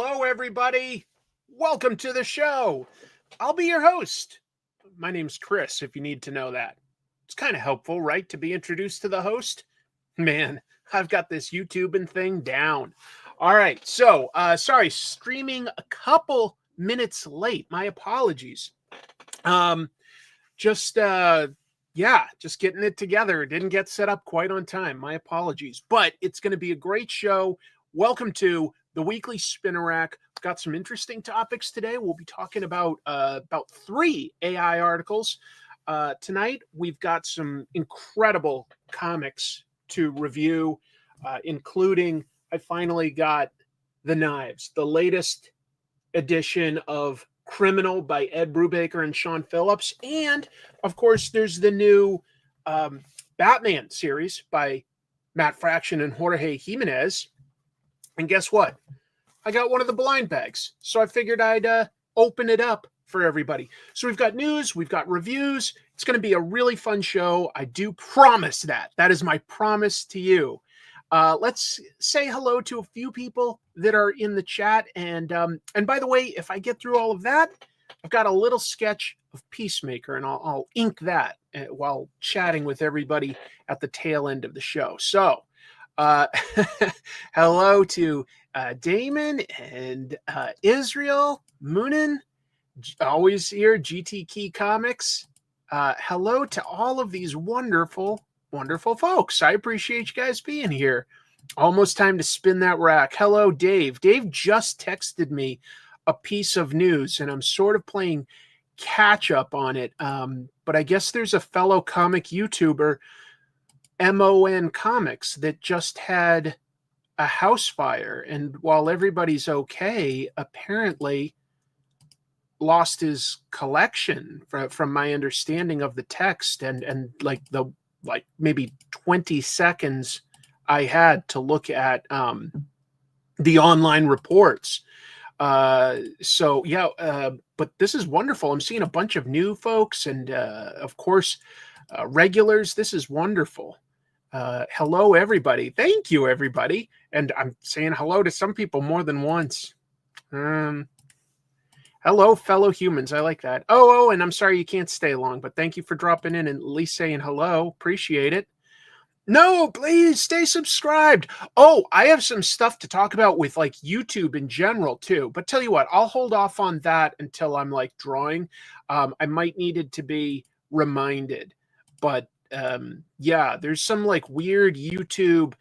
Hello, everybody. Welcome to the show. I'll be your host. My name's Chris, if you need to know that. It's kind of helpful, right, to be introduced to the host? Man, I've got this YouTubing thing down. All right, so, sorry, streaming a couple minutes late. My apologies. Just getting it together. Didn't get set up quite on time. My apologies. But it's going to be a great show. Welcome to the weekly Spinner Rack. Got some interesting topics today. We'll be talking about 3 AI articles. Tonight, we've got some incredible comics to review, including I finally got The Knives, the latest edition of Criminal by Ed Brubaker and Sean Phillips. And, of course, there's the new Batman series by Matt Fraction and Jorge Jimenez. And guess what? I got one of the blind bags. So I figured I'd open it up for everybody. So we've got news, we've got reviews. It's going to be a really fun show. I do promise that. That is my promise to you. Let's say hello to a few people that are in the chat. And by the way, if I get through all of that, I've got a little sketch of Peacemaker, and I'll ink that while chatting with everybody at the tail end of the show. So hello to Damon and Israel, Moonin, always here, GT Key Comics. Hello to all of these wonderful folks. I appreciate you guys being here. Almost time to spin that rack. Hello, Dave. Dave just texted me a piece of news, and I'm sort of playing catch up on it. But I guess there's a fellow comic YouTuber, MON Comics, that just had a house fire, and while everybody's okay, apparently lost his collection from my understanding of the text and like maybe 20 seconds I had to look at the online reports. But this is wonderful. I'm seeing a bunch of new folks and of course regulars. This is wonderful. Hello, everybody. Thank you, everybody. And I'm saying hello to some people more than once. Hello, fellow humans. I like that. Oh, and I'm sorry you can't stay long, but thank you for dropping in and at least saying hello. Appreciate it. No, please stay subscribed. Oh, I have some stuff to talk about with like YouTube in general too. But tell you what, I'll hold off on that until I'm like drawing. I might need it to be reminded. But yeah, there's some like weird YouTube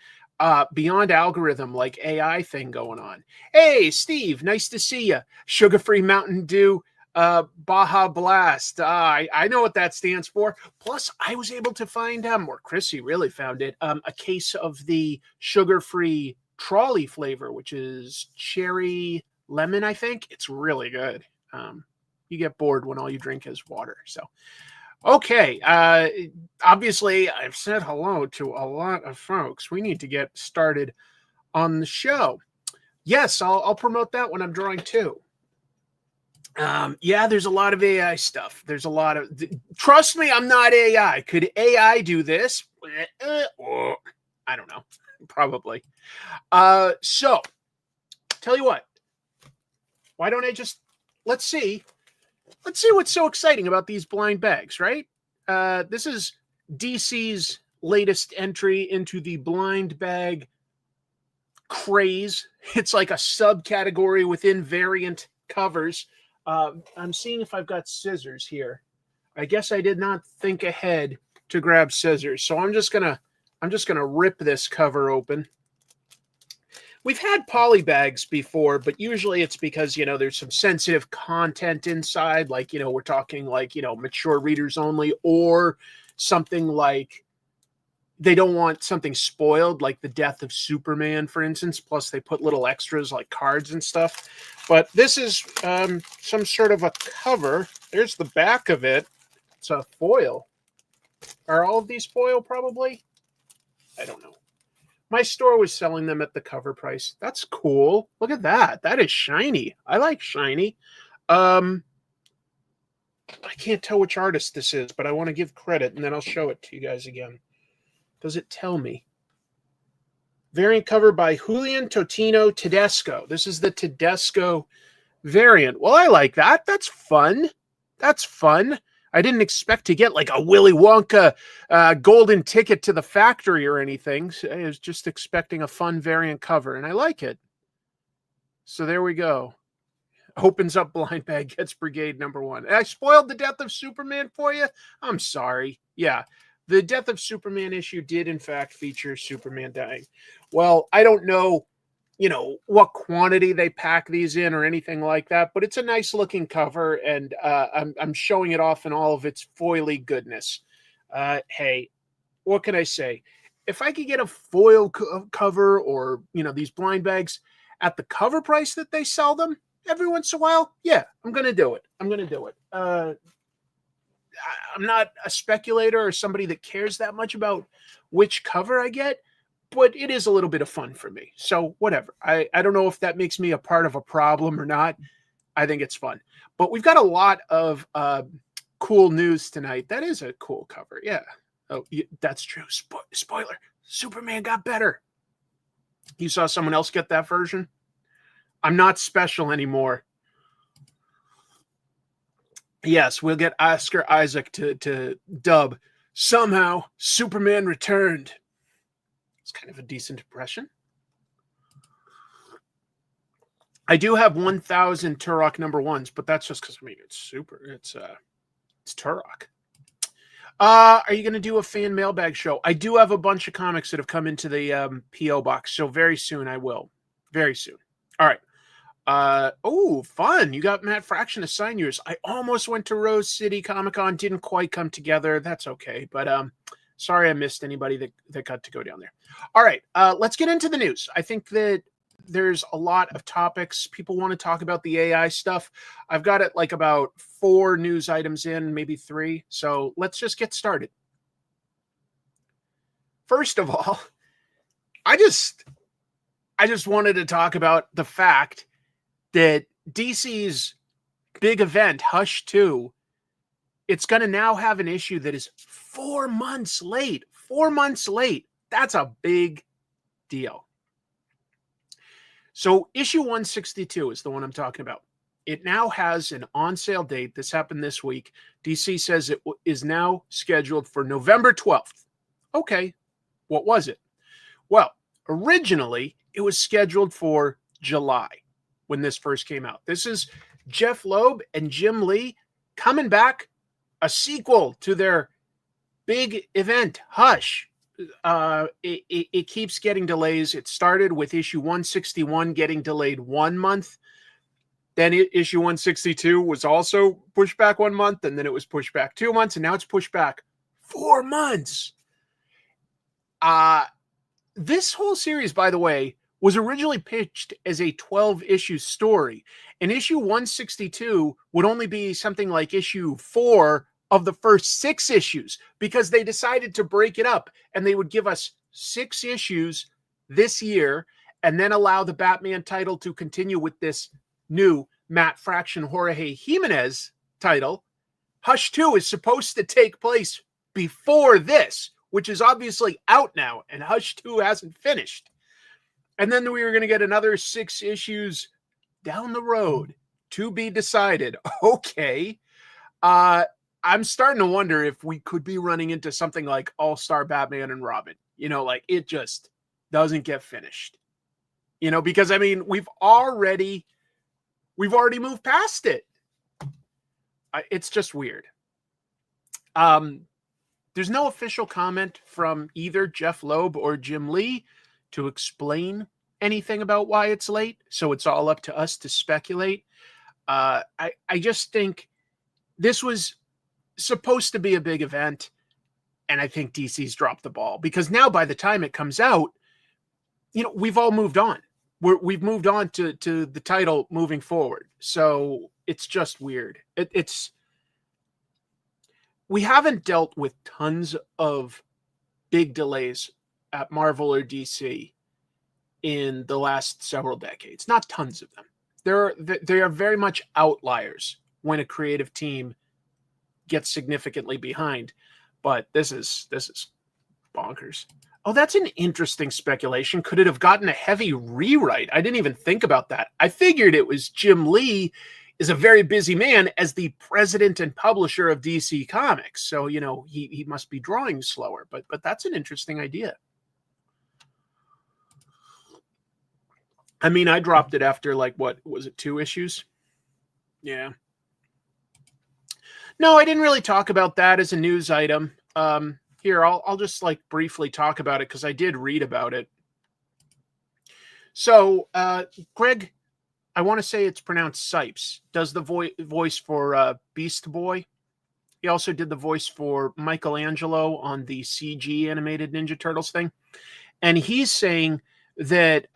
beyond algorithm, like AI thing going on. Hey, Steve, nice to see you. Sugar-free Mountain Dew Baja Blast. I know what that stands for. Plus, I was able to find, or Chrissy really found it, a case of the sugar-free trolley flavor, which is cherry lemon, I think. It's really good. You get bored when all you drink is water. So, okay. Obviously, I've said hello to a lot of folks. We need to get started on the show. Yes, I'll promote that when I'm drawing too. Yeah, there's a lot of AI stuff. There's a lot of... Trust me, I'm not AI. Could AI do this? I don't know. Probably. So, tell you what. Why don't I just... Let's see what's so exciting about these blind bags, right? This is DC's latest entry into the blind bag craze. It's like a subcategory within variant covers. I'm seeing if I've got scissors here. I guess I did not think ahead to grab scissors, so I'm just gonna rip this cover open. We've had poly bags before, but usually it's because, there's some sensitive content inside, like, we're talking like, mature readers only, or something like they don't want something spoiled, like the death of Superman, for instance. Plus, they put little extras like cards and stuff. But this is some sort of a cover. There's the back of it. It's a foil. Are all of these foil, probably? I don't know. My store was selling them at the cover price. That's cool. Look at that. That is shiny. I like shiny. I can't tell which artist this is, but I want to give credit, and then I'll show it to you guys again. Does it tell me? Variant cover by Julian Totino Tedesco. This is the Tedesco variant. Well, I like that. That's fun. That's fun. I didn't expect to get like a Willy Wonka golden ticket to the factory or anything. I was just expecting a fun variant cover, and I like it. So there we go. Opens up blind bag, gets Brigade #1. I spoiled the Death of Superman for you. I'm sorry. Yeah, the Death of Superman issue did in fact feature Superman dying. Well, I don't know, what quantity they pack these in or anything like that, but it's a nice looking cover, and I'm showing it off in all of its foily goodness. Hey, what can I say? If I could get a foil cover or these blind bags at the cover price that they sell them every once in a while, yeah, I'm gonna do it. I'm not a speculator or somebody that cares that much about which cover I get, but it is a little bit of fun for me. So whatever. I don't know if that makes me a part of a problem or not. I think it's fun. But we've got a lot of cool news tonight. That is a cool cover. Yeah. Oh, that's true. Spoiler. Superman got better. You saw someone else get that version? I'm not special anymore. Yes, we'll get Oscar Isaac to dub. Somehow, Superman returned. It's kind of a decent impression. I do have 1,000 Turok #1s, but that's just because it's super. It's Turok. Are you going to do a fan mailbag show? I do have a bunch of comics that have come into the PO box, so very soon I will. Very soon. All right. Fun. You got Matt Fraction to sign yours. I almost went to Rose City Comic Con, didn't quite come together. That's okay. But sorry I missed anybody that got to go down there. All right, let's get into the news. I think that there's a lot of topics. People want to talk about the AI stuff. I've got it like about 4 news items in, maybe 3. So let's just get started. First of all, I just wanted to talk about the fact that DC's big event, Hush 2, it's going to now have an issue that is 4 months late. 4 months late. That's a big deal. So issue 162 is the one I'm talking about. It now has an on-sale date. This happened this week. DC says it is now scheduled for November 12th. Okay, what was it? Well, originally, it was scheduled for July when this first came out. This is Jeff Loeb and Jim Lee coming back, a sequel to their big event, Hush. It keeps getting delays. It started with issue 161 getting delayed 1 month. Then issue 162 was also pushed back 1 month, and then it was pushed back 2 months, and now it's pushed back 4 months. This whole series, by the way, was originally pitched as a 12-issue story. And issue 162 would only be something like issue 4 of the first 6 issues, because they decided to break it up, and they would give us 6 issues this year and then allow the Batman title to continue with this new Matt Fraction Jorge Jimenez title. Hush 2 is supposed to take place before this, which is obviously out now, and Hush 2 hasn't finished. And then we were going to get another 6 issues down the road to be decided. Okay. I'm starting to wonder if we could be running into something like All-Star Batman and Robin. Like it just doesn't get finished. Because we've already moved past it. It's just weird. There's no official comment from either Jeff Loeb or Jim Lee to explain anything about why it's late, so it's all up to us to speculate. I just think this was supposed to be a big event, and I think DC's dropped the ball, because now by the time it comes out, we've all moved on. We've moved on to the title moving forward, so it's just weird. We haven't dealt with tons of big delays at Marvel or DC in the last several decades. Not tons of them. They are very much outliers when a creative team gets significantly behind. But this is Bonkers. Oh, that's an interesting speculation. Could it have gotten a heavy rewrite? I didn't even think about that. I figured it was Jim Lee is a very busy man as the president and publisher of DC Comics. So, you know, he must be drawing slower, but that's an interesting idea. I mean, I dropped it after like, what was it, 2 issues? Yeah. No, I didn't really talk about that as a news item. Here, I'll just like briefly talk about it because I did read about it. So, Greg, I want to say it's pronounced Sipes, does the voice for Beast Boy. He also did the voice for Michelangelo on the CG animated Ninja Turtles thing. And he's saying that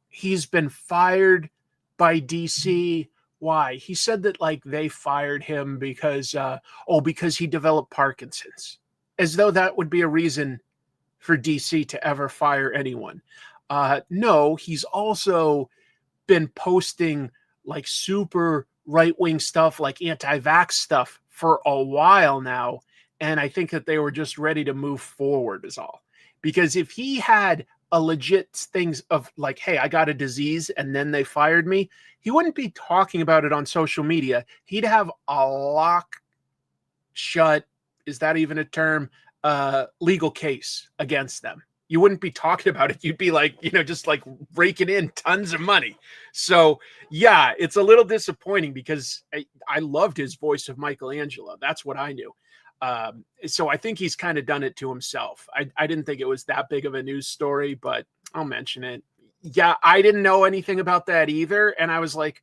he's been fired by DC. Why? He said that like they fired him because because he developed Parkinson's, as though that would be a reason for DC to ever fire anyone. No, he's also been posting like super right-wing stuff, like anti-vax stuff for a while now. And I think that they were just ready to move forward is all. Because if he had a legit things of like, hey, I got a disease and then they fired me, he wouldn't be talking about it on social media. He'd have a lock shut, is that even a term, legal case against them. You wouldn't be talking about it. You'd be like, you know, just like raking in tons of money. So yeah, it's a little disappointing because I loved his voice of Michelangelo. That's what I knew. So I think he's kind of done it to himself. I didn't think it was that big of a news story, but I'll mention it. Yeah, I didn't know anything about that either. And I was like,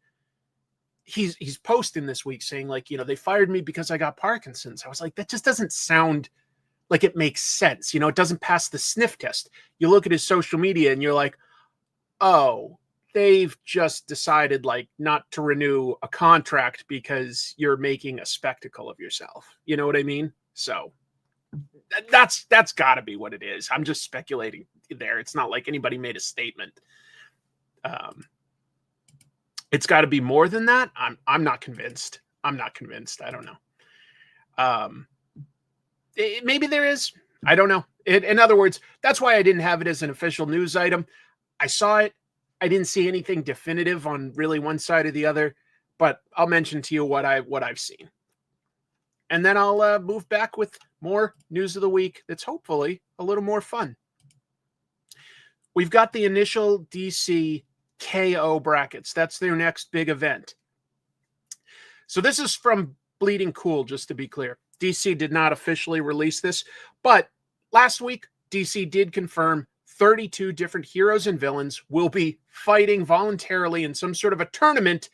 he's posting this week saying like, you know, they fired me because I got Parkinson's. I was like, that just doesn't sound like it makes sense. You know, it doesn't pass the sniff test. You look at his social media and you're like, oh, they've just decided like not to renew a contract because you're making a spectacle of yourself. You know what I mean? So that's got to be what it is. I'm just speculating there. It's not like anybody made a statement. It's got to be more than that. I'm not convinced. I don't know. Maybe there is. I don't know. In other words, that's why I didn't have it as an official news item. I saw it. I didn't see anything definitive on really one side or the other, but I'll mention to you what I've seen. And then I'll move back with more news of the week that's hopefully a little more fun. We've got the initial DC KO brackets. That's their next big event. So this is from Bleeding Cool, just to be clear. DC did not officially release this, but last week, DC did confirm 32 different heroes and villains will be fighting voluntarily in some sort of a tournament,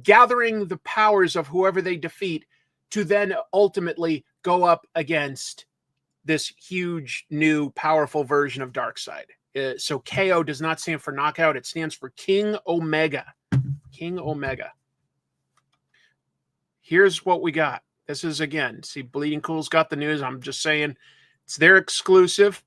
gathering the powers of whoever they defeat to then ultimately go up against this huge, new, powerful version of Darkseid. So KO does not stand for knockout. It stands for King Omega. King Omega. Here's what we got. This is, again, see, Bleeding Cool's got the news. I'm just saying it's their exclusive.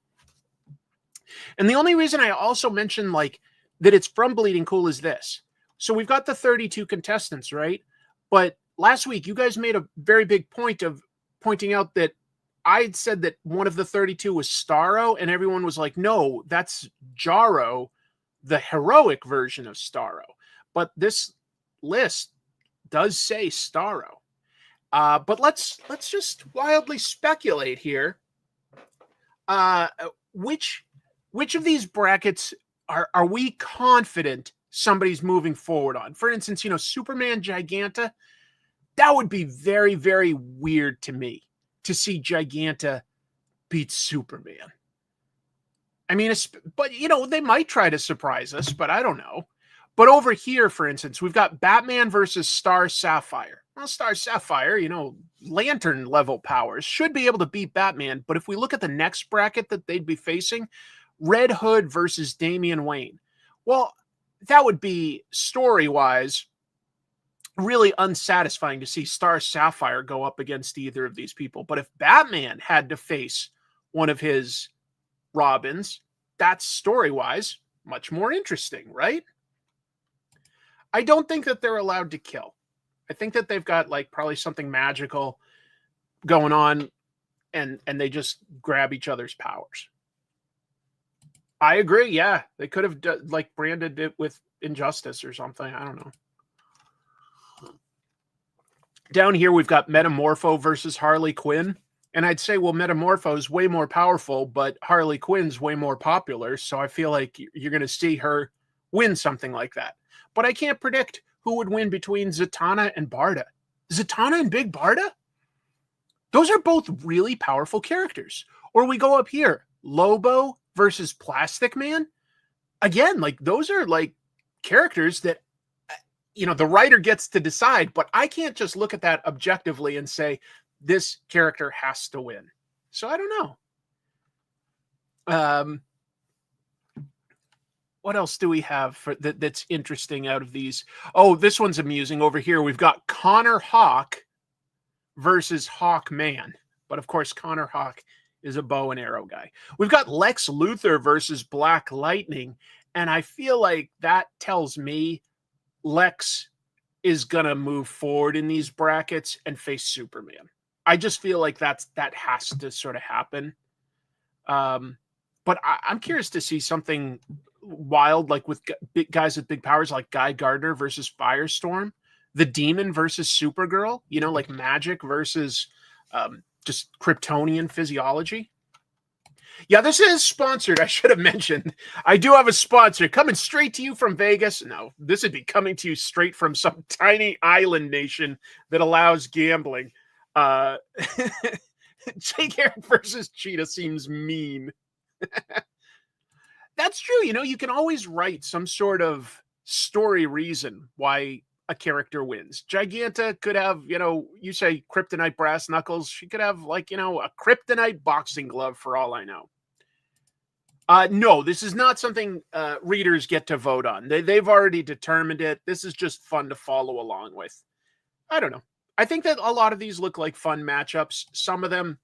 And the only reason I also mentioned like that it's from Bleeding Cool is this. So we've got the 32 contestants, right? But last week, you guys made a very big point of pointing out that I'd said that one of the 32 was Starro, and everyone was like, no, that's Jarro, the heroic version of Starro. But this list does say Starro. But let's just wildly speculate here. Which of these brackets are we confident somebody's moving forward on? For instance, you know, Superman Giganta, that would be very, very weird to me to see Giganta beat Superman. I mean, but, you know, they might try to surprise us, but I don't know. But over here, for instance, we've got Batman versus Star Sapphire. Well, Star Sapphire, you know, Lantern level powers, should be able to beat Batman. But if we look at the next bracket that they'd be facing, Red Hood versus Damian Wayne. Well, that would be story-wise really unsatisfying to see Star Sapphire go up against either of these people. But if Batman had to face one of his Robins, that's story-wise much more interesting, right? I don't think that they're allowed to kill. I think that they've got like probably something magical going on. and they just grab each other's powers. I agree. Yeah, they could have like branded it with Injustice or something. I don't know. Down here we've got Metamorpho versus Harley Quinn, and I'd say, well, Metamorpho is way more powerful, but Harley Quinn's way more popular, so I feel like you're going to see her win something like that. But I can't predict who would win between Zatanna and Barda. Zatanna and Big Barda? Those are both really powerful characters. Or we go up here, Lobo versus Plastic Man. Again, like those are like characters that, you know, the writer gets to decide, but I can't just look at that objectively and say this character has to win. So I don't know. What else do we have for that's interesting out of these? Oh, this one's amusing. Over here, we've got Connor Hawk versus Hawkman. But of course, Connor Hawk is a bow and arrow guy. We've got Lex Luthor versus Black Lightning. And I feel like that tells me Lex is going to move forward in these brackets and face Superman. I just feel like that has to sort of happen. But I'm curious to see something wild, like with big guys with big powers, like Guy Gardner versus Firestorm, the Demon versus Supergirl, you know, like magic versus just Kryptonian physiology. Yeah, this is sponsored. I should have mentioned. I do have a sponsor coming straight to you from Vegas. No, this would be coming to you straight from some tiny island nation that allows gambling. Jake Eric versus Cheetah seems mean. That's true. You know, you can always write some sort of story reason why a character wins. Giganta could have, you know, you say kryptonite brass knuckles. She could have, like, you know, a kryptonite boxing glove for all I know. No, this is not something readers get to vote on. They've already determined it. This is just fun to follow along with. I don't know. I think that a lot of these look like fun matchups. Some of them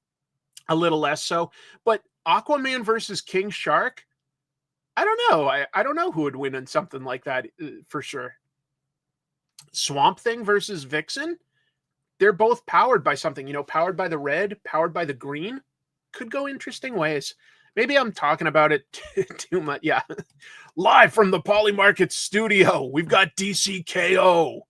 a little less so. But Aquaman versus King Shark, I don't know. I don't know who would win in something like that for sure. Swamp Thing versus Vixen, they're both powered by something, you know, powered by the red, powered by the green. Could go interesting ways. Maybe I'm talking about it too much. Yeah. Live from the Polymarket studio, we've got DCKO.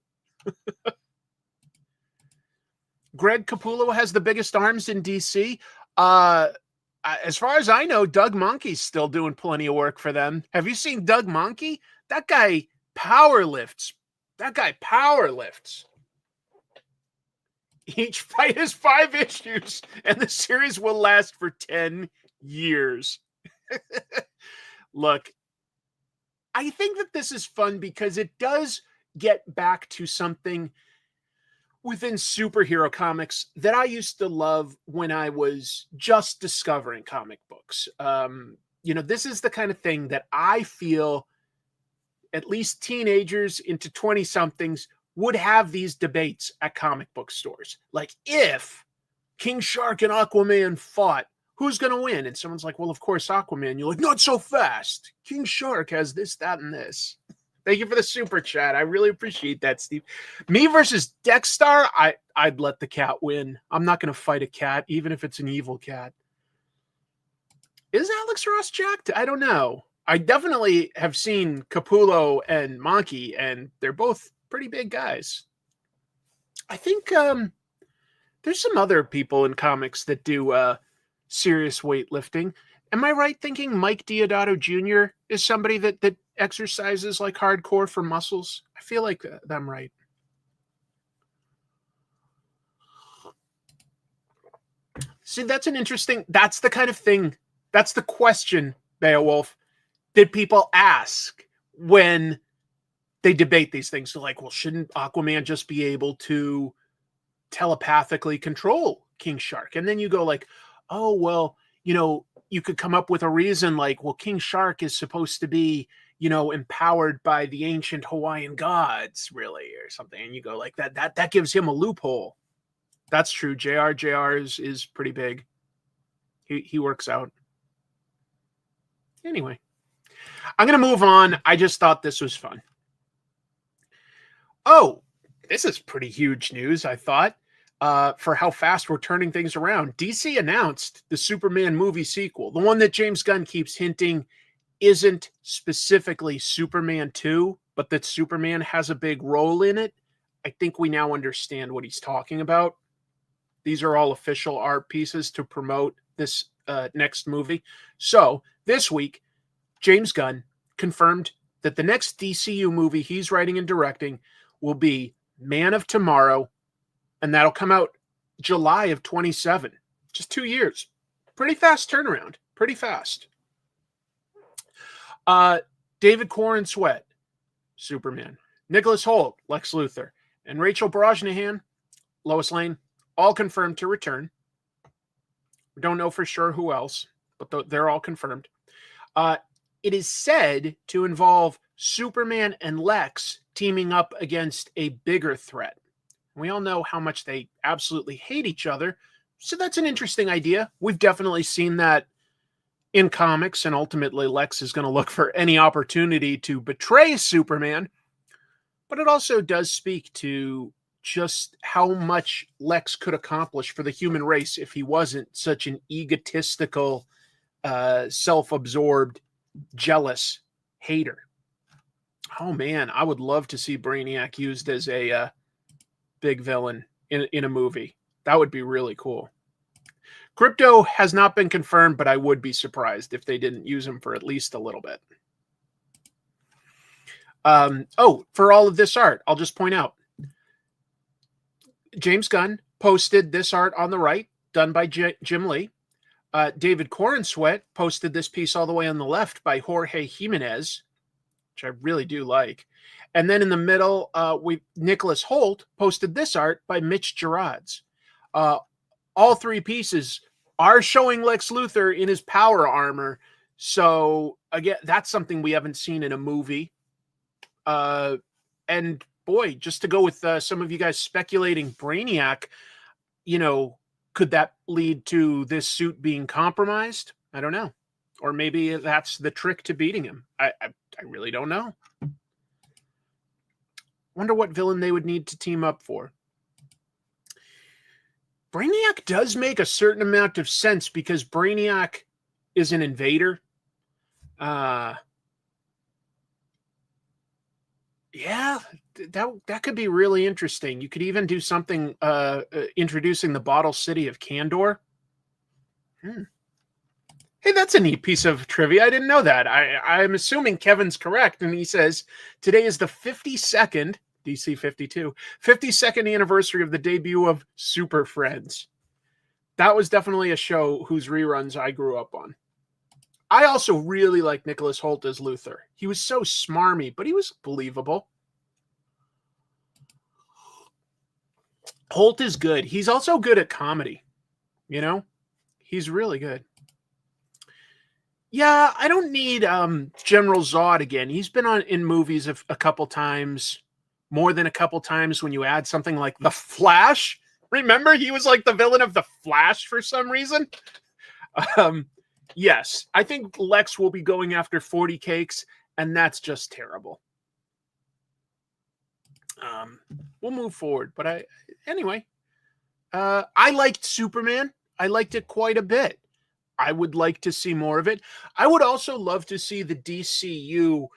Greg Capullo has the biggest arms in DC. As far as I know, Doug Monkey's still doing plenty of work for them. Have you seen Doug Monkey? That guy power lifts. Each fight is 5 issues, and the series will last for 10 years. Look, I think that this is fun because it does get back to something within superhero comics that I used to love when I was just discovering comic books. You know, this is the kind of thing that I feel at least teenagers into 20-somethings would have these debates at comic book stores. Like, if King Shark and Aquaman fought, who's going to win? And someone's like, well, of course, Aquaman. You're like, not so fast. King Shark has this, that, and this. Thank you for the super chat. I really appreciate that, Steve. Me versus Dexstar, I'd let the cat win. I'm not going to fight a cat, even if it's an evil cat. Is Alex Ross jacked? I don't know. I definitely have seen Capullo and Monkey, and they're both pretty big guys. I think there's some other people in comics that do serious weightlifting. Am I right thinking Mike Deodato Jr. is somebody that exercises like hardcore for muscles? I feel like I'm right. See, that's the kind of thing, that's the question, Beowulf, that people ask when they debate these things. So like, well, shouldn't Aquaman just be able to telepathically control King Shark? And then you go like, oh, well, you know, you could come up with a reason like, well, King Shark is supposed to be, you know, empowered by the ancient Hawaiian gods, really, or something. And you go like that gives him a loophole. That's true. JR is pretty big. He works out. Anyway, I'm going to move on. I just thought this was fun. Oh, this is pretty huge news, I thought. for how fast we're turning things around. DC announced the Superman movie sequel, the one that James Gunn keeps hinting isn't specifically Superman 2, but that Superman has a big role in it. I think we now understand what he's talking about. These are all official art pieces to promote this next movie. So this week, James Gunn confirmed that the next DCU movie he's writing and directing will be Man of Tomorrow, and that'll come out July of 27. Just 2 years. Pretty fast turnaround. Pretty fast. David Corn Sweat, Superman. Nicholas Hoult, Lex Luthor. And Rachel Brosnahan, Lois Lane, all confirmed to return. We don't know for sure who else, but they're all confirmed. It is said to involve Superman and Lex teaming up against a bigger threat. We all know how much they absolutely hate each other, so that's an interesting idea. We've definitely seen that in comics, and ultimately Lex is going to look for any opportunity to betray Superman. But it also does speak to just how much Lex could accomplish for the human race if he wasn't such an egotistical, self-absorbed, jealous hater. Oh man, I would love to see Brainiac used as a big villain in a movie. That would be really cool. Crypto has not been confirmed, but I would be surprised if they didn't use him for at least a little bit. For all of this art, I'll just point out, James Gunn posted this art on the right, done by Jim Lee. David Corenswet posted this piece all the way on the left by Jorge Jimenez, which I really do like. And then in the middle, Nicholas Hoult posted this art by Mitch Gerads. All three pieces are showing Lex Luthor in his power armor. So again, that's something we haven't seen in a movie. And boy, just to go with some of you guys speculating Brainiac, could that lead to this suit being compromised? I don't know. Or maybe that's the trick to beating him. I really don't know. Wonder what villain they would need to team up for. Brainiac does make a certain amount of sense because Brainiac is an invader. Yeah, that could be really interesting. You could even do something introducing the bottle city of Kandor. Hey, that's a neat piece of trivia. I didn't know that. I'm assuming Kevin's correct, and he says today is the 52nd, DC 52, 52nd anniversary of the debut of Super Friends. That was definitely a show whose reruns I grew up on. I also really like Nicholas Hoult as Luthor. He was so smarmy, but he was believable. Hoult is good. He's also good at comedy. He's really good. Yeah, I don't need General Zod again. He's been in movies a couple times, more than a couple times when you add something like The Flash. Remember, he was like the villain of The Flash for some reason. Yes, I think Lex will be going after 40 cakes, and that's just terrible. We'll move forward, but anyway, I liked Superman. I liked it quite a bit. I would like to see more of it. I would also love to see the DCU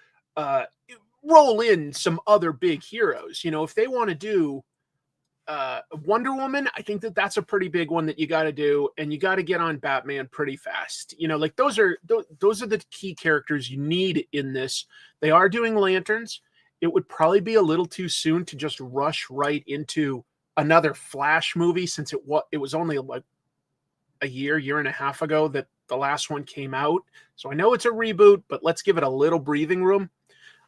roll in some other big heroes. If they want to do Wonder Woman, I think that's a pretty big one that you got to do, and you got to get on Batman pretty fast. Like those are the key characters you need in this. They are doing Lanterns. It would probably be a little too soon to just rush right into another Flash movie, since it was only like a year and a half ago that the last one came out. So I know it's a reboot, but let's give it a little breathing room.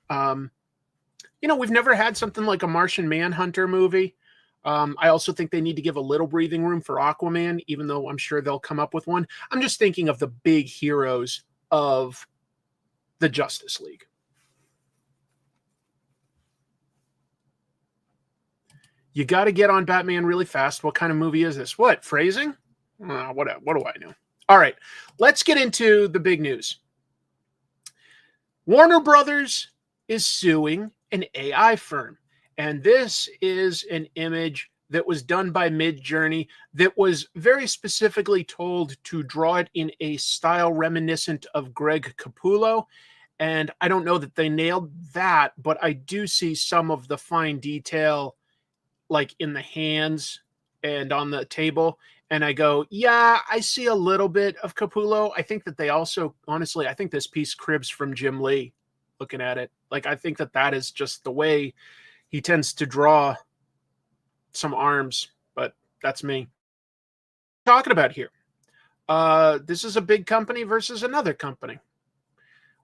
We've never had something like a Martian Manhunter movie. I also think they need to give a little breathing room for Aquaman, even though I'm sure they'll come up with one. I'm just thinking of the big heroes of the Justice League. You got to get on Batman really fast. What kind of movie is this? What, phrasing? What do I know? All right, let's get into the big news. Warner Brothers is suing an AI firm. And this is an image that was done by Midjourney that was very specifically told to draw it in a style reminiscent of Greg Capullo. And I don't know that they nailed that, but I do see some of the fine detail like in the hands and on the table. And I go, yeah, I see a little bit of Capullo. I think that they also, honestly, I think this piece cribs from Jim Lee looking at it. Like, I think that that is just the way he tends to draw some arms, but that's me. Talking about here. This is a big company versus another company.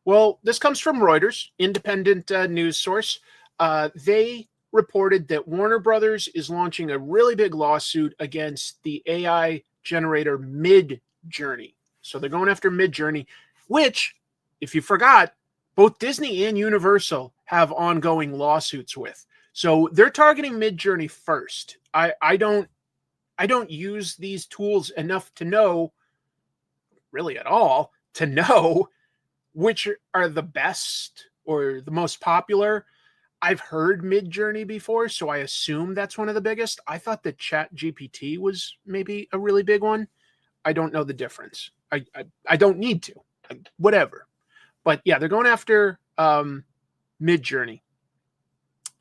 Well, this comes from Reuters, independent news source. They reported that Warner Brothers is launching a really big lawsuit against the AI generator Midjourney. So they're going after Midjourney, which, if you forgot, both Disney and Universal have ongoing lawsuits with. So they're targeting Midjourney first. I don't use these tools enough to know, really at all, to know which are the best or the most popular. I've heard Midjourney before, so I assume that's one of the biggest. I thought that ChatGPT was maybe a really big one. I don't know the difference. I don't need to. Whatever. But yeah, they're going after Midjourney.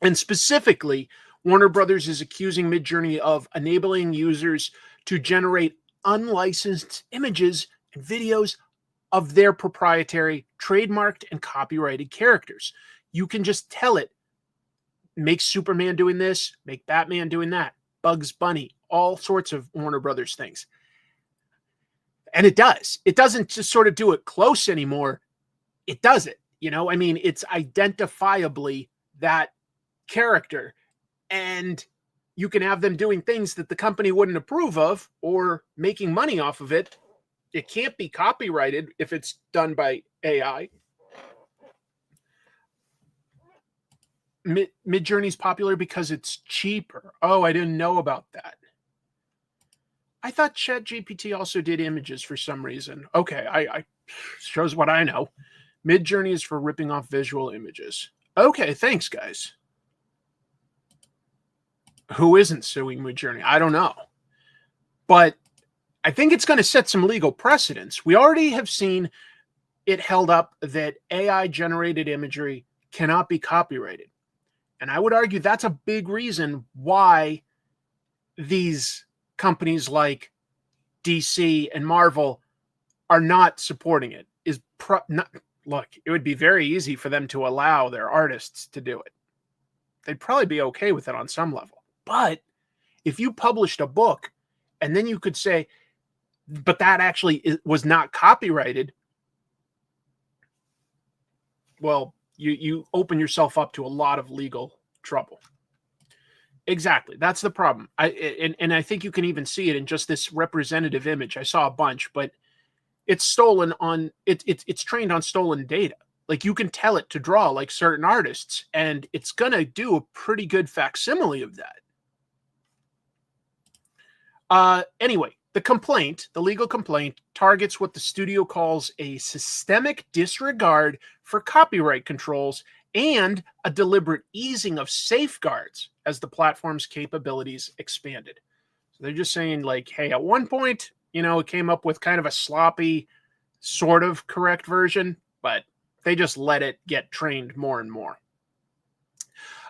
And specifically, Warner Brothers is accusing Midjourney of enabling users to generate unlicensed images and videos of their proprietary, trademarked, and copyrighted characters. You can just tell it, make Superman doing this, make Batman doing that, Bugs Bunny, all sorts of Warner Brothers things. And it does. It doesn't just sort of do it close anymore. It does it. You know, I mean, it's identifiably that character. And you can have them doing things that the company wouldn't approve of or making money off of it. It can't be copyrighted if it's done by AI. Midjourney's popular because it's cheaper. Oh, I didn't know about that. I thought ChatGPT also did images for some reason. Okay, I shows what I know. Midjourney is for ripping off visual images. Okay, thanks, guys. Who isn't suing Midjourney? I don't know. But I think it's going to set some legal precedents. We already have seen it held up that AI-generated imagery cannot be copyrighted. And I would argue that's a big reason why these companies like DC and Marvel are not supporting it. Look, it would be very easy for them to allow their artists to do it. They'd probably be okay with it on some level. But if you published a book and then you could say, but that actually was not copyrighted, well, you open yourself up to a lot of legal trouble. Exactly. That's the problem. And I think you can even see it in just this representative image. I saw a bunch, but it's stolen on it's trained on stolen data. Like, you can tell it to draw like certain artists, and it's going to do a pretty good facsimile of that. Anyway, the legal complaint targets what the studio calls a systemic disregard for copyright controls and a deliberate easing of safeguards as the platform's capabilities expanded. So they're just saying, like, hey, at one point, you know, it came up with kind of a sloppy, sort of correct version, but they just let it get trained more and more.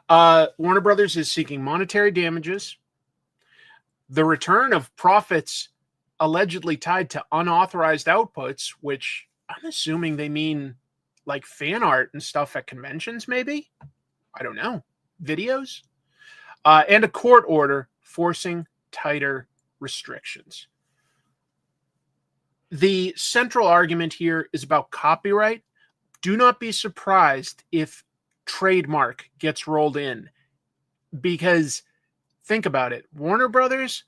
Warner Brothers is seeking monetary damages, the return of profits allegedly tied to unauthorized outputs, which I'm assuming they mean like fan art and stuff at conventions, maybe? I don't know. Videos? And a court order forcing tighter restrictions. The central argument here is about copyright. Do not be surprised if trademark gets rolled in, because think about it. Warner Brothers,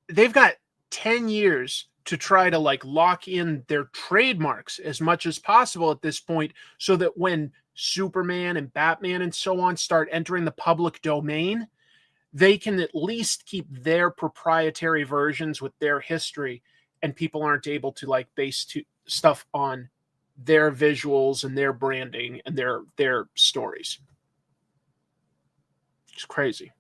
they've got 10 years to try to like lock in their trademarks as much as possible at this point, so that when Superman and Batman and so on start entering the public domain, they can at least keep their proprietary versions with their history, and people aren't able to like base stuff on their visuals and their branding and their stories. It's crazy.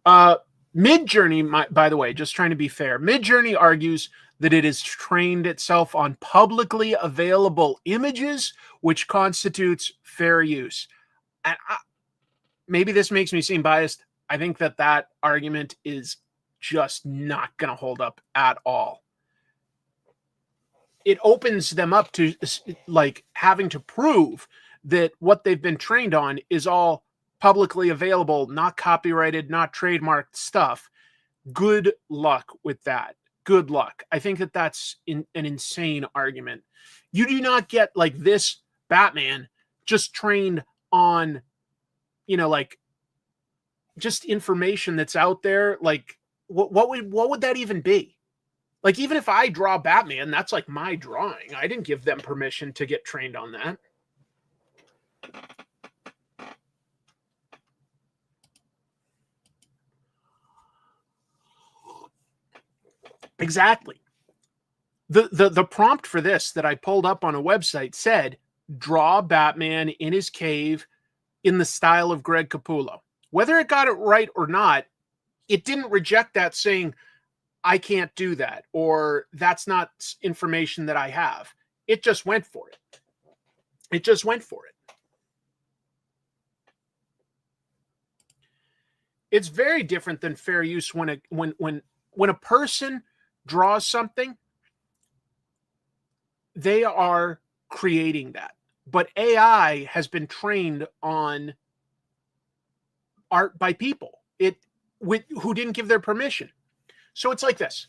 Midjourney, by the way, just trying to be fair, Midjourney argues that it has trained itself on publicly available images, which constitutes fair use. And maybe this makes me seem biased. I think that argument is just not going to hold up at all. It opens them up to like having to prove that what they've been trained on is all publicly available, not copyrighted, not trademarked stuff. Good luck with that. Good luck. I think that's an insane argument. You do not get like this Batman just trained on, like just information that's out there. Like what would that even be? Like, even if I draw Batman, that's like my drawing. I didn't give them permission to get trained on that. Exactly. The prompt for this that I pulled up on a website said, draw Batman in his cave in the style of Greg Capullo. Whether it got it right or not, it didn't reject that saying, I can't do that, or that's not information that I have. It just went for it. It just went for it. It's very different than fair use when a person draws something, they are creating that. But AI has been trained on art by people who didn't give their permission. So it's like this.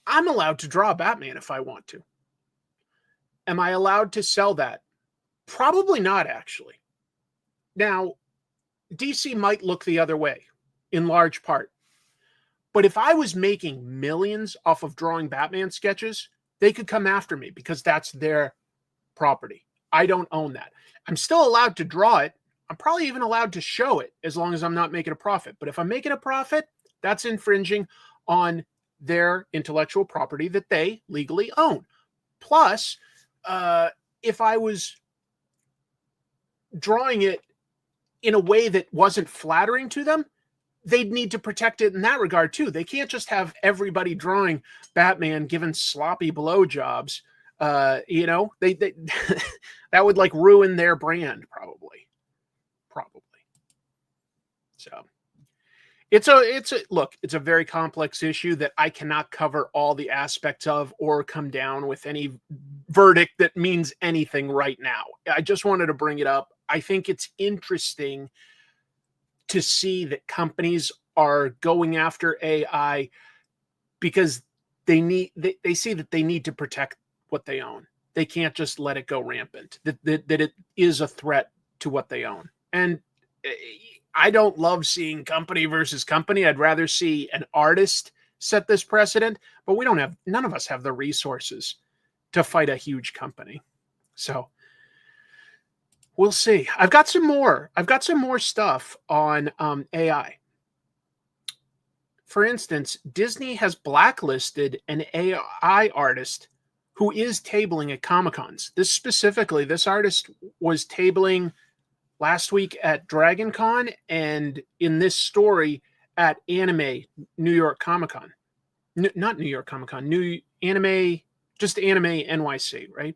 I'm allowed to draw Batman if I want to. Am I allowed to sell that? Probably not, actually. Now, DC might look the other way, in large part. But if I was making millions off of drawing Batman sketches, they could come after me because that's their property. I don't own that. I'm still allowed to draw it. I'm probably even allowed to show it as long as I'm not making a profit. But if I'm making a profit, that's infringing on their intellectual property that they legally own. Plus, if I was drawing it in a way that wasn't flattering to them, they'd need to protect it in that regard too. They can't just have everybody drawing Batman given sloppy blowjobs. They that would like ruin their brand probably. So it's a very complex issue that I cannot cover all the aspects of or come down with any verdict that means anything right now. I just wanted to bring it up. I think it's interesting to see that companies are going after AI because they see that they need to protect what they own. They can't just let it go rampant, that it is a threat to what they own. And I don't love seeing company versus company. I'd rather see an artist set this precedent, but none of us have the resources to fight a huge company. So we'll see. I've got some more stuff on AI. For instance, Disney has blacklisted an AI artist who is tabling at Comic-Cons. This artist was tabling last week at Dragon Con and in this story at Anime New York Comic Con. Not New York Comic Con, just Anime NYC, right?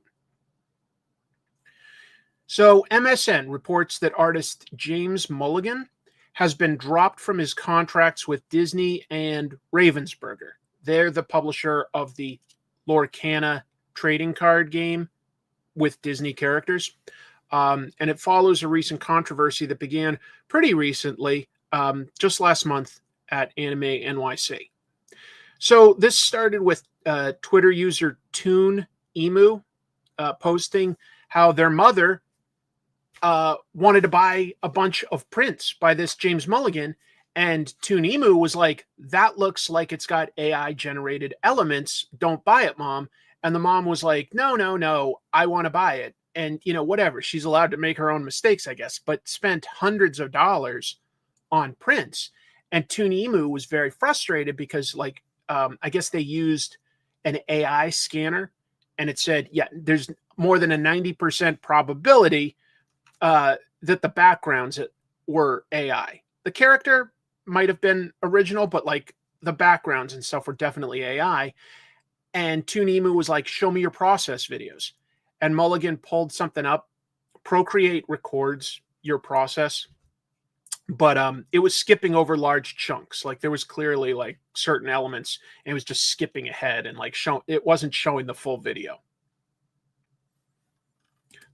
So MSN reports that artist James Mulligan has been dropped from his contracts with Disney and Ravensburger. They're the publisher of the Lorcana trading card game with Disney characters. And it follows a recent controversy that began pretty recently, just last month at Anime NYC. So this started with Twitter user Toon Emu posting how their mother wanted to buy a bunch of prints by this James Mulligan, and Toon Emu was like, that looks like it's got AI generated elements. Don't buy it, Mom. And the mom was like, no, I want to buy it. And, whatever, she's allowed to make her own mistakes, I guess, but spent hundreds of dollars on prints. And Toon Emu was very frustrated because, I guess they used an AI scanner, and it said, yeah, there's more than a 90% probability that the backgrounds were AI. The character might have been original, but like the backgrounds and stuff were definitely AI. And Toonemu was like, show me your process videos. And Mulligan pulled something up. Procreate records your process, but it was skipping over large chunks. Like there was clearly like certain elements, and it was just skipping ahead and like it wasn't showing the full video.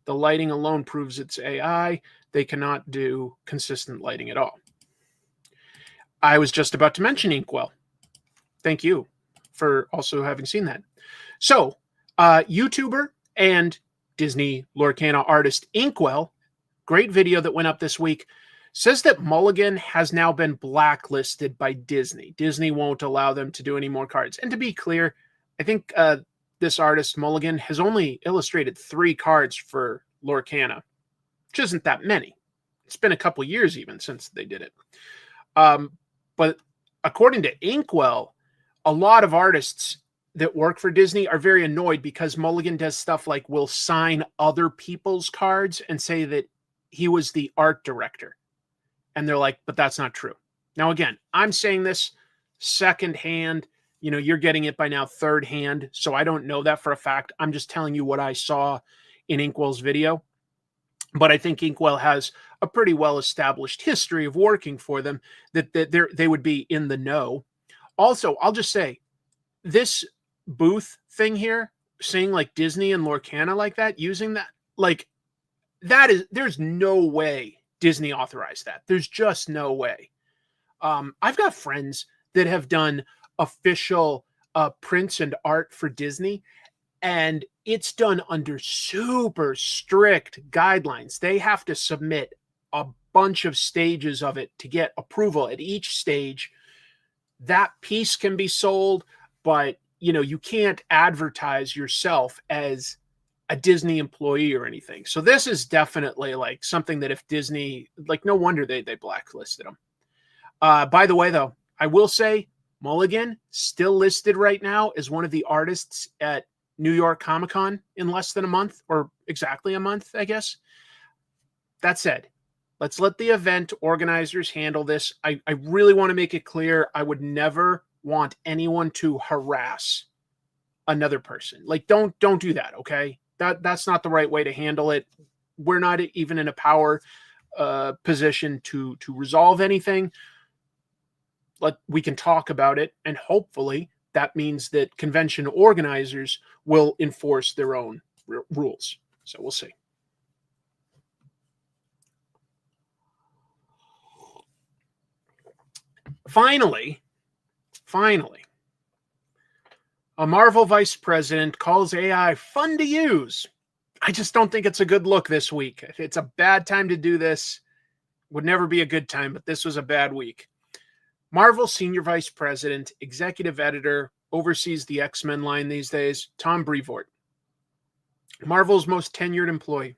The lighting alone proves it's AI. They cannot do consistent lighting at all. I was just about to mention Inkwell. Thank you for also having seen that. So, YouTuber and Disney Lorcana artist Inkwell, great video that went up this week, says that Mulligan has now been blacklisted by Disney. Disney won't allow them to do any more cards. And to be clear, I think this artist, Mulligan, has only illustrated 3 cards for Lorcana, which isn't that many. It's been a couple years even since they did it. But according to Inkwell, a lot of artists that work for Disney are very annoyed because Mulligan does stuff like will sign other people's cards and say that he was the art director. And they're like, but that's not true. Now, again, I'm saying this secondhand. You know, you're getting it by now third hand. So I don't know that for a fact. I'm just telling you what I saw in Inkwell's video. But I think Inkwell has a pretty well-established history of working for them, that they would be in the know. Also, I'll just say, this booth thing here, saying like Disney and Lorcana like that, using that, like, there's no way Disney authorized that. There's just no way. I've got friends that have done official prints and art for Disney, and it's done under super strict guidelines. They have to submit a bunch of stages of it to get approval at each stage. That piece can be sold, but you know, you can't advertise yourself as a Disney employee or anything. So this is definitely like something that if Disney, like, no wonder they blacklisted them. By the way, though, I will say Mulligan still listed right now as one of the artists at New York Comic Con in less than a month, or exactly a month, I guess. That said, let's let the event organizers handle this. I really want to make it clear, I would never want anyone to harass another person. Like, don't do that, okay? That's not the right way to handle it. We're not even in a power position to resolve anything. We can talk about it, and hopefully that means that convention organizers will enforce their own rules. So we'll see. Finally, a Marvel vice president calls AI fun to use. I just don't think it's a good look this week. It's a bad time to do this. Would never be a good time, but this was a bad week. Marvel senior vice president, executive editor, oversees the X-Men line these days, Tom Brevoort, Marvel's most tenured employee.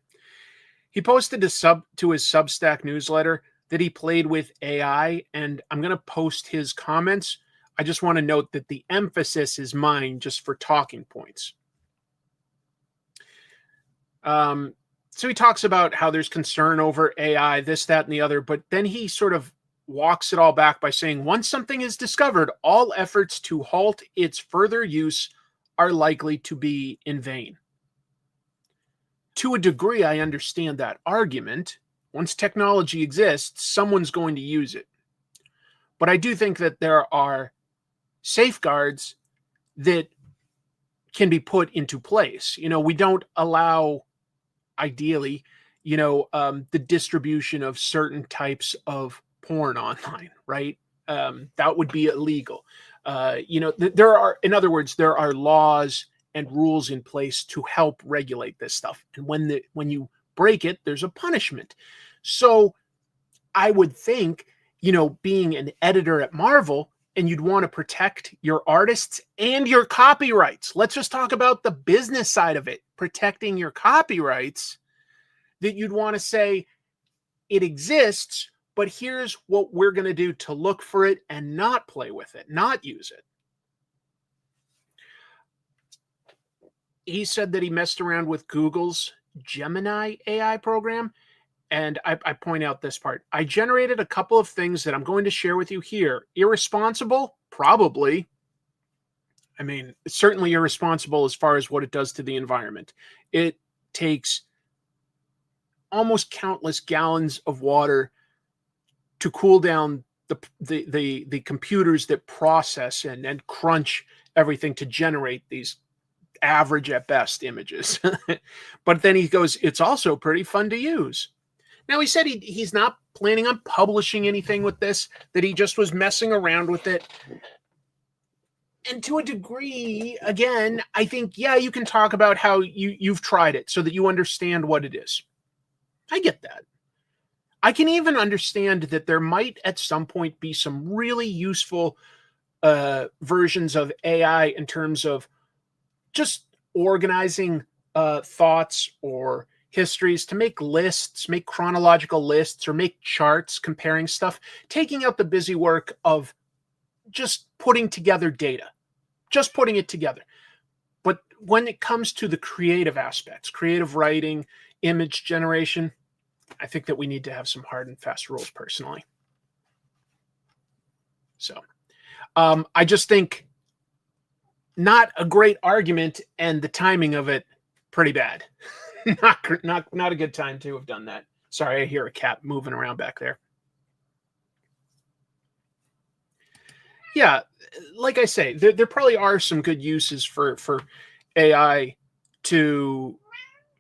He posted to his Substack newsletter that he played with AI, and I'm going to post his comments. I just want to note that the emphasis is mine just for talking points. So he talks about how there's concern over AI, this, that, and the other, but then he sort of walks it all back by saying, once something is discovered, all efforts to halt its further use are likely to be in vain. To a degree, I understand that argument. Once technology exists, someone's going to use it. But I do think that there are safeguards that can be put into place. You know, we don't allow, ideally, the distribution of certain types of porn online, right? That would be illegal. There are laws and rules in place to help regulate this stuff. And when you break it, there's a punishment. So I would think, being an editor at Marvel, and you'd want to protect your artists and your copyrights. Let's just talk about the business side of it, protecting your copyrights, that you'd want to say it exists, but here's what we're going to do to look for it and not play with it, not use it. He said that he messed around with Google's Gemini AI program, and I point out this part. I generated a couple of things that I'm going to share with you here. Irresponsible? Probably. I mean, it's certainly irresponsible as far as what it does to the environment. It takes almost countless gallons of water to cool down the computers that process and crunch everything to generate these average at best images. But then he goes, it's also pretty fun to use. Now, he said he's not planning on publishing anything with this, that he just was messing around with it. And to a degree, again, I think, yeah, you can talk about how you've tried it so that you understand what it is. I get that. I can even understand that there might at some point be some really useful versions of AI in terms of just organizing thoughts or histories to make lists, make chronological lists, or make charts comparing stuff, taking out the busy work of just putting together data, just putting it together. But when it comes to the creative aspects, creative writing, image generation, I think that we need to have some hard and fast rules personally. So I just think not a great argument, and the timing of it pretty bad. not a good time to have done that. Sorry, I hear a cat moving around back there. Yeah, like I say, there probably are some good uses for AI to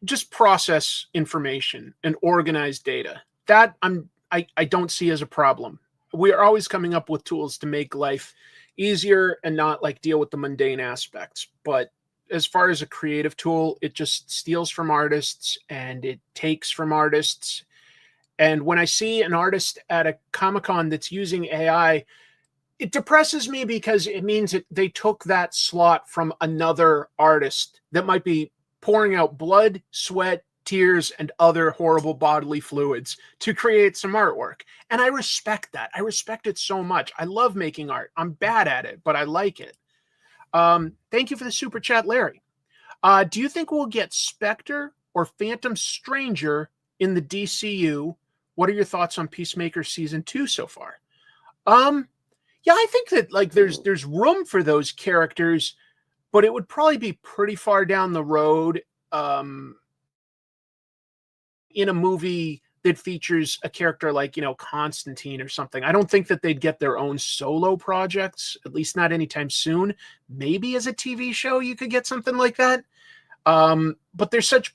just process information and organize data. That I don't see as a problem. We are always coming up with tools to make life easier and not like deal with the mundane aspects. But as far as a creative tool, it just steals from artists and it takes from artists. And when I see an artist at a Comic-Con that's using AI, it depresses me because it means that they took that slot from another artist that might be pouring out blood, sweat, tears, and other horrible bodily fluids to create some artwork. And I respect that. I respect it so much. I love making art. I'm bad at it, but I like it. Thank you for the super chat, Larry. Do you think we'll get Spectre or Phantom Stranger in the DCU? What are your thoughts on Peacemaker season 2 so far? Yeah, I think that like there's room for those characters, but it would probably be pretty far down the road in a movie that features a character like, Constantine or something. I don't think that they'd get their own solo projects, at least not anytime soon. Maybe as a TV show, you could get something like that. But they're such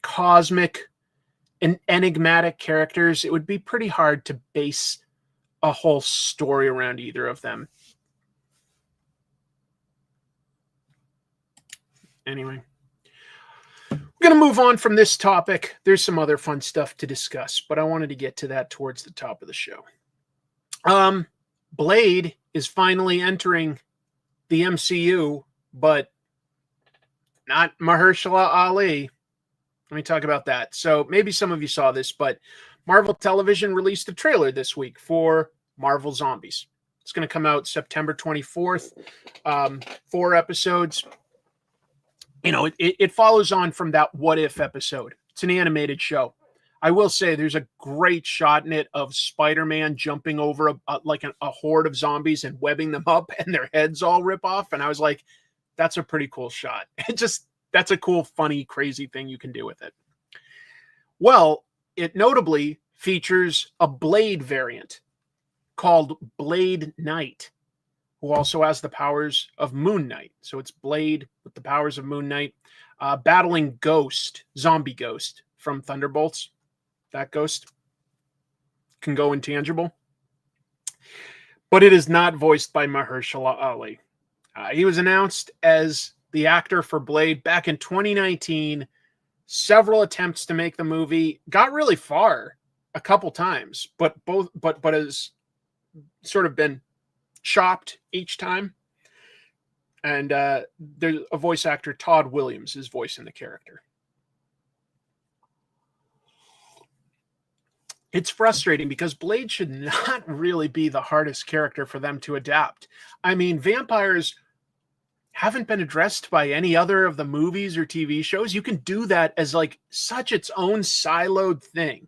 cosmic and enigmatic characters. It would be pretty hard to base a whole story around either of them. Anyway, we're going to move on from this topic. There's some other fun stuff to discuss, but I wanted to get to that towards the top of the show. Blade is finally entering the MCU, but not Mahershala Ali. Let me talk about that. So maybe some of you saw this, but Marvel Television released a trailer this week for Marvel Zombies. It's going to come out September 24th. 4 episodes. It follows on from that What If episode. It's an animated show. I will say there's a great shot in it of Spider-Man jumping over a horde of zombies and webbing them up and their heads all rip off. And I was like, that's a pretty cool shot. That's a cool, funny, crazy thing you can do with it. Well, it notably features a Blade variant called Blade Knight, who also has the powers of Moon Knight. So it's Blade with the powers of Moon Knight, battling Ghost, zombie Ghost from Thunderbolts. That Ghost can go intangible. But it is not voiced by Mahershala Ali. He was announced as the actor for Blade back in 2019. Several attempts to make the movie, got really far a couple times, but has sort of been chopped each time. And there's a voice actor, Todd Williams, is voicing the character. It's frustrating because Blade should not really be the hardest character for them to adapt. I mean, vampires haven't been addressed by any other of the movies or TV shows. You can do that as like such its own siloed thing.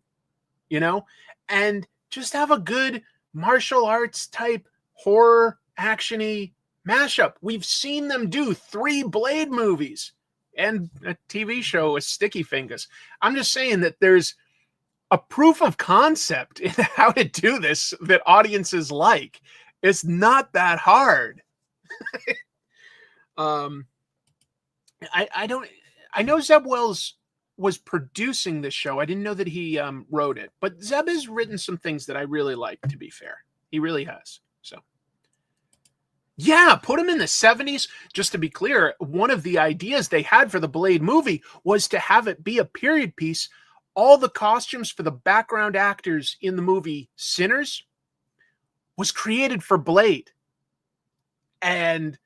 you know, and just have a good martial arts type horror actiony mashup. We've seen them do 3 Blade movies and a TV show with Sticky Fingers. I'm just saying that there's a proof of concept in how to do this that audiences like. It's not that hard. I know Zeb Wells was producing this show. I didn't know that he wrote it, but Zeb has written some things that I really like, to be fair. He really has. So yeah, put him in the 70s. Just to be clear, one of the ideas they had for the Blade movie was to have it be a period piece. All the costumes for the background actors in the movie Sinners was created for Blade. And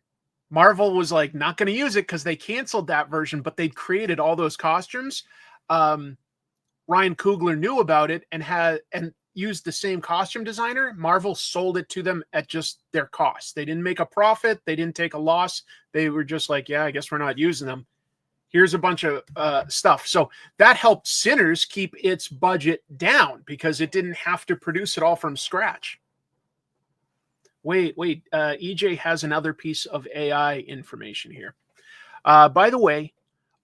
Marvel was like, not going to use it because they canceled that version, but they'd created all those costumes. Ryan Coogler knew about it and used the same costume designer. Marvel sold it to them at just their cost. They didn't make a profit. They didn't take a loss. They were just like, yeah, I guess we're not using them. Here's a bunch of stuff. So that helped Sinners keep its budget down because it didn't have to produce it all from scratch. Wait. EJ has another piece of AI information here. By the way,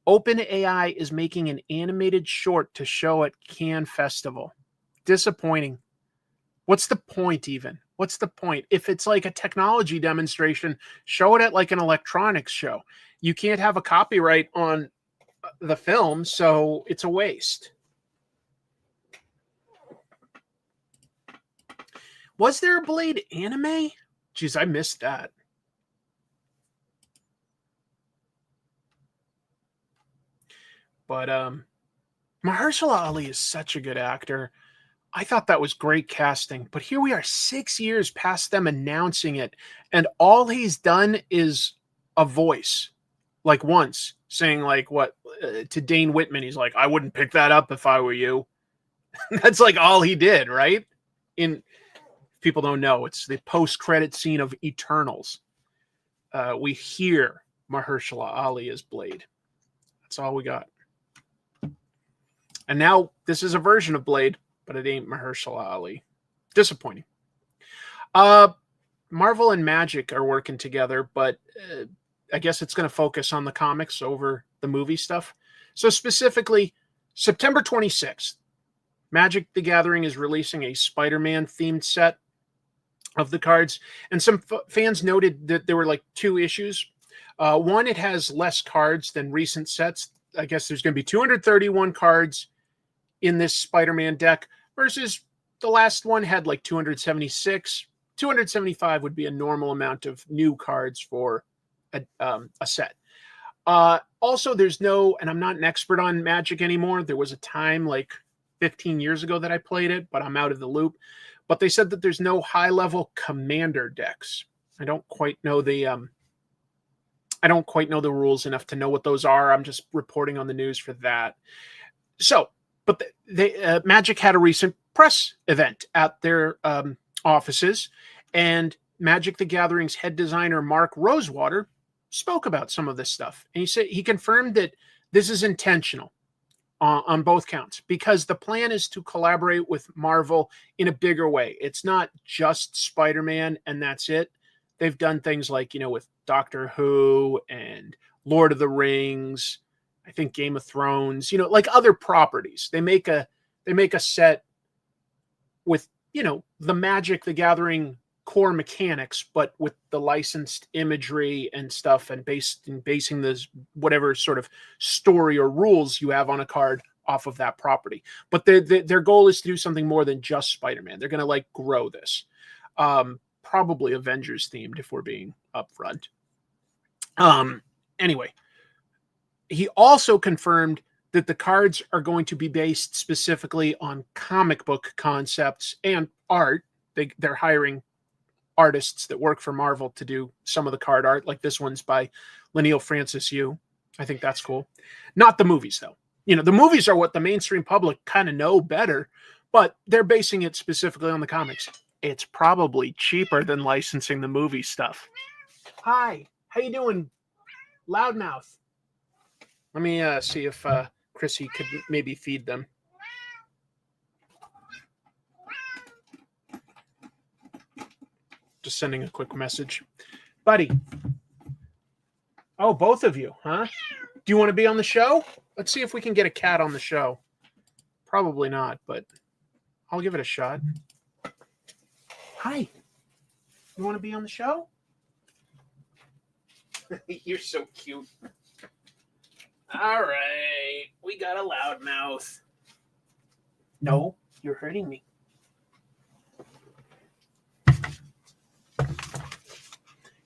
OpenAI is making an animated short to show at Cannes Festival. Disappointing. What's the point even? What's the point? If it's like a technology demonstration, show it at like an electronics show. You can't have a copyright on the film, so it's a waste. Was there a Blade anime? Jeez, I missed that. But Mahershala Ali is such a good actor. I thought that was great casting. But here we are 6 years past them announcing it, and all he's done is a voice. Like once, saying like what to Dane Whitman. He's like, I wouldn't pick that up if I were you. That's like all he did, right? In people don't know, it's the post-credit scene of Eternals. We hear Mahershala Ali as Blade. That's all we got. And now this is a version of Blade, but it ain't Mahershala Ali. Disappointing. Marvel and Magic are working together, but I guess it's going to focus on the comics over the movie stuff. So specifically, September 26th, Magic the Gathering is releasing a Spider-Man themed set of the cards. And some fans noted that there were like 2 issues. One, it has less cards than recent sets. I guess there's going to be 231 cards in this Spider-Man deck versus the last one had like 276. 275 would be a normal amount of new cards for a set. Also, there's no, and I'm not an expert on Magic anymore. There was a time like 15 years ago that I played it, but I'm out of the loop. But they said that there's no high-level commander decks. I don't quite know the rules enough to know what those are. I'm just reporting on the news for that. So, but Magic had a recent press event at their offices, and Magic the Gathering's head designer Mark Rosewater spoke about some of this stuff. And he said he confirmed that this is intentional on both counts because the plan is to collaborate with Marvel in a bigger way. It's not just Spider-Man and that's it. They've done things like, with Doctor Who and Lord of the Rings, I think Game of Thrones, like other properties. They make a set with, the Magic the Gathering core mechanics, but with the licensed imagery and stuff, and basing this whatever sort of story or rules you have on a card off of that property. But their goal is to do something more than just Spider-Man. They're going to grow this. Probably Avengers themed if we're being upfront. Anyway, he also confirmed that the cards are going to be based specifically on comic book concepts and art. They're hiring artists that work for Marvel to do some of the card art, like this one's by Leinil Francis Yu. I think that's cool. Not the movies, though. The movies are what the mainstream public kind of know better, but they're basing it specifically on the comics. It's probably cheaper than licensing the movie stuff. Hi, how you doing, Loudmouth? Let me see if Chrissy could maybe feed them. Just sending a quick message. Buddy. Oh, both of you, huh? Do you want to be on the show? Let's see if we can get a cat on the show. Probably not, but I'll give it a shot. Hi. You want to be on the show? You're so cute. All right. We got a loudmouth. No, you're hurting me.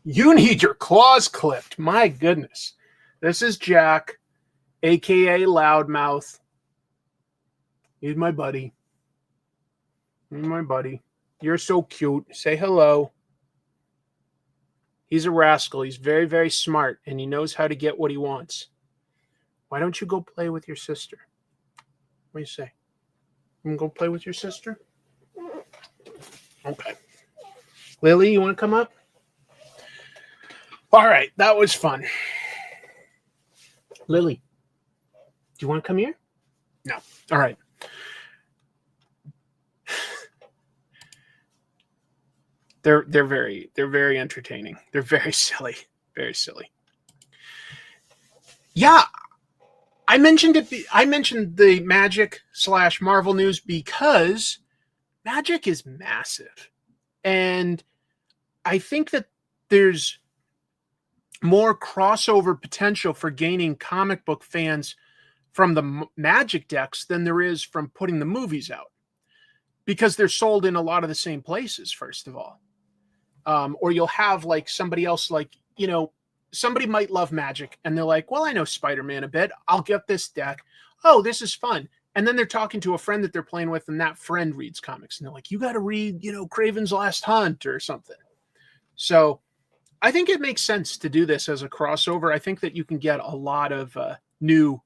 You need your claws clipped. My goodness. This is Jack, a.k.a. Loudmouth. He's my buddy. He's my buddy. You're so cute. Say hello. He's a rascal. He's very, very smart, and he knows how to get what he wants. Why don't you go play with your sister? What do you say? You can go play with your sister? Okay. Lily, you want to come up? All right, that was fun. Lily, do you want to come here? No. All right. They're very entertaining. They're very silly. Very silly. Yeah. I mentioned the Magic / Marvel news because Magic is massive. And I think that there's more crossover potential for gaining comic book fans from the Magic decks than there is from putting the movies out, because they're sold in a lot of the same places, first of all. Or you'll have like somebody else, like, you know, somebody might love Magic and they're like, well, I know Spider-Man a bit. I'll get this deck. Oh, this is fun. And then they're talking to a friend that they're playing with, and that friend reads comics. And they're like, you got to read, you know, Kraven's Last Hunt or something. So I think it makes sense to do this as a crossover. I think that you can get a lot of new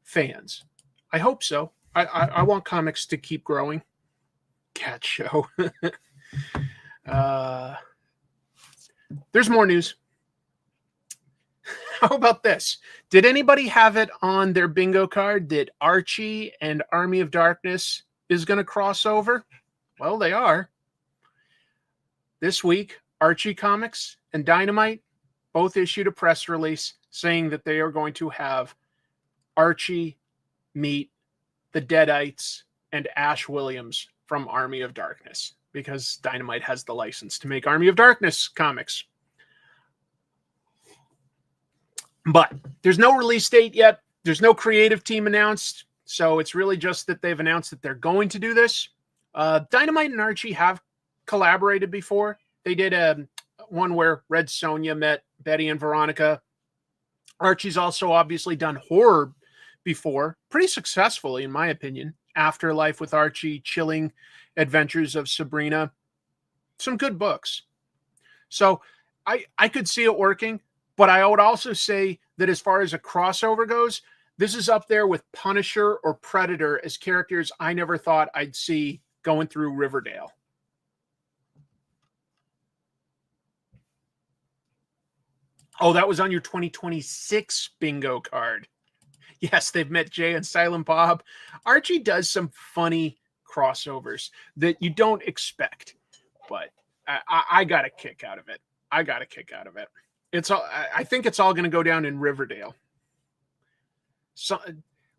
fans. I hope so. I want comics to keep growing. Cat show. There's more news. How about this? Did anybody have it on their bingo card that Archie and Army of Darkness is going to cross over? Well, they are. This week, Archie Comics and Dynamite both issued a press release saying that they are going to have Archie meet the Deadites and Ash Williams from Army of Darkness, because Dynamite has the license to make Army of Darkness comics. But there's no release date yet. There's no creative team announced. So it's really just that they've announced that they're going to do this. Dynamite and Archie have collaborated before. They did one where Red Sonja met Betty and Veronica. Archie's also obviously done horror before, pretty successfully, in my opinion. Afterlife with Archie, Chilling Adventures of Sabrina. Some good books. So I could see it working, but I would also say that as far as a crossover goes, this is up there with Punisher or Predator as characters I never thought I'd see going through Riverdale. Oh, that was on your 2026 bingo card. Yes, they've met Jay and Silent Bob. Archie does some funny crossovers that you don't expect, but I got a kick out of it. I got a kick out of it. I think it's all going to go down in Riverdale. So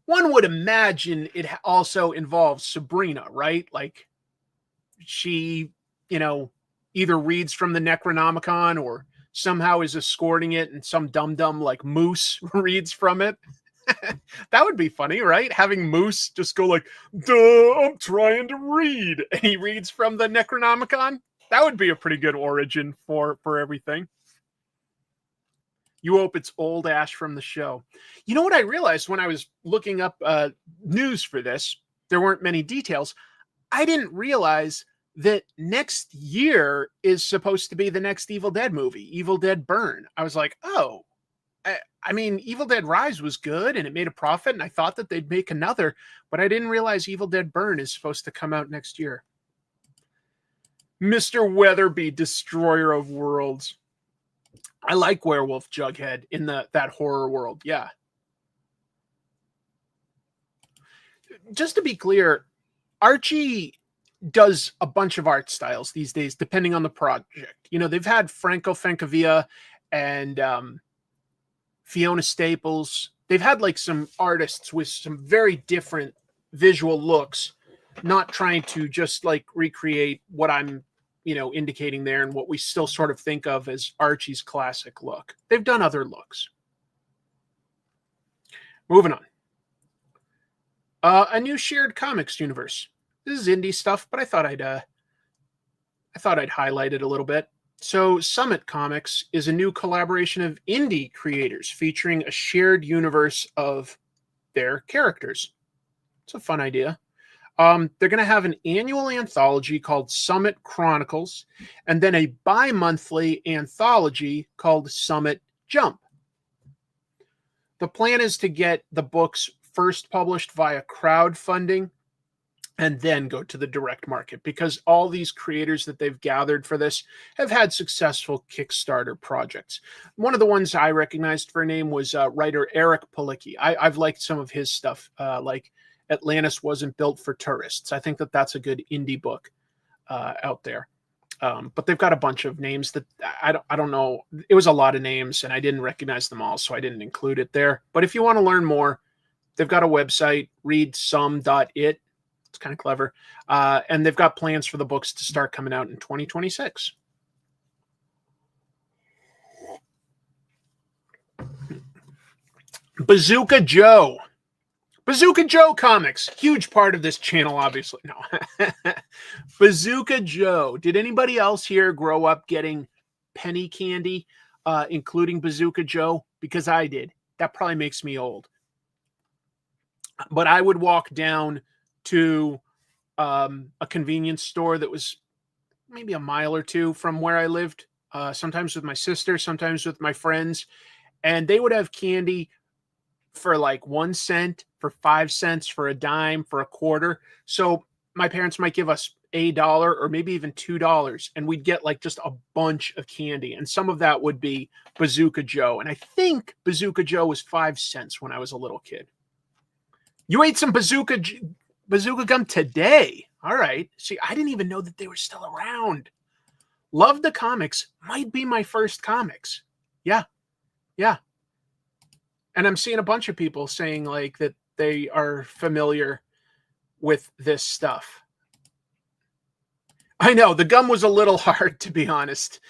one would imagine it also involves Sabrina, right? Like she, you know, either reads from the Necronomicon or somehow is escorting it, and some dum-dum like Moose reads from it. That would be funny, right? Having Moose just go like, duh, I'm trying to read. And he reads from the Necronomicon. That would be a pretty good origin for everything. You hope it's old Ash from the show. You know what I realized when I was looking up news for this? There weren't many details. I didn't realize that next year is supposed to be the next Evil Dead movie, Evil Dead Burn. I was like, oh, I mean, Evil Dead Rise was good and it made a profit, and I thought that they'd make another, but I didn't realize Evil Dead Burn is supposed to come out next year. Mr. Weatherby, Destroyer of Worlds. I like Werewolf Jughead in that horror world. Yeah. Just to be clear, Archie does a bunch of art styles these days, depending on the project. You know, they've had Franco Francavilla and Fiona Staples. They've had like some artists with some very different visual looks, not trying to just like recreate what I'm, indicating there and what we still sort of think of as Archie's classic look. They've done other looks. Moving on. A new shared comics universe. This is indie stuff, but I thought I'd highlight it a little bit. So Summit Comics is a new collaboration of indie creators featuring a shared universe of their characters. It's a fun idea. They're going to have an annual anthology called Summit Chronicles, and then a bi-monthly anthology called Summit Jump. The plan is to get the books first published via crowdfunding and then go to the direct market, because all these creators that they've gathered for this have had successful Kickstarter projects. One of the ones I recognized for a name was writer Eric Palicki. I've liked some of his stuff, like Atlantis Wasn't Built for Tourists. I think that that's a good indie book out there. But they've got a bunch of names that I don't know. It was a lot of names and I didn't recognize them all, so I didn't include it there. But if you want to learn more, they've got a website, readsome.it. It's kind of clever. And they've got plans for the books to start coming out in 2026. Bazooka Joe. Bazooka Joe Comics. Huge part of this channel, obviously. No. Bazooka Joe. Did anybody else here grow up getting penny candy, including Bazooka Joe? Because I did. That probably makes me old. But I would walk down to a convenience store that was maybe a mile or two from where I lived, sometimes with my sister, sometimes with my friends, and they would have candy for like 1 cent, for 5 cents, for a dime, for a quarter. So my parents might give us $1 or maybe even $2, and we'd get like just a bunch of candy, and some of that would be Bazooka Joe, and I think Bazooka Joe was 5 cents when I was a little kid. You ate some Bazooka gum today. All right. See, I didn't even know that they were still around. Love the Comics might be my first comics. Yeah. Yeah. And I'm seeing a bunch of people saying like that they are familiar with this stuff. I know the gum was a little hard, to be honest.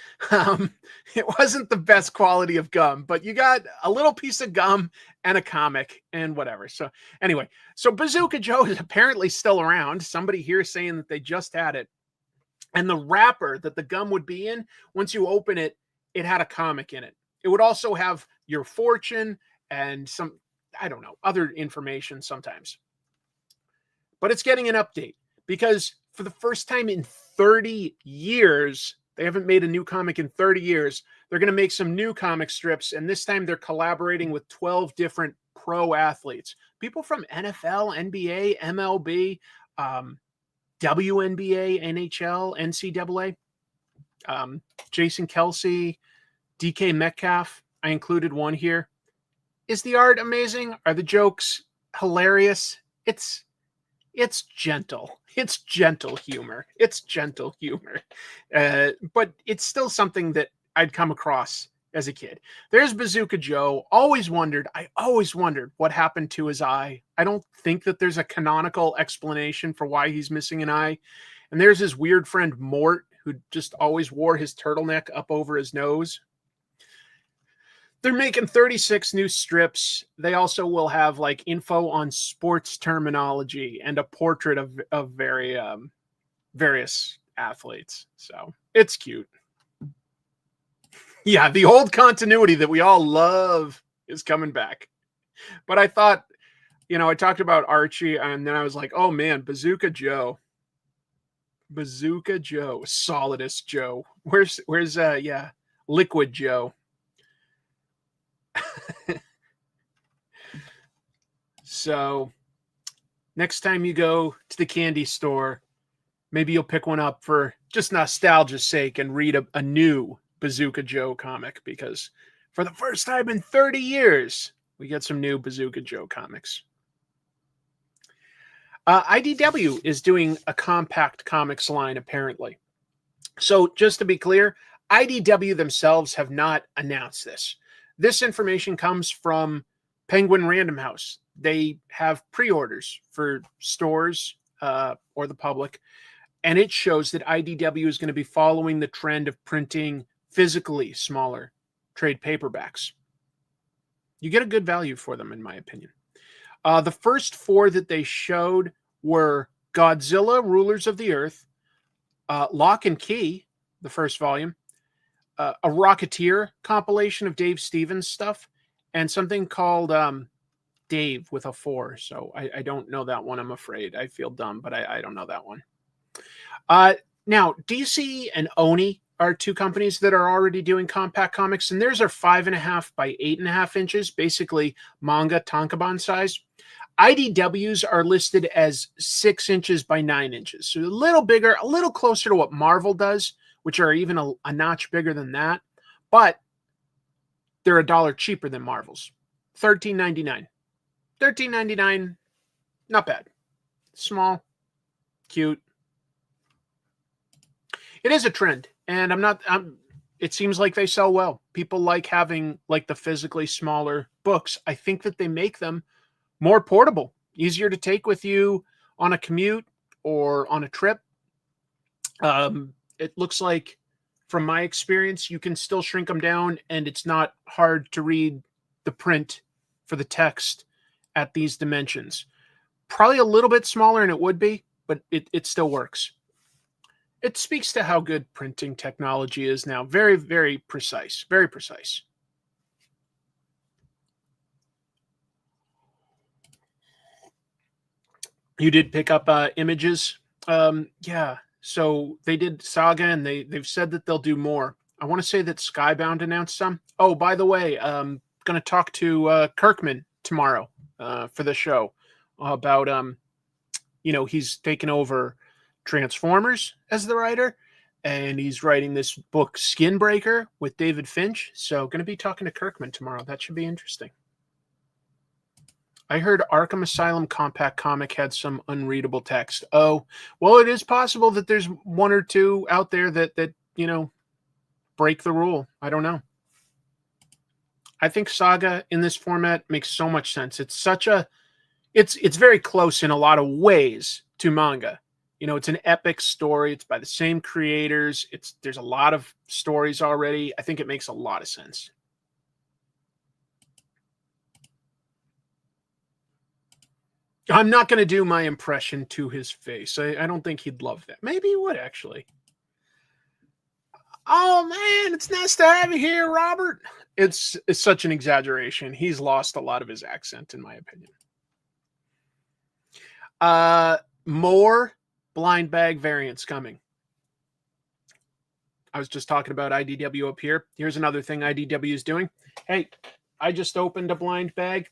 It wasn't the best quality of gum, but you got a little piece of gum and a comic and whatever. So anyway, so Bazooka Joe is apparently still around. Somebody here saying that they just had it. And the wrapper that the gum would be in, once you open it, it had a comic in it. It would also have your fortune and some, I don't know, other information sometimes. But it's getting an update because for the first time in 30 years, they haven't made a new comic in 30 years. They're going to make some new comic strips, and this time they're collaborating with 12 different pro athletes. People from NFL, NBA, MLB, WNBA, NHL, NCAA, Jason Kelsey, DK Metcalf. I included one here. Is the art amazing? Are the jokes hilarious? It's gentle. It's gentle humor. It's gentle humor. But it's still something that I'd come across as a kid. There's Bazooka Joe. I always wondered what happened to his eye. I don't think that there's a canonical explanation for why he's missing an eye. And there's his weird friend Mort, who just always wore his turtleneck up over his nose. They're making 36 new strips. They also will have like info on sports terminology and a portrait of various athletes. So it's cute. Yeah, the old continuity that we all love is coming back. But I thought, I talked about Archie, and then I was like, oh man, Bazooka Joe. Bazooka Joe. Solidus Joe. Where's Liquid Joe. So next time you go to the candy store, maybe you'll pick one up for just nostalgia's sake and read a new Bazooka Joe comic, because for the first time in 30 years, we get some new Bazooka Joe comics. IDW is doing a compact comics line, apparently. So just to be clear, IDW themselves have not announced this. This information comes from Penguin Random House. They have pre-orders for stores or the public, and it shows that IDW is going to be following the trend of printing physically smaller trade paperbacks. You get a good value for them, in my opinion. The first 4 that they showed were Godzilla, Rulers of the Earth, Lock and Key, the first volume, a Rocketeer compilation of Dave Stevens stuff, and something called Dave with a 4. So I don't know that one, I'm afraid. I feel dumb, but I don't know that one. Now, DC and Oni are 2 companies that are already doing compact comics, and theirs are 5.5 by 8.5 inches, basically manga tankobon size. IDWs are listed as 6 inches by 9 inches, so a little bigger, a little closer to what Marvel does, which are even a notch bigger than that, but they're $1 cheaper than Marvel's. $13.99. $13.99, not bad. Small, cute. It is a trend, and it seems like they sell well. People like having like the physically smaller books. I think that they make them more portable, easier to take with you on a commute or on a trip. It looks like, from my experience, you can still shrink them down, and it's not hard to read the print for the text at these dimensions. Probably a little bit smaller than it would be, but it still works. It speaks to how good printing technology is now. Very, very precise. Very precise. You did pick up images. Yeah. So they did Saga, and they've said that they'll do more. I want to say that Skybound announced some. Oh, by the way, going to talk to Kirkman tomorrow for the show about, he's taken over Transformers as the writer, and he's writing this book Skinbreaker with David Finch. So going to be talking to Kirkman tomorrow. That should be interesting. I heard Arkham Asylum compact comic had some unreadable text. Oh, well, it is possible that there's 1 or 2 out there that break the rule. I don't know. I think Saga in this format makes so much sense. It's very close in a lot of ways to manga. It's an epic story. It's by the same creators. There's a lot of stories already. I think it makes a lot of sense. I'm not going to do my impression to his face. I don't think he'd love that. Maybe he would, actually. Oh, man, it's nice to have you here, Robert. It's such an exaggeration. He's lost a lot of his accent, in my opinion. More blind bag variants coming. I was just talking about IDW up here. Here's another thing IDW is doing. Hey, I just opened a blind bag.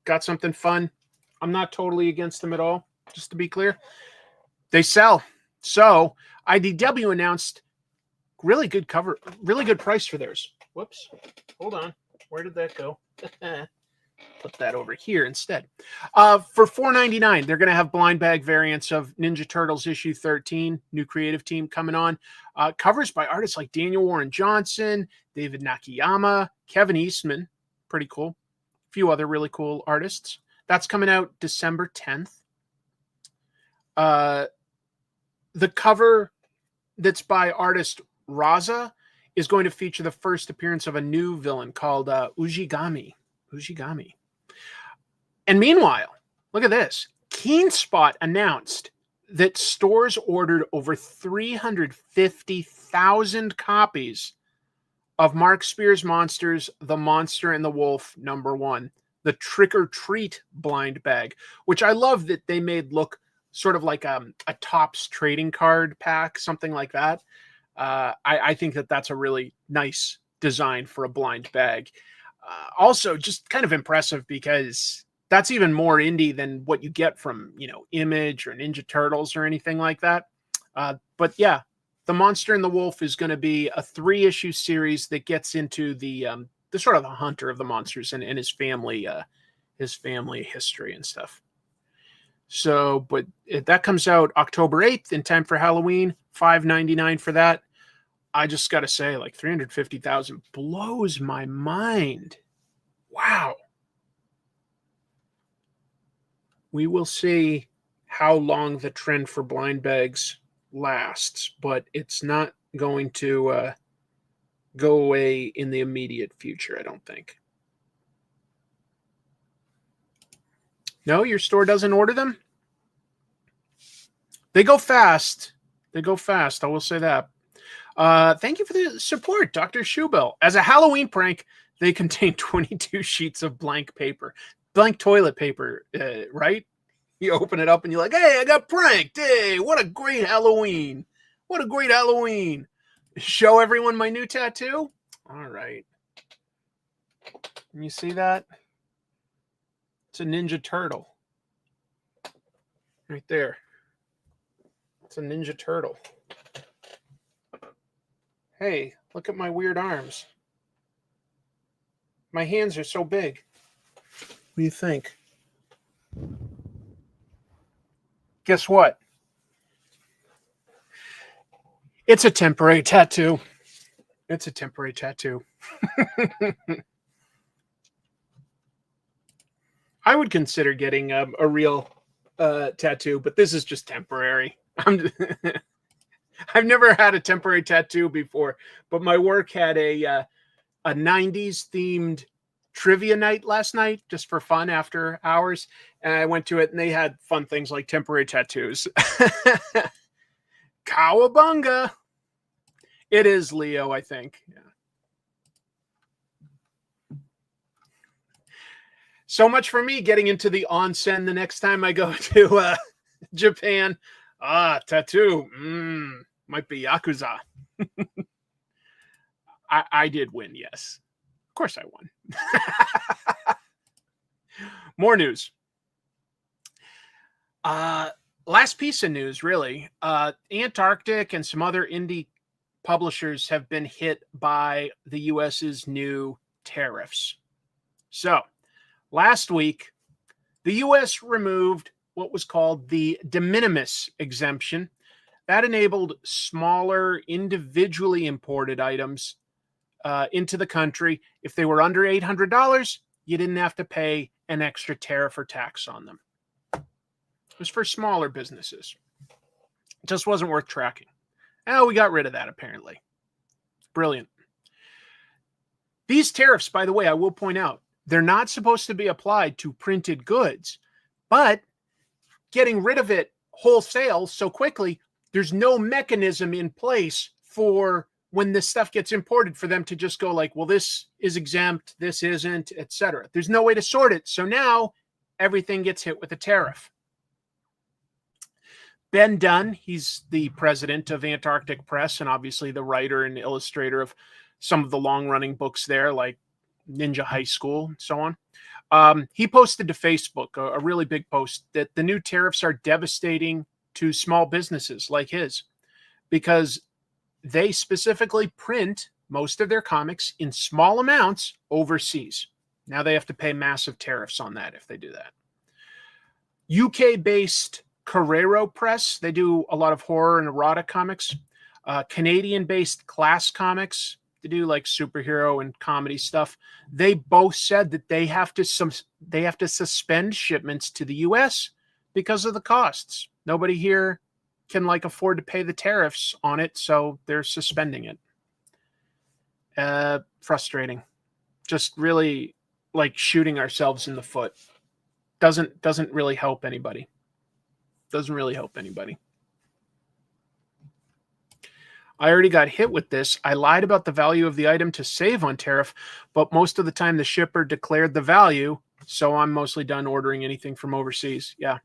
Got something fun. I'm not totally against them at all, just to be clear. They sell. So IDW announced really good cover, really good price for theirs. Whoops. Hold on. Where did that go? Put that over here instead. For $4.99, they're going to have blind bag variants of Ninja Turtles issue 13, new creative team coming on. Covers by artists like Daniel Warren Johnson, David Nakayama, Kevin Eastman. Pretty cool. A few other really cool artists. That's coming out December 10th. The cover that's by artist Raza is going to feature the first appearance of a new villain called Ujigami. And meanwhile, look at this. Keenspot announced that stores ordered over 350,000 copies of Mark Spears' Monsters, The Monster and the Wolf #1. The Trick or Treat blind bag, which I love that they made look sort of like a Topps trading card pack, something like that. I think that's a really nice design for a blind bag. Also, just kind of impressive because that's even more indie than what you get from, Image or Ninja Turtles or anything like that. But yeah, The Monster and the Wolf is going to be a 3-issue series that gets into the sort of the hunter of the monsters and his family history and stuff. So, but that comes out October 8th in time for Halloween, $5.99 for that. I just got to say, like 350,000 blows my mind. Wow. We will see how long the trend for blind bags lasts, but it's not going to go away in the immediate future, I don't think. No, your store doesn't order them? They go fast. They go fast, I will say that. Thank you for the support, Dr. Schubel. As a Halloween prank, they contain 22 sheets of blank paper. Blank toilet paper, right? You open it up and you're like, hey, I got pranked. Hey, what a great Halloween. What a great Halloween. Show everyone my new tattoo? All right. Can you see that? It's a Ninja Turtle. Right there. It's a Ninja Turtle. Hey, look at my weird arms. My hands are so big. What do you think? Guess what? It's a temporary tattoo. It's a temporary tattoo. I would consider getting a real tattoo, but this is just temporary. I've never had a temporary tattoo before, but my work had a 90s themed trivia night last night just for fun after hours, and I went to it and they had fun things like temporary tattoos. Cowabunga. It is Leo, I think. Yeah. So much for me getting into the onsen the next time I go to Japan. Tattoo. Might be Yakuza. I did win, yes. Of course I won. More news. Last piece of news, really. Antarctic and some other indie publishers have been hit by the US's new tariffs. So, last week, the US removed what was called the de minimis exemption. That enabled smaller, individually imported items into the country. If they were under $800, you didn't have to pay an extra tariff or tax on them. It was for smaller businesses. It just wasn't worth tracking. Oh, we got rid of that, apparently. Brilliant. These tariffs, by the way, I will point out, they're not supposed to be applied to printed goods, but getting rid of it wholesale so quickly, there's no mechanism in place for when this stuff gets imported for them to just go like, well, this is exempt, this isn't, etc. There's no way to sort it. So now everything gets hit with a tariff. Ben Dunn, he's the president of Antarctic Press and obviously the writer and illustrator of some of the long-running books there, like Ninja High School and so on. He posted to Facebook a really big post that the new tariffs are devastating to small businesses like his because they specifically print most of their comics in small amounts overseas. Now they have to pay massive tariffs on that if they do that. UK-based Carrero Press, they do a lot of horror and erotic comics. Canadian-based Class Comics, they do like superhero and comedy stuff. They both said that they have to suspend shipments to the US because of the costs. Nobody here can like afford to pay the tariffs on it, so they're suspending it. Frustrating. Just really like shooting ourselves in the foot. Doesn't really help anybody. Doesn't really help anybody. I already got hit with this. I lied about the value of the item to save on tariff, but most of the time the shipper declared the value, so I'm mostly done ordering anything from overseas. Yeah.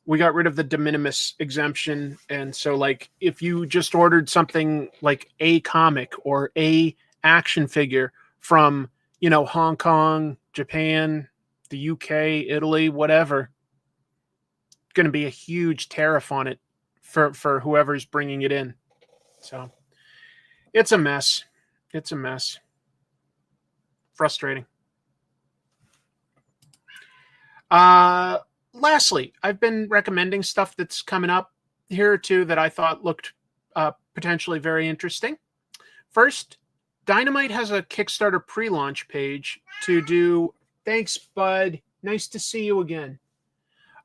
We got rid of the de minimis exemption, and so like if you just ordered something like a comic or a action figure from, Hong Kong, Japan, the UK, Italy, whatever, going to be a huge tariff on it for whoever's bringing it in. So it's a mess. It's a mess. Frustrating. lastly, I've been recommending stuff that's coming up here too that I thought looked potentially very interesting. First, Dynamite has a Kickstarter pre-launch page to do. Thanks, bud. Nice to see you again.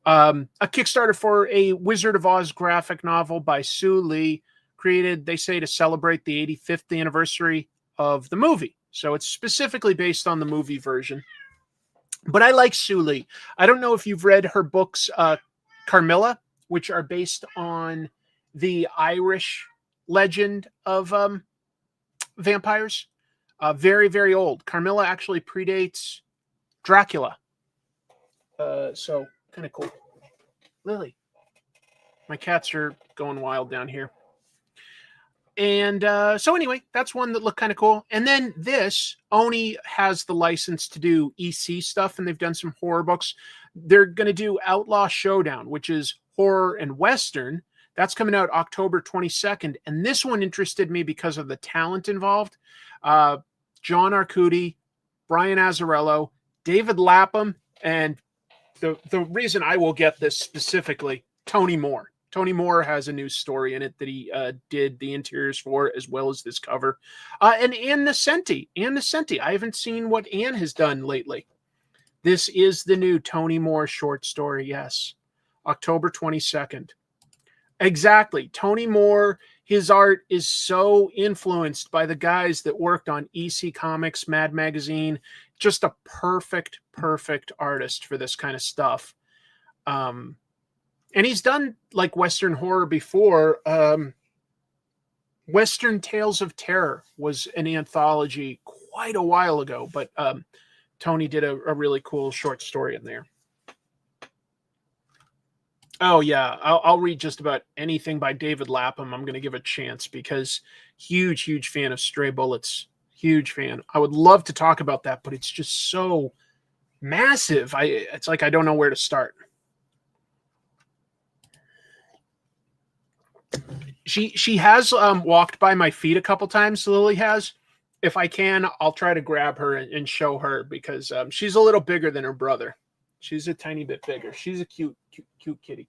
A Kickstarter for a Wizard of Oz graphic novel by Sue Lee, created, they say, to celebrate the 85th anniversary of the movie. So it's specifically based on the movie version. But I like Sue Lee. I don't know if you've read her books, Carmilla, which are based on the Irish legend of vampires. Very, very old. Carmilla actually predates Dracula. So kind of cool. Lily. My cats are going wild down here. And so anyway, that's one that looked kind of cool. And then this, Oni has the license to do EC stuff, and they've done some horror books. They're going to do Outlaw Showdown, which is horror and Western. That's coming out October 22nd. And this one interested me because of the talent involved. John Arcudi, Brian Azzarello, David Lapham, and the reason I will get this specifically, Tony Moore. Tony Moore has a new story in it that he did the interiors for, as well as this cover. And Ann Nocenti. Ann Nocenti. I haven't seen what Ann has done lately. This is the new Tony Moore short story, yes. October 22nd. Exactly. Tony Moore, his art is so influenced by the guys that worked on EC Comics, Mad Magazine. Just a perfect, perfect artist for this kind of stuff. And he's done like Western horror before. Western Tales of Terror was an anthology quite a while ago, but Tony did a really cool short story in there. Oh, yeah. I'll read just about anything by David Lapham. I'm going to give a chance because huge, huge fan of Stray Bullets. Huge fan. I would love to talk about that, but it's just so massive. It's like I don't know where to start. She has walked by my feet a couple times, Lily has. If I can, I'll try to grab her and show her because she's a little bigger than her brother. She's a tiny bit bigger. She's a cute kitty.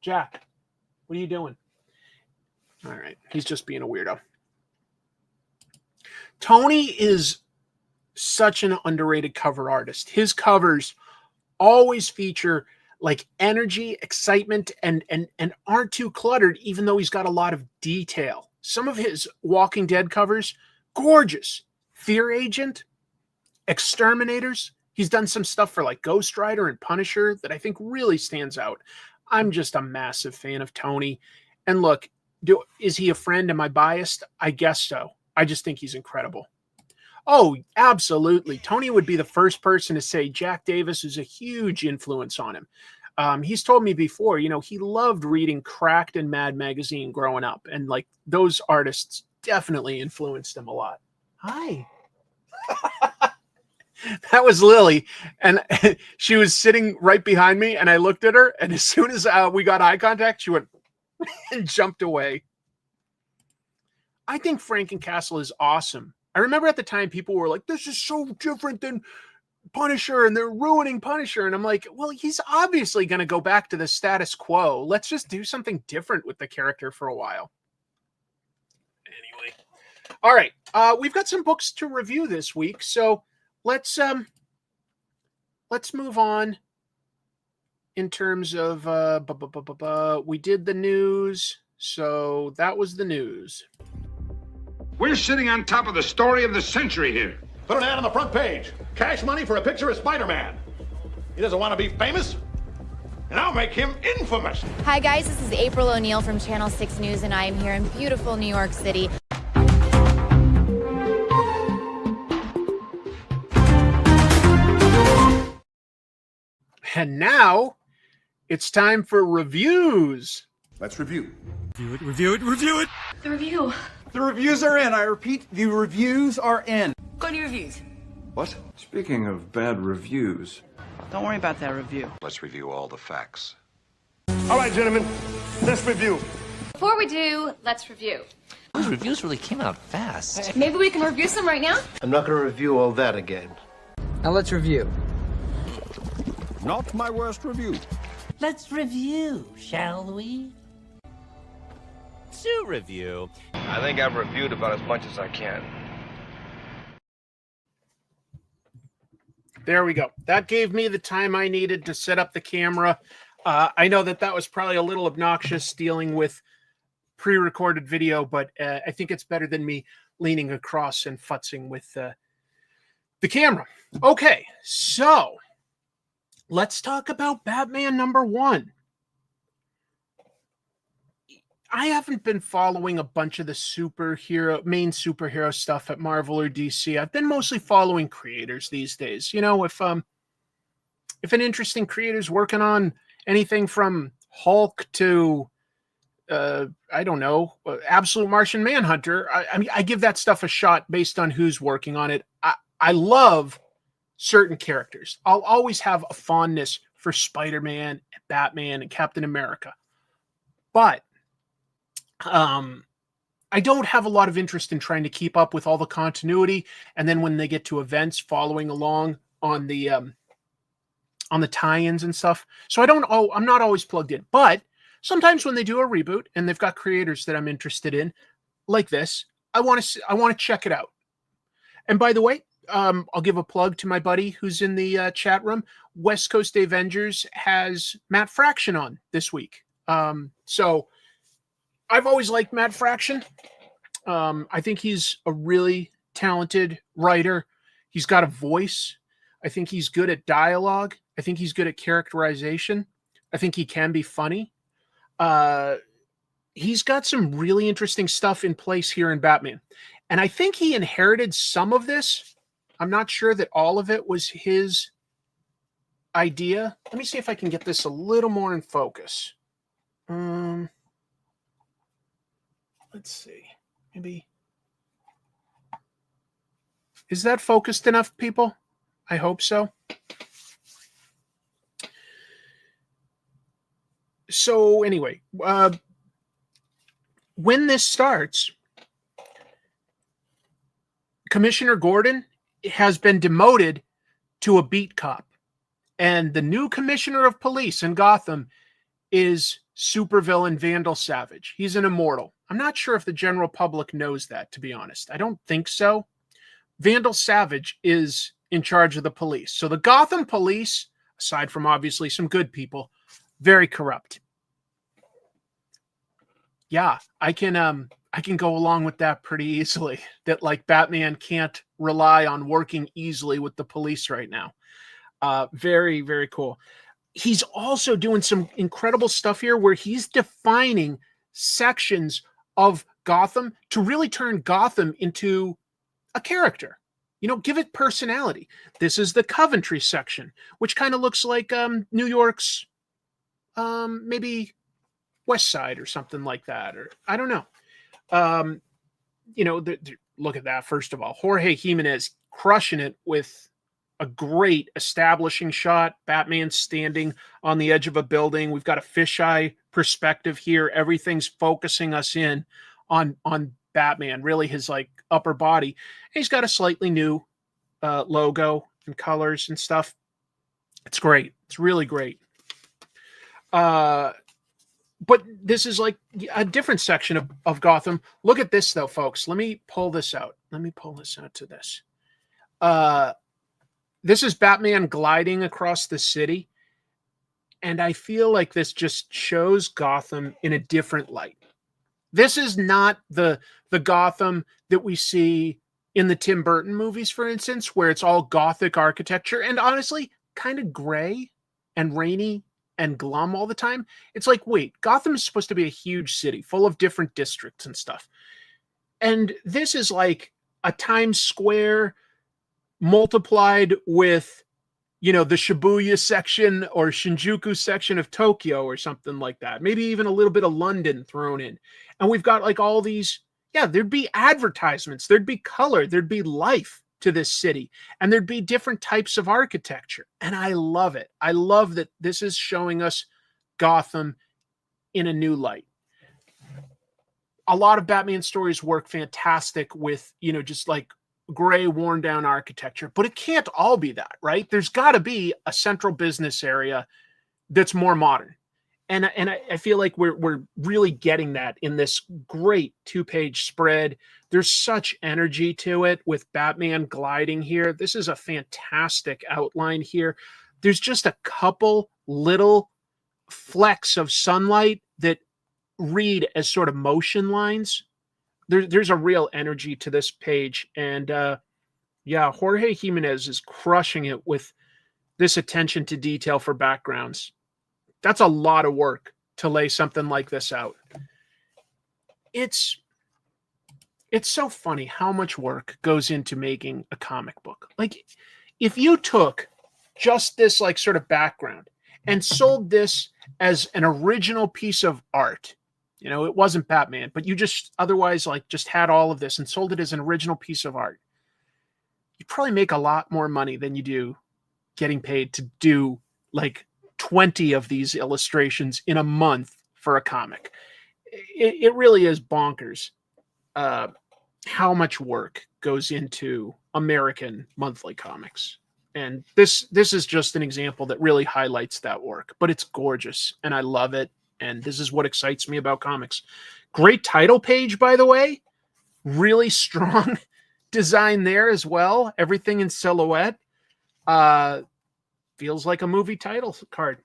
Jack, what are you doing? All right. He's just being a weirdo. Tony is such an underrated cover artist. His covers always feature like energy, excitement, and aren't too cluttered, even though he's got a lot of detail. Some of his Walking Dead covers, gorgeous. Fear Agent, Exterminators. He's done some stuff for like Ghost Rider and Punisher that I think really stands out. I'm just a massive fan of Tony. And look, is he a friend? Am I biased? I guess so. I just think he's incredible. Oh, absolutely. Tony would be the first person to say Jack Davis is a huge influence on him. He's told me before, you know, he loved reading Cracked and Mad Magazine growing up. And like those artists definitely influenced him a lot. Hi. That was Lily. And she was sitting right behind me. And I looked at her. And as soon as we got eye contact, she went and jumped away. I think Frankencastle is awesome. I remember at the time people were like, this is so different than Punisher and they're ruining Punisher. And I'm like, well, he's obviously going to go back to the status quo. Let's just do something different with the character for a while. Anyway. All right. We've got some books to review this week. So let's move on in terms of, we did the news. So that was the news. We're sitting on top of the story of the century here. Put an ad on the front page. Cash money for a picture of Spider-Man. He doesn't want to be famous, and I'll make him infamous. Hi, guys. This is April O'Neil from Channel 6 News, and I am here in beautiful New York City. And now it's time for reviews. Let's review. Review it. The review. The reviews are in. I repeat, the reviews are in. Go to your reviews. What? Speaking of bad reviews. Don't worry about that review. Let's review all the facts. All right, gentlemen, let's review. Before we do, let's review. Those reviews really came out fast. Maybe we can review some right now? I'm not going to review all that again. Now let's review. Not my worst review. Let's review, shall we? To review. I think I've reviewed about as much as I can. There we go. That gave me the time I needed to set up the camera. I know that was probably a little obnoxious dealing with pre-recorded video, but I think it's better than me leaning across and futzing with the camera. Okay, so let's talk about Batman #1. I haven't been following a bunch of the main superhero stuff at Marvel or DC. I've been mostly following creators these days. You know, if an interesting creator's working on anything from Hulk to I don't know, Absolute Martian Manhunter, I mean, I give that stuff a shot based on who's working on it. I love certain characters. I'll always have a fondness for Spider-Man, Batman, and Captain America. But I don't have a lot of interest in trying to keep up with all the continuity, and then when they get to events, following along on the tie-ins and stuff. So I'm not always plugged in. But sometimes when they do a reboot and they've got creators that I'm interested in, like this, I want to check it out. And by the way, I'll give a plug to my buddy who's in the chat room. West Coast Avengers has Matt Fraction on this week. So I've always liked Matt Fraction. I think he's a really talented writer. He's got a voice. I think he's good at dialogue. I think he's good at characterization. I think he can be funny. He's got some really interesting stuff in place here in Batman. And I think he inherited some of this. I'm not sure that all of it was his idea. Let me see if I can get this a little more in focus. Let's see. Maybe. Is that focused enough, people? I hope so. So anyway, when this starts, Commissioner Gordon has been demoted to a beat cop. And the new commissioner of police in Gotham is supervillain Vandal Savage. He's an immortal. I'm not sure if the general public knows that, to be honest. I don't think so. Vandal Savage is in charge of the police. So the Gotham police, aside from obviously some good people, very corrupt. Yeah, I can go along with that pretty easily. That like Batman can't rely on working easily with the police right now. Very, very cool. He's also doing some incredible stuff here where he's defining sections of Gotham to really turn Gotham into a character. You know, give it personality. This is the Coventry section, which kind of looks like New York's maybe West Side or something like that, or I don't know. You know, look at that. First of all, Jorge Jimenez crushing it with a great establishing shot. Batman standing on the edge of a building. We've got a fisheye perspective here. Everything's focusing us in on Batman, really his like upper body. And he's got a slightly new logo and colors and stuff. It's great. It's really great. But this is like a different section of Gotham. Look at this though, folks. Let me pull this out. Let me pull this out to this. This is Batman gliding across the city. And I feel like this just shows Gotham in a different light. This is not the Gotham that we see in the Tim Burton movies, for instance, where it's all Gothic architecture and honestly kind of gray and rainy and glum all the time. It's like, wait, Gotham is supposed to be a huge city full of different districts and stuff. And this is like a Times Square multiplied with, you know, the Shibuya section or Shinjuku section of Tokyo or something like that. Maybe even a little bit of London thrown in. And we've got like all these, yeah, there'd be advertisements, there'd be color, there'd be life to this city, and there'd be different types of architecture. And I love it. I love that this is showing us Gotham in a new light. A lot of Batman stories work fantastic with, you know, just like gray, worn down architecture, but it can't all be that, right? There's got to be a central business area that's more modern. And I feel like we're really getting that in this great 2-page spread. There's such energy to it with Batman gliding here. This is a fantastic outline here. There's just a couple little flecks of sunlight that read as sort of motion lines. There's a real energy to this page. And yeah, Jorge Jimenez is crushing it with this attention to detail for backgrounds. That's a lot of work to lay something like this out. It's so funny how much work goes into making a comic book. Like, if you took just this like sort of background and sold this as an original piece of art, you know, it wasn't Batman, but you just otherwise like just had all of this and sold it as an original piece of art, you probably make a lot more money than you do getting paid to do like 20 of these illustrations in a month for a comic. It really is bonkers how much work goes into American monthly comics. And this is just an example that really highlights that work, but it's gorgeous and I love it. And this is what excites me about comics. Great title page, by the way. Really strong design there as well. Everything in silhouette. Feels like a movie title card.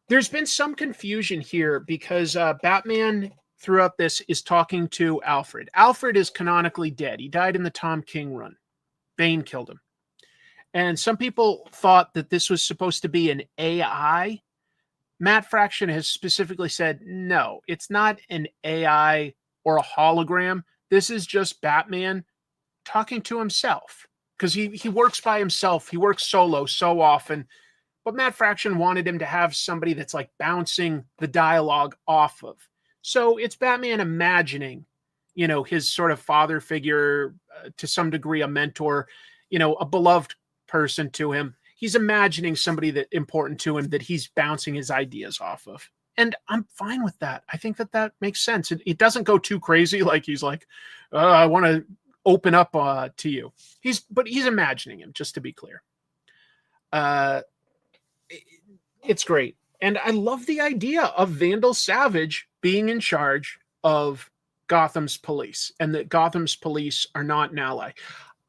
There's been some confusion here because Batman throughout this is talking to Alfred. Alfred is canonically dead. He died in the Tom King run. Bane killed him. And some people thought that this was supposed to be an AI. Matt Fraction has specifically said, no, it's not an AI or a hologram. This is just Batman talking to himself. Because he works by himself. He works solo so often. But Matt Fraction wanted him to have somebody that's like bouncing the dialogue off of. So it's Batman imagining, you know, his sort of father figure, to some degree a mentor, you know, a beloved person to him. He's imagining somebody that important to him that he's bouncing his ideas off of. And I'm fine with that. I think that makes sense. It doesn't go too crazy. Like he's like, I want to open up to you. He's imagining him, just to be clear. It's great. And I love the idea of Vandal Savage being in charge of Gotham's police and that Gotham's police are not an ally.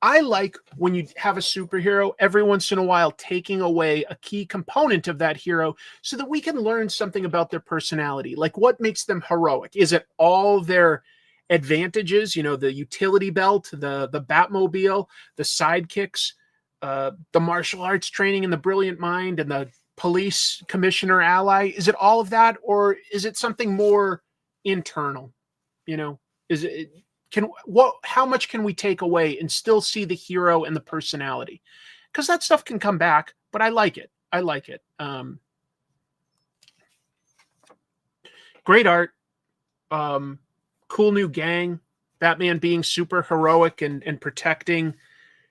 I like when you have a superhero every once in a while taking away a key component of that hero so that we can learn something about their personality. Like what makes them heroic? Is it all their advantages, you know, the utility belt, the Batmobile, the sidekicks, the martial arts training and the brilliant mind and the police commissioner ally? Is it all of that, or is it something more internal? You know, is it how much can we take away and still see the hero and the personality? Because that stuff can come back, but I like it. I like it. Great art. Cool new gang. Batman being super heroic and protecting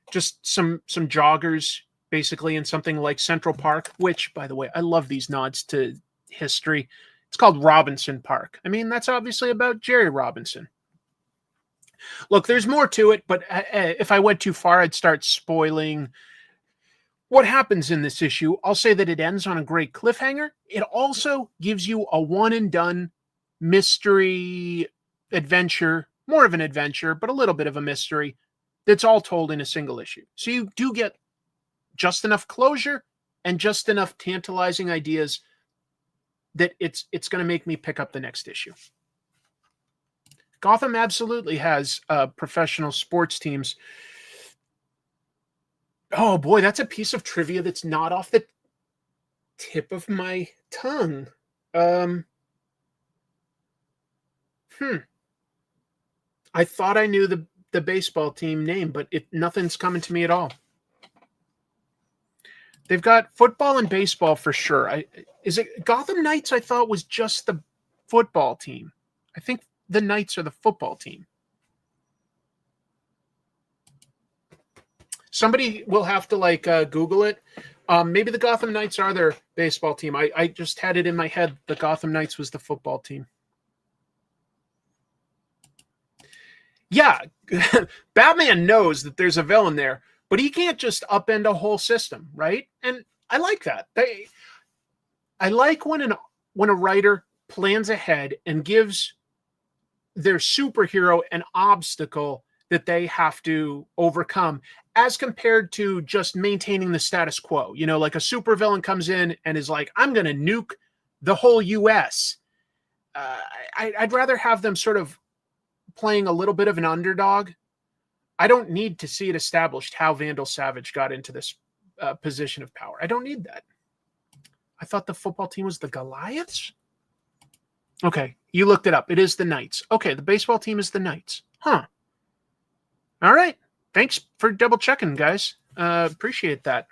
just some joggers, basically, in something like Central Park, which, by the way, I love these nods to history. It's called Robinson Park. I mean, that's obviously about Jerry Robinson. Look, there's more to it, but if I went too far, I'd start spoiling what happens in this issue. I'll say that it ends on a great cliffhanger. It also gives you a one-and-done mystery adventure, more of an adventure, but a little bit of a mystery that's all told in a single issue. So you do get just enough closure and just enough tantalizing ideas that it's going to make me pick up the next issue. Gotham absolutely has professional sports teams. Oh boy, that's a piece of trivia that's not off the tip of my tongue. I thought I knew the baseball team name, but nothing's coming to me at all. They've got football and baseball for sure. Is it Gotham Knights? I thought was just the football team. I think the Knights are the football team. Somebody will have to Google it. Maybe the Gotham Knights are their baseball team. I just had it in my head. The Gotham Knights was the football team. yeah, Batman knows that there's a villain there, but he can't just upend a whole system, right? And I like that. I like when a writer plans ahead and gives their superhero an obstacle that they have to overcome, as compared to just maintaining the status quo. You know, like a supervillain comes in and is like, I'm going to nuke the whole US. I'd rather have them sort of playing a little bit of an underdog. I don't need to see it established how Vandal Savage got into this position of power. I don't need that. I thought the football team was the Goliaths. Okay, you looked it up. It is the Knights. Okay, the baseball team is the Knights. Huh. All right. Thanks for double checking, guys. Appreciate that.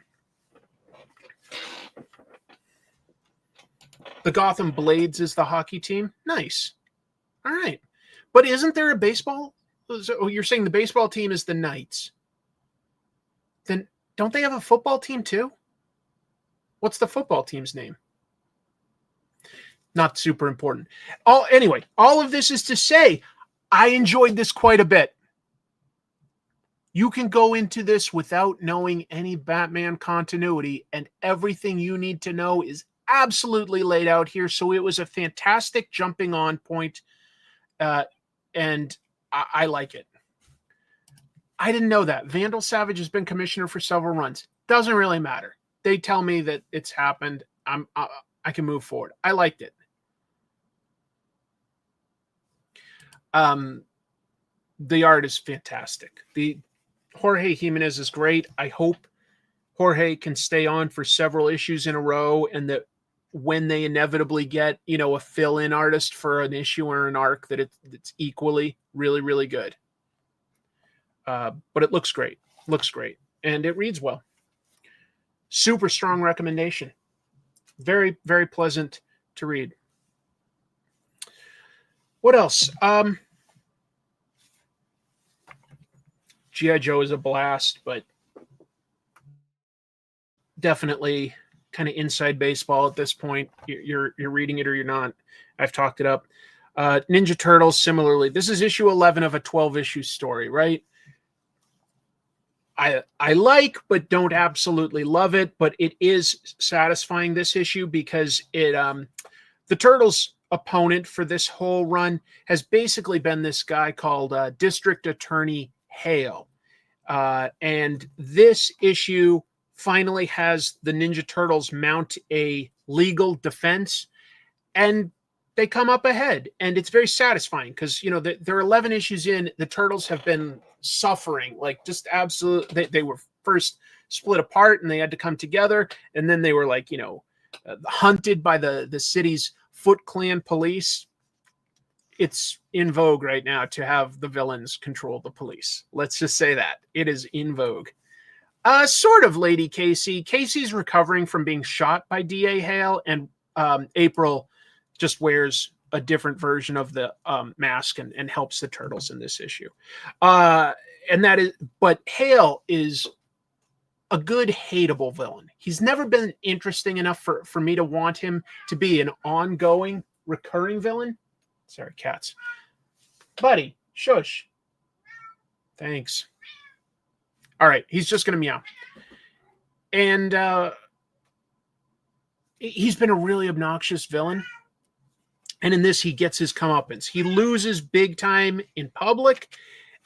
The Gotham Blades is the hockey team. Nice. All right. But isn't there a baseball? Oh, you're saying the baseball team is the Knights. Then don't they have a football team too? What's the football team's name? Not super important. Anyway, all of this is to say, I enjoyed this quite a bit. You can go into this without knowing any Batman continuity, and everything you need to know is absolutely laid out here. So it was a fantastic jumping on point, and I like it. I didn't know that. Vandal Savage has been commissioner for several runs. Doesn't really matter. They tell me that it's happened. I can move forward. I liked it. The art is fantastic. The Jorge Jimenez is great. I hope Jorge can stay on for several issues in a row, and that when they inevitably get, a fill-in artist for an issue or an arc, that it's equally really, really good. But it looks great. Looks great. And it reads well. Super strong recommendation. Very, very pleasant to read. What else? G.I. Joe is a blast, but definitely kind of inside baseball at this point. You're reading it or you're not. I've talked it up. Ninja Turtles, similarly. This is issue 11 of a 12-issue story, right? I like, but don't absolutely love it, but it is satisfying, this issue, because the Turtles' opponent for this whole run has basically been this guy called District Attorney Hale. And this issue finally has the Ninja Turtles mount a legal defense, and they come up ahead. And it's very satisfying because, they're 11 issues in. The Turtles have been suffering, like just absolutely. They were first split apart and they had to come together. And then they were hunted by the city's Foot Clan police. It's in vogue right now to have the villains control the police. Let's just say that. It is in vogue. Sort of Lady Casey. Casey's recovering from being shot by D.A. Hale, and April just wears a different version of the mask and helps the Turtles in this issue. But Hale is a good hateable villain. He's never been interesting enough for me to want him to be an ongoing, recurring villain. Sorry, cats. Buddy, shush. Thanks. All right, he's just going to meow. And he's been a really obnoxious villain. And in this, he gets his comeuppance. He loses big time in public,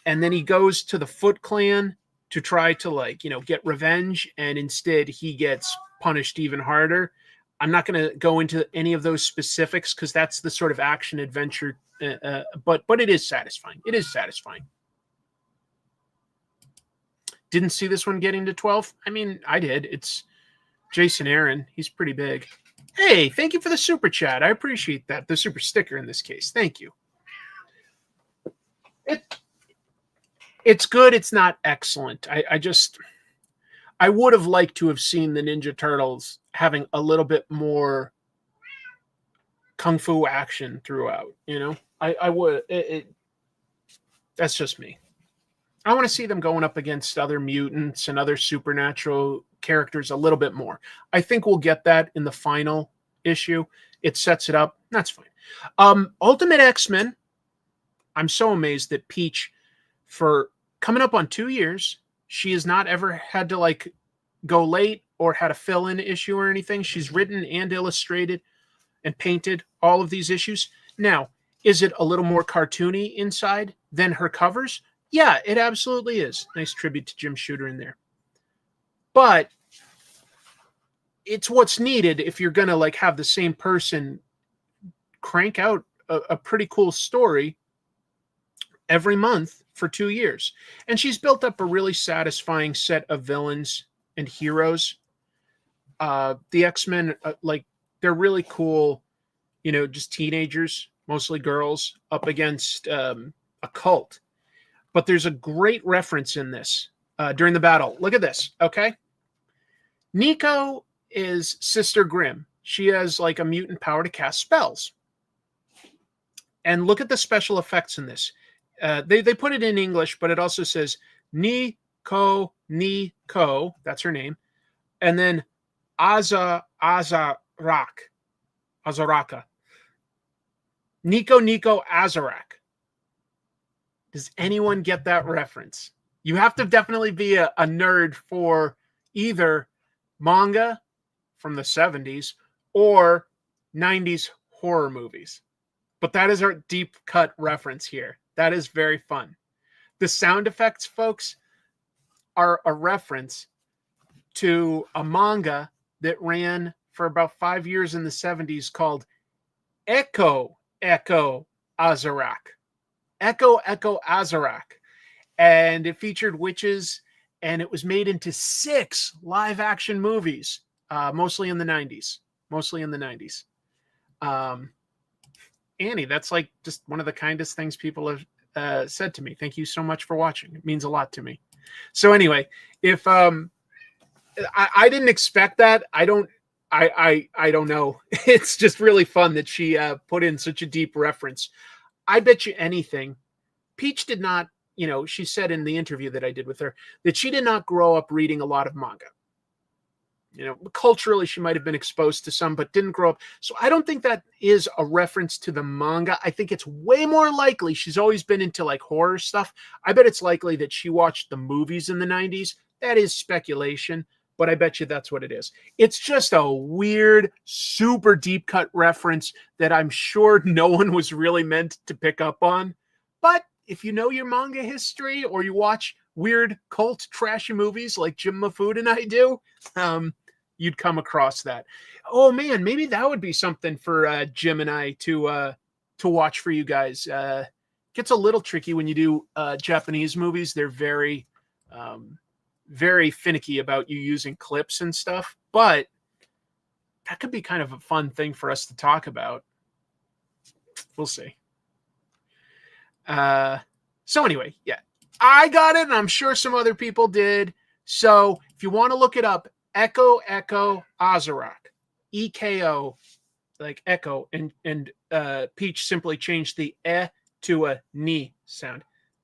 and then he goes to the Foot Clan to try to, get revenge, and instead he gets punished even harder. I'm not going to go into any of those specifics because that's the sort of action adventure, but it is satisfying. It is satisfying. Didn't see this one getting to 12. I mean, I did. It's Jason Aaron. He's pretty big. Hey, thank you for the super chat. I appreciate that. The super sticker in this case. Thank you. It's good. It's not excellent. I would have liked to have seen the Ninja Turtles having a little bit more kung fu action throughout. I would. That's just me. I want to see them going up against other mutants and other supernatural characters a little bit more. I think we'll get that in the final issue. It sets it up. That's fine. Ultimate X-Men. I'm so amazed that Peach for coming up on 2 years. She has not ever had to like go late or had a fill-in issue or anything. She's written and illustrated and painted all of these issues. Now, is it a little more cartoony inside than her covers? Yeah, it absolutely is. Nice tribute to Jim Shooter in there. But it's what's needed if you're going to like have the same person crank out a pretty cool story every month for 2 years. And she's built up a really satisfying set of villains and heroes. The X-Men, like, they're really cool, you know, just teenagers, mostly girls, up against a cult. But there's a great reference in this during the battle. Look at this, okay? Nico is Sister Grimm. She has like a mutant power to cast spells. And look at the special effects in this. They put it in English, but it also says Nico, that's her name. And then Azaraka. Nico Azarak. Does anyone get that reference? You have to definitely be a nerd for either manga from the 70s or 90s horror movies. But that is our deep cut reference here. That is very fun. The sound effects, folks, are a reference to a manga that ran for about 5 years in the 70s called Echo Azarak. Echo Azarak. And it featured witches, and it was made into 6 live action movies, mostly in the 90s. Annie, that's like just one of the kindest things people have said to me. Thank you so much for watching. It means a lot to me. So anyway, if I didn't expect that, I don't know. It's just really fun that she put in such a deep reference. I bet you anything, Peach did not, you know, she said in the interview that I did with her that she did not grow up reading a lot of manga. You know, culturally, she might have been exposed to some, but didn't grow up. So I don't think that is a reference to the manga. I think it's way more likely she's always been into like horror stuff. I bet it's likely that she watched the movies in the 90s. That is speculation, but I bet you that's what it is. It's just a weird, super deep cut reference that I'm sure no one was really meant to pick up on. But if you know your manga history or you watch weird cult trashy movies like Jim Mafood and I do, you'd come across that. Oh man, maybe that would be something for Jim and I to watch for you guys. Gets a little tricky when you do Japanese movies. They're very finicky about you using clips and stuff, but that could be kind of a fun thing for us to talk about. We'll see. So anyway, yeah, I got it, and I'm sure some other people did. So if you want to look it up, Echo Azarak, EKO, like Echo, and Peach simply changed the E to a Ni sound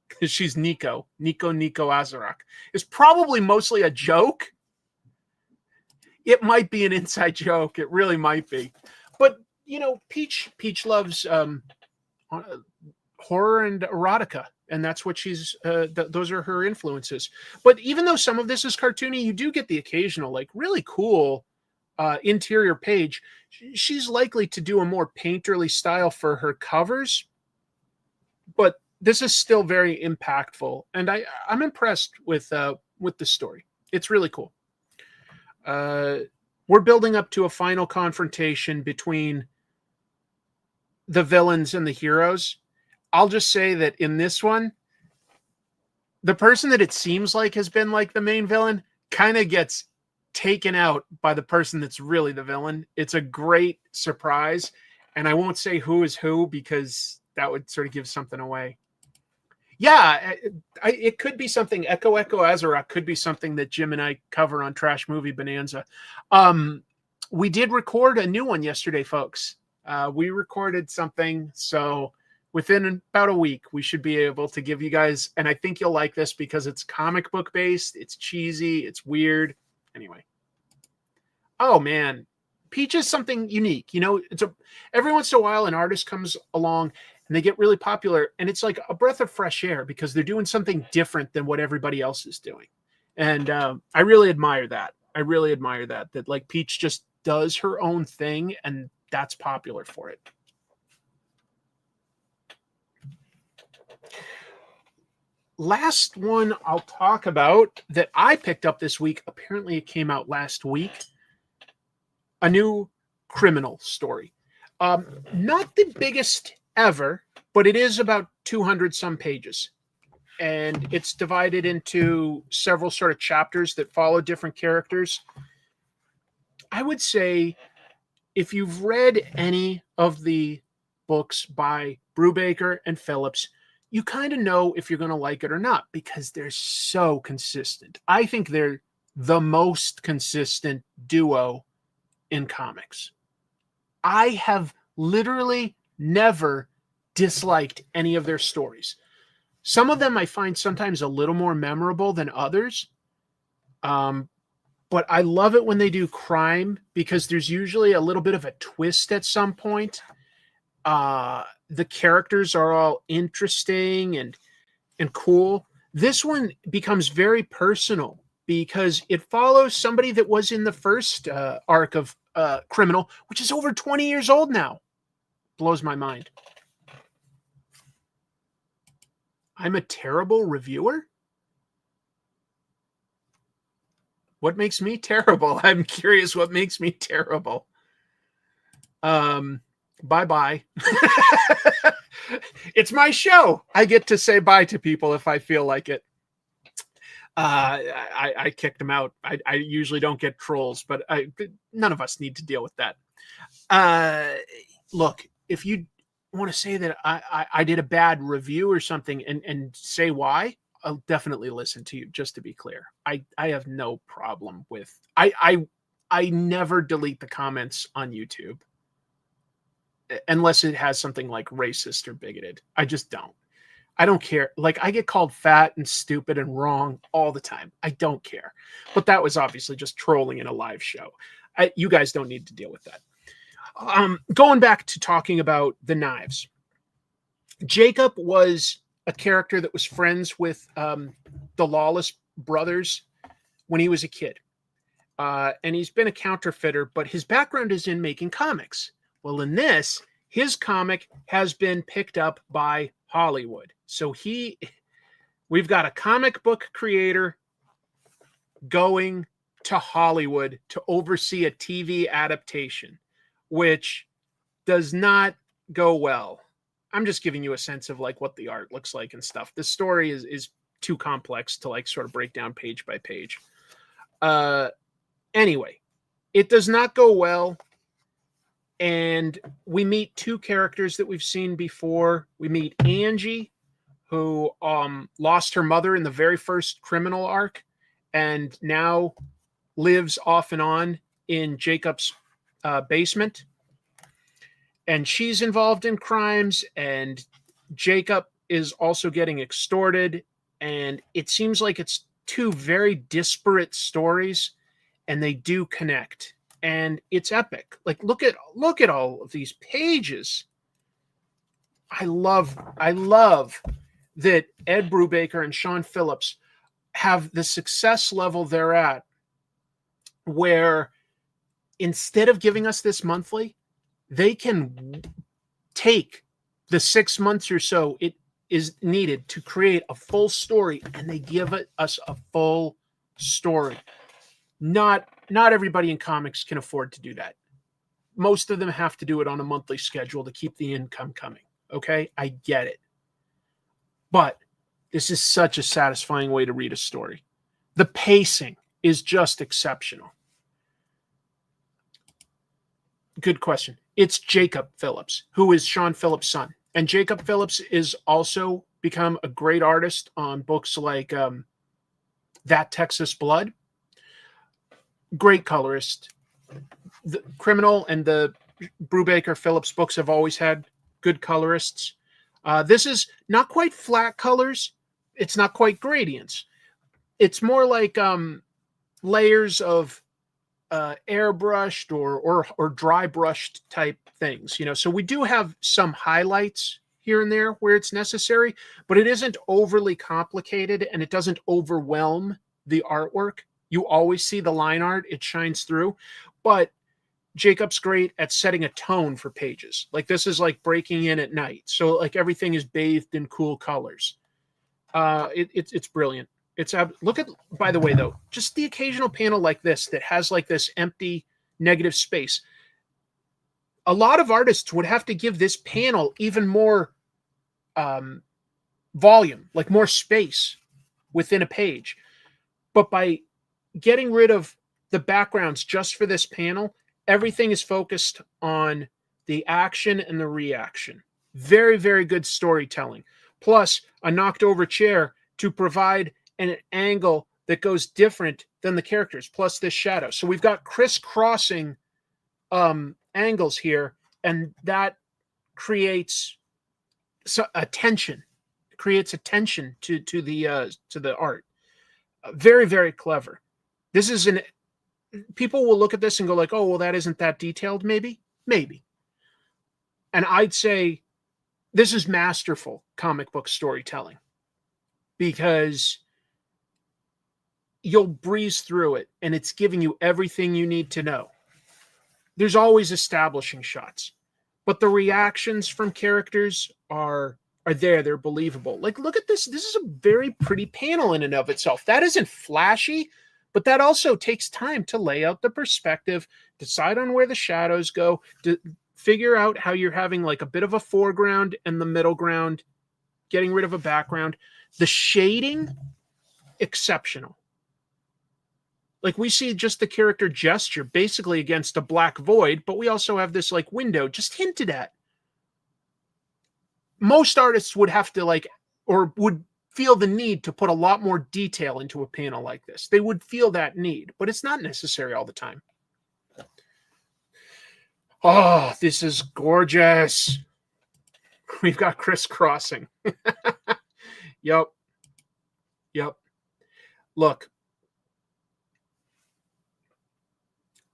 because she's Nico Azarak. It's probably mostly a joke. It might be an inside joke. It really might be. But, you know, Peach loves horror and erotica, and that's what she's those are her influences. But even though some of this is cartoony, you do get the occasional like really cool interior page. She's likely to do a more painterly style for her covers, but this is still very impactful, and I'm impressed with the story. It's really cool. We're building up to a final confrontation between the villains and the heroes. I'll just say that in this one, the person that it seems like has been like the main villain kind of gets taken out by the person that's really the villain. It's a great surprise, and I won't say who is who because that would sort of give something away. Yeah, it could be something. Echo Azarak could be something that Jim and I cover on Trash Movie Bonanza. We did record a new one yesterday, folks. We recorded something, so within about a week, we should be able to give you guys, and I think you'll like this because it's comic book based, it's cheesy, it's weird. Anyway. Oh man, Peach is something unique. You know, every once in a while an artist comes along and they get really popular, and it's like a breath of fresh air because they're doing something different than what everybody else is doing. And I really admire that. That like Peach just does her own thing, and that's popular for it. Last one I'll talk about that I picked up this week. Apparently it came out last week. A new criminal story. Not the biggest ever, but it is about 200 some pages. And it's divided into several sort of chapters that follow different characters. I would say if you've read any of the books by Brubaker and Phillips, you kind of know if you're going to like it or not because they're so consistent. I think they're the most consistent duo in comics. I have literally never disliked any of their stories. Some of them I find sometimes a little more memorable than others. But I love it when they do crime because there's usually a little bit of a twist at some point. The characters are all interesting and cool. This one becomes very personal because it follows somebody that was in the first arc of Criminal, which is over 20 years old now. Blows my mind. I'm a terrible reviewer? What makes me terrible? I'm curious what makes me terrible. Bye-bye. It's my show. I get to say bye to people if I feel like it. I kicked them out. I usually don't get trolls, but none of us need to deal with that. Look, if you want to say that I did a bad review or something and say why, I'll definitely listen to you, just to be clear. I have no problem with... I never delete the comments on YouTube unless it has something like racist or bigoted. I just don't. I don't care. Like, I get called fat and stupid and wrong all the time. I don't care. But that was obviously just trolling in a live show. You guys don't need to deal with that. Going back to talking about the knives. Jacob was a character that was friends with the Lawless brothers when he was a kid. And he's been a counterfeiter, but his background is in making comics. Well, in this, his comic has been picked up by Hollywood. So we've got a comic book creator going to Hollywood to oversee a TV adaptation, which does not go well. I'm just giving you a sense of like what the art looks like and stuff. The story is too complex to like sort of break down page by page. Anyway, it does not go well. And we meet two characters that we've seen before. We meet Angie, who lost her mother in the very first Criminal arc and now lives off and on in Jacob's basement. And she's involved in crimes, and Jacob is also getting extorted. And it seems like it's two very disparate stories, and they do connect. And it's epic. Like, look at all of these pages. I love that Ed Brubaker and Sean Phillips have the success level they're at, where instead of giving us this monthly, they can take the 6 months or so it is needed to create a full story, and they give us a full story. Not everybody in comics can afford to do that. Most of them have to do it on a monthly schedule to keep the income coming. Okay, I get it. But this is such a satisfying way to read a story. The pacing is just exceptional. Good question. It's Jacob Phillips, who is Sean Phillips' son. And Jacob Phillips is also become a great artist on books like That Texas Blood. Great colorist. The Criminal and the Brubaker Phillips books have always had good colorists. This is not quite flat colors. It's not quite gradients. It's more like layers of airbrushed or dry brushed type things. You know, so we do have some highlights here and there where it's necessary, but it isn't overly complicated and it doesn't overwhelm the artwork. You always see the line art, it shines through, but Jacob's great at setting a tone for pages. Like this is like breaking in at night. So like everything is bathed in cool colors. It's brilliant. Look at, by the way, though, just the occasional panel like this that has like this empty negative space. A lot of artists would have to give this panel even more volume, like more space within a page. But by getting rid of the backgrounds just for this panel, everything is focused on the action and the reaction. Very, very good storytelling. Plus, a knocked over chair to provide an angle that goes different than the characters, plus this shadow. So we've got crisscrossing angles here, and that creates a tension. Creates a tension to the art. Very, very clever. This is people will look at this and go like, oh, well, that isn't that detailed. Maybe. And I'd say this is masterful comic book storytelling, because you'll breeze through it and it's giving you everything you need to know. There's always establishing shots, but the reactions from characters are there. They're believable. Like, look at this. This is a very pretty panel in and of itself. That isn't flashy, but that also takes time to lay out the perspective, decide on where the shadows go, to figure out how you're having like a bit of a foreground and the middle ground, getting rid of a background. The shading, exceptional. Like we see just the character gesture basically against a black void, but we also have this like window just hinted at. Most artists would have to or would feel the need to put a lot more detail into a panel like this. They would feel that need, but it's not necessary all the time. Oh, this is gorgeous. We've got crisscrossing. Yep. Look,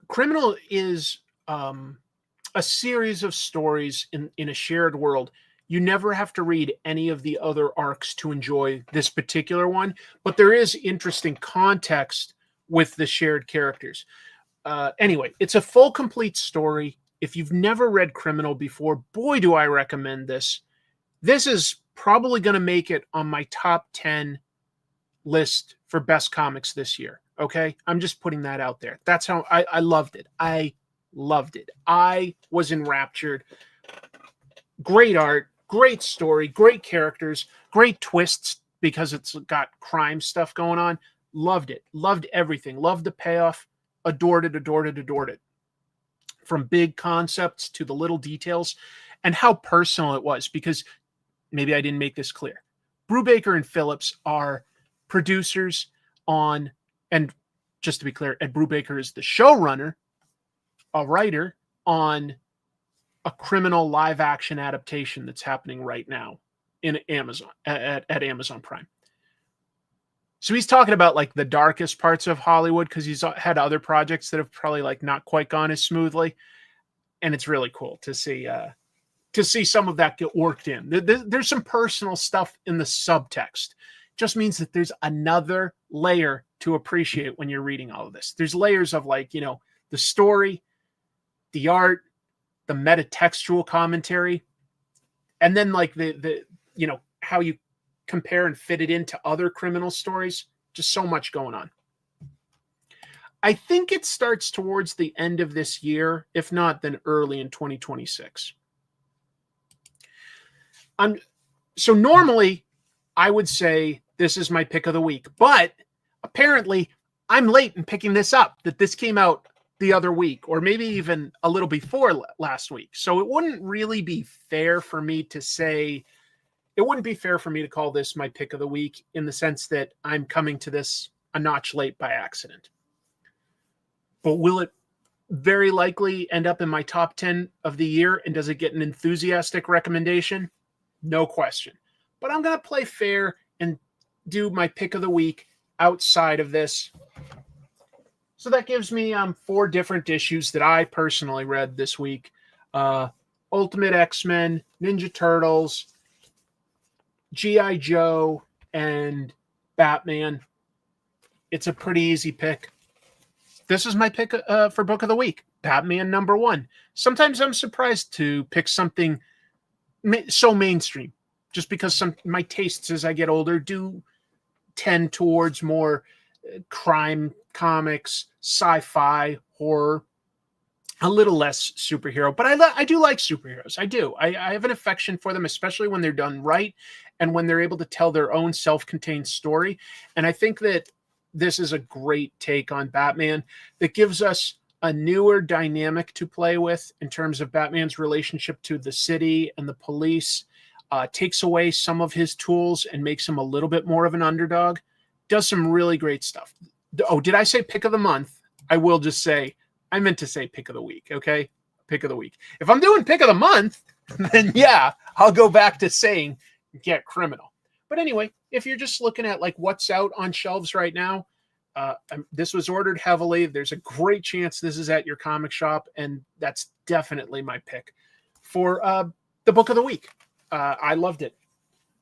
Criminal is a series of stories in a shared world. You never have to read any of the other arcs to enjoy this particular one, but there is interesting context with the shared characters. Anyway, it's a full, complete story. If you've never read Criminal before, boy, do I recommend this. This is probably going to make it on my top 10 list for best comics this year. Okay, I'm just putting that out there. That's how I loved it. I loved it. I was enraptured. Great art, great story, great characters, great twists because it's got crime stuff going on. Loved it. Loved everything. Loved the payoff. Adored it. From big concepts to the little details, and how personal it was, because maybe I didn't make this clear. Brubaker and Phillips are producers on, and just to be clear, Ed Brubaker is the showrunner, a writer on a Criminal live action adaptation that's happening right now in Amazon at Amazon Prime. So he's talking about like the darkest parts of Hollywood, because he's had other projects that have probably like not quite gone as smoothly, and it's really cool to see some of that get worked in. There's some personal stuff in the subtext. Just means that there's another layer to appreciate when you're reading all of this. There's layers of the story, the art, the metatextual commentary, and then like the how you compare and fit it into other Criminal stories. Just so much going on. I think it starts towards the end of this year, if not then early in 2026. So normally I would say this is my pick of the week, but apparently I'm late in picking this up, that this came out the other week, or maybe even a little before last week. So it wouldn't really be fair for me to say, it wouldn't be fair for me to call this my pick of the week, in the sense that I'm coming to this a notch late by accident. But will it very likely end up in my top 10 of the year? And does it get an enthusiastic recommendation? No question. But I'm going to play fair and do my pick of the week outside of this. So that gives me 4 different issues that I personally read this week. Ultimate X-Men, Ninja Turtles, G.I. Joe and Batman. It's a pretty easy pick. This is my pick for Book of the Week. Batman #1. Sometimes I'm surprised to pick something so mainstream, just because my tastes as I get older do tend towards more crime comics, sci-fi, horror, a little less superhero. But I do like superheroes. I do. I have an affection for them, especially when they're done right and when they're able to tell their own self-contained story. And I think that this is a great take on Batman that gives us a newer dynamic to play with in terms of Batman's relationship to the city and the police, takes away some of his tools and makes him a little bit more of an underdog, does some really great stuff. Oh, did I say pick of the month? I will just say, I meant to say pick of the week, okay? Pick of the week. If I'm doing pick of the month, then yeah, I'll go back to saying Get Criminal. But anyway, if you're just looking at like what's out on shelves right now, this was ordered heavily. There's a great chance this is at your comic shop, and that's definitely my pick for the Book of the Week. I loved it.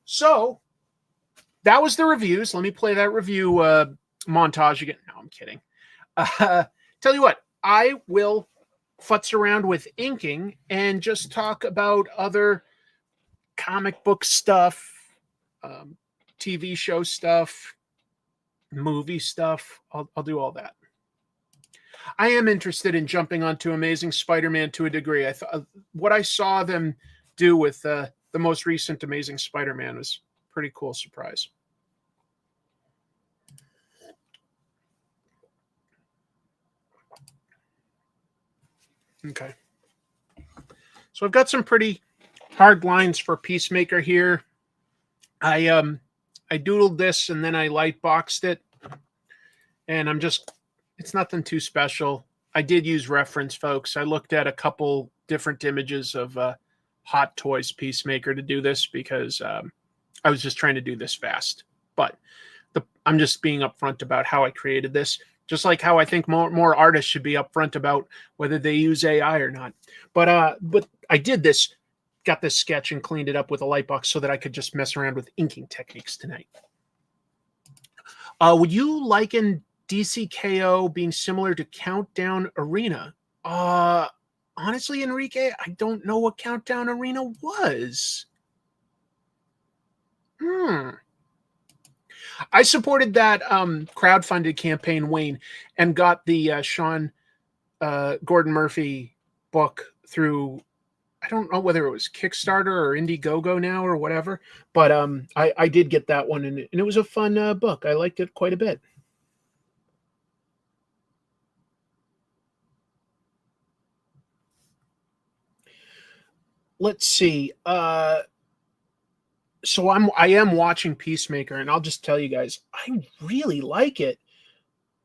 So that was the reviews. Let me play that review montage again. No, I'm kidding. Tell you what, I will futz around with inking and just talk about other comic book stuff, TV show stuff, movie stuff. I'll do all that. I am interested in jumping onto Amazing Spider-Man to a degree. I thought what I saw them do with the most recent Amazing Spider-Man was a pretty cool surprise. Okay. So I've got some pretty hard lines for Peacemaker here. I doodled this and then I light boxed it, and it's nothing too special. I did use reference, folks. I looked at a couple different images of Hot Toys Peacemaker to do this because I was just trying to do this fast. But I'm just being upfront about how I created this, just like how I think more artists should be upfront about whether they use AI or not. But I did this. Got this sketch and cleaned it up with a light box so that I could just mess around with inking techniques tonight. Would you liken DCKO being similar to Countdown Arena? Honestly, Enrique, I don't know what Countdown Arena was. I supported that crowdfunded campaign, Wayne, and got the Sean Gordon Murphy book through, I don't know whether it was Kickstarter or Indiegogo now or whatever, but I did get that one, and it was a fun book. I liked it quite a bit. Let's see. So I am watching Peacemaker, and I'll just tell you guys, I really like it.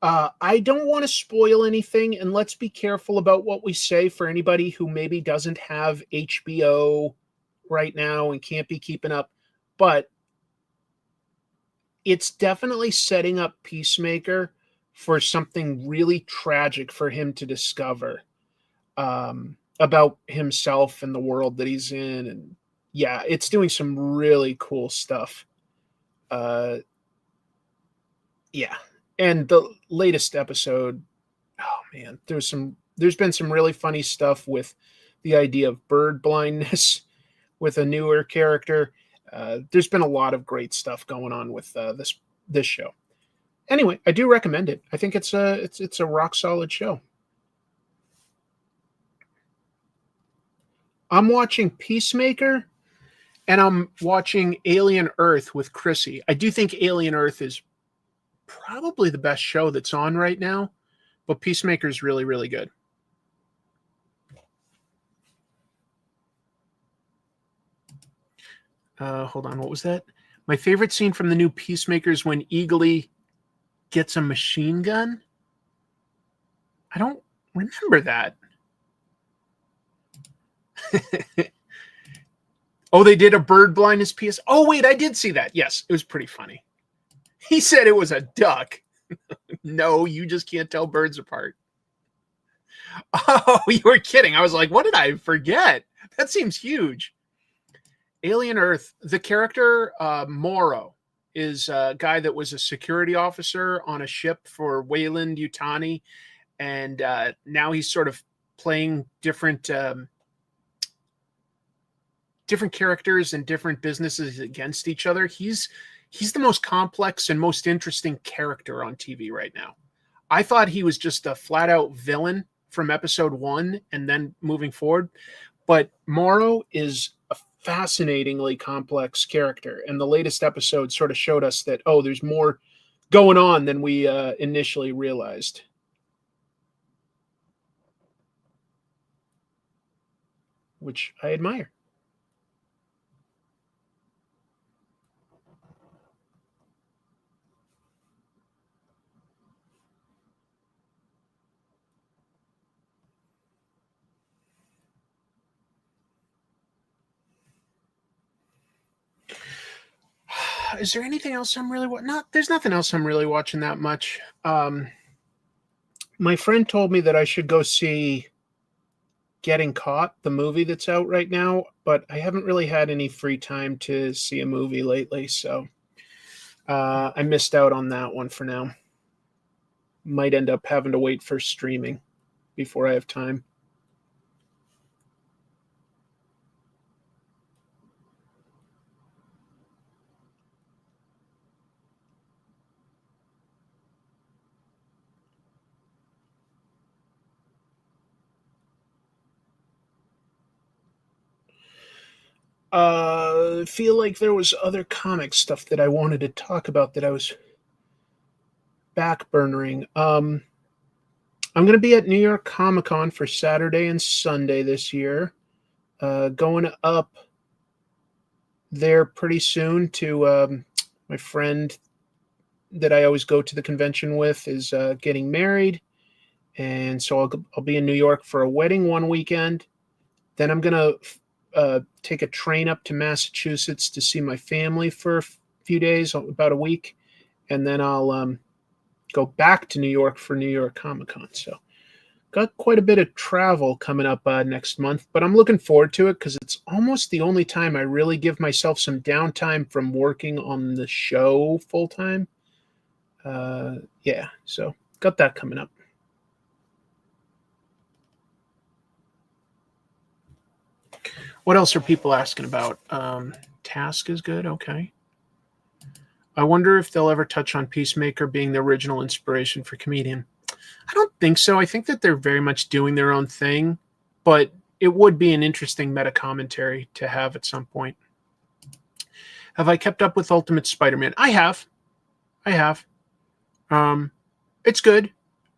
I don't want to spoil anything, and let's be careful about what we say for anybody who maybe doesn't have HBO right now and can't be keeping up. But it's definitely setting up Peacemaker for something really tragic for him to discover about himself and the world that he's in. And yeah, it's doing some really cool stuff. Yeah. And the latest episode, oh man, there's been some really funny stuff with the idea of bird blindness with a newer character. There's been a lot of great stuff going on with this show. Anyway, I do recommend it. I think it's a rock solid show. I'm watching Peacemaker, and I'm watching Alien Earth with Chrissy. I do think Alien Earth is probably the best show that's on right now, but Peacemaker is really, really good. Hold on, what was that? My favorite scene from the new Peacemaker is when Eagly gets a machine gun. I don't remember that. Oh, they did a bird blindness PS. Oh, wait, I did see that. Yes, it was pretty funny. He said it was a duck. No, you just can't tell birds apart. Oh, you were kidding. I was like, what did I forget? That seems huge. Alien Earth, the character Morrow is a guy that was a security officer on a ship for Wayland Yutani, and now he's sort of playing different characters and different businesses against each other. He's the most complex and most interesting character on TV right now. I thought he was just a flat out villain from episode 1 and then moving forward, but Morrow is a fascinatingly complex character, and the latest episode sort of showed us that, oh, there's more going on than we initially realized. Which I admire. Is there anything else I'm really there's nothing else I'm really watching that much. My friend told me that I should go see Getting Caught, the movie that's out right now, but I haven't really had any free time to see a movie lately, so I missed out on that one for now. Might end up having to wait for streaming before I have time. Feel like there was other comic stuff that I wanted to talk about that I was backburnering. I'm going to be at New York Comic Con for Saturday and Sunday this year. Going up there pretty soon to my friend that I always go to the convention with is getting married. And so I'll be in New York for a wedding one weekend. Then I'm going to take a train up to Massachusetts to see my family for a few days, about a week, and then I'll go back to New York for New York Comic Con. So got quite a bit of travel coming up next month, but I'm looking forward to it because it's almost the only time I really give myself some downtime from working on the show full time. Yeah, so got that coming up. What else are people asking about? Task is good. Okay. I wonder if they'll ever touch on Peacemaker being the original inspiration for Comedian. I don't think so. I think that they're very much doing their own thing, but it would be an interesting meta commentary to have at some point. Have I kept up with Ultimate Spider-Man? I have. It's good.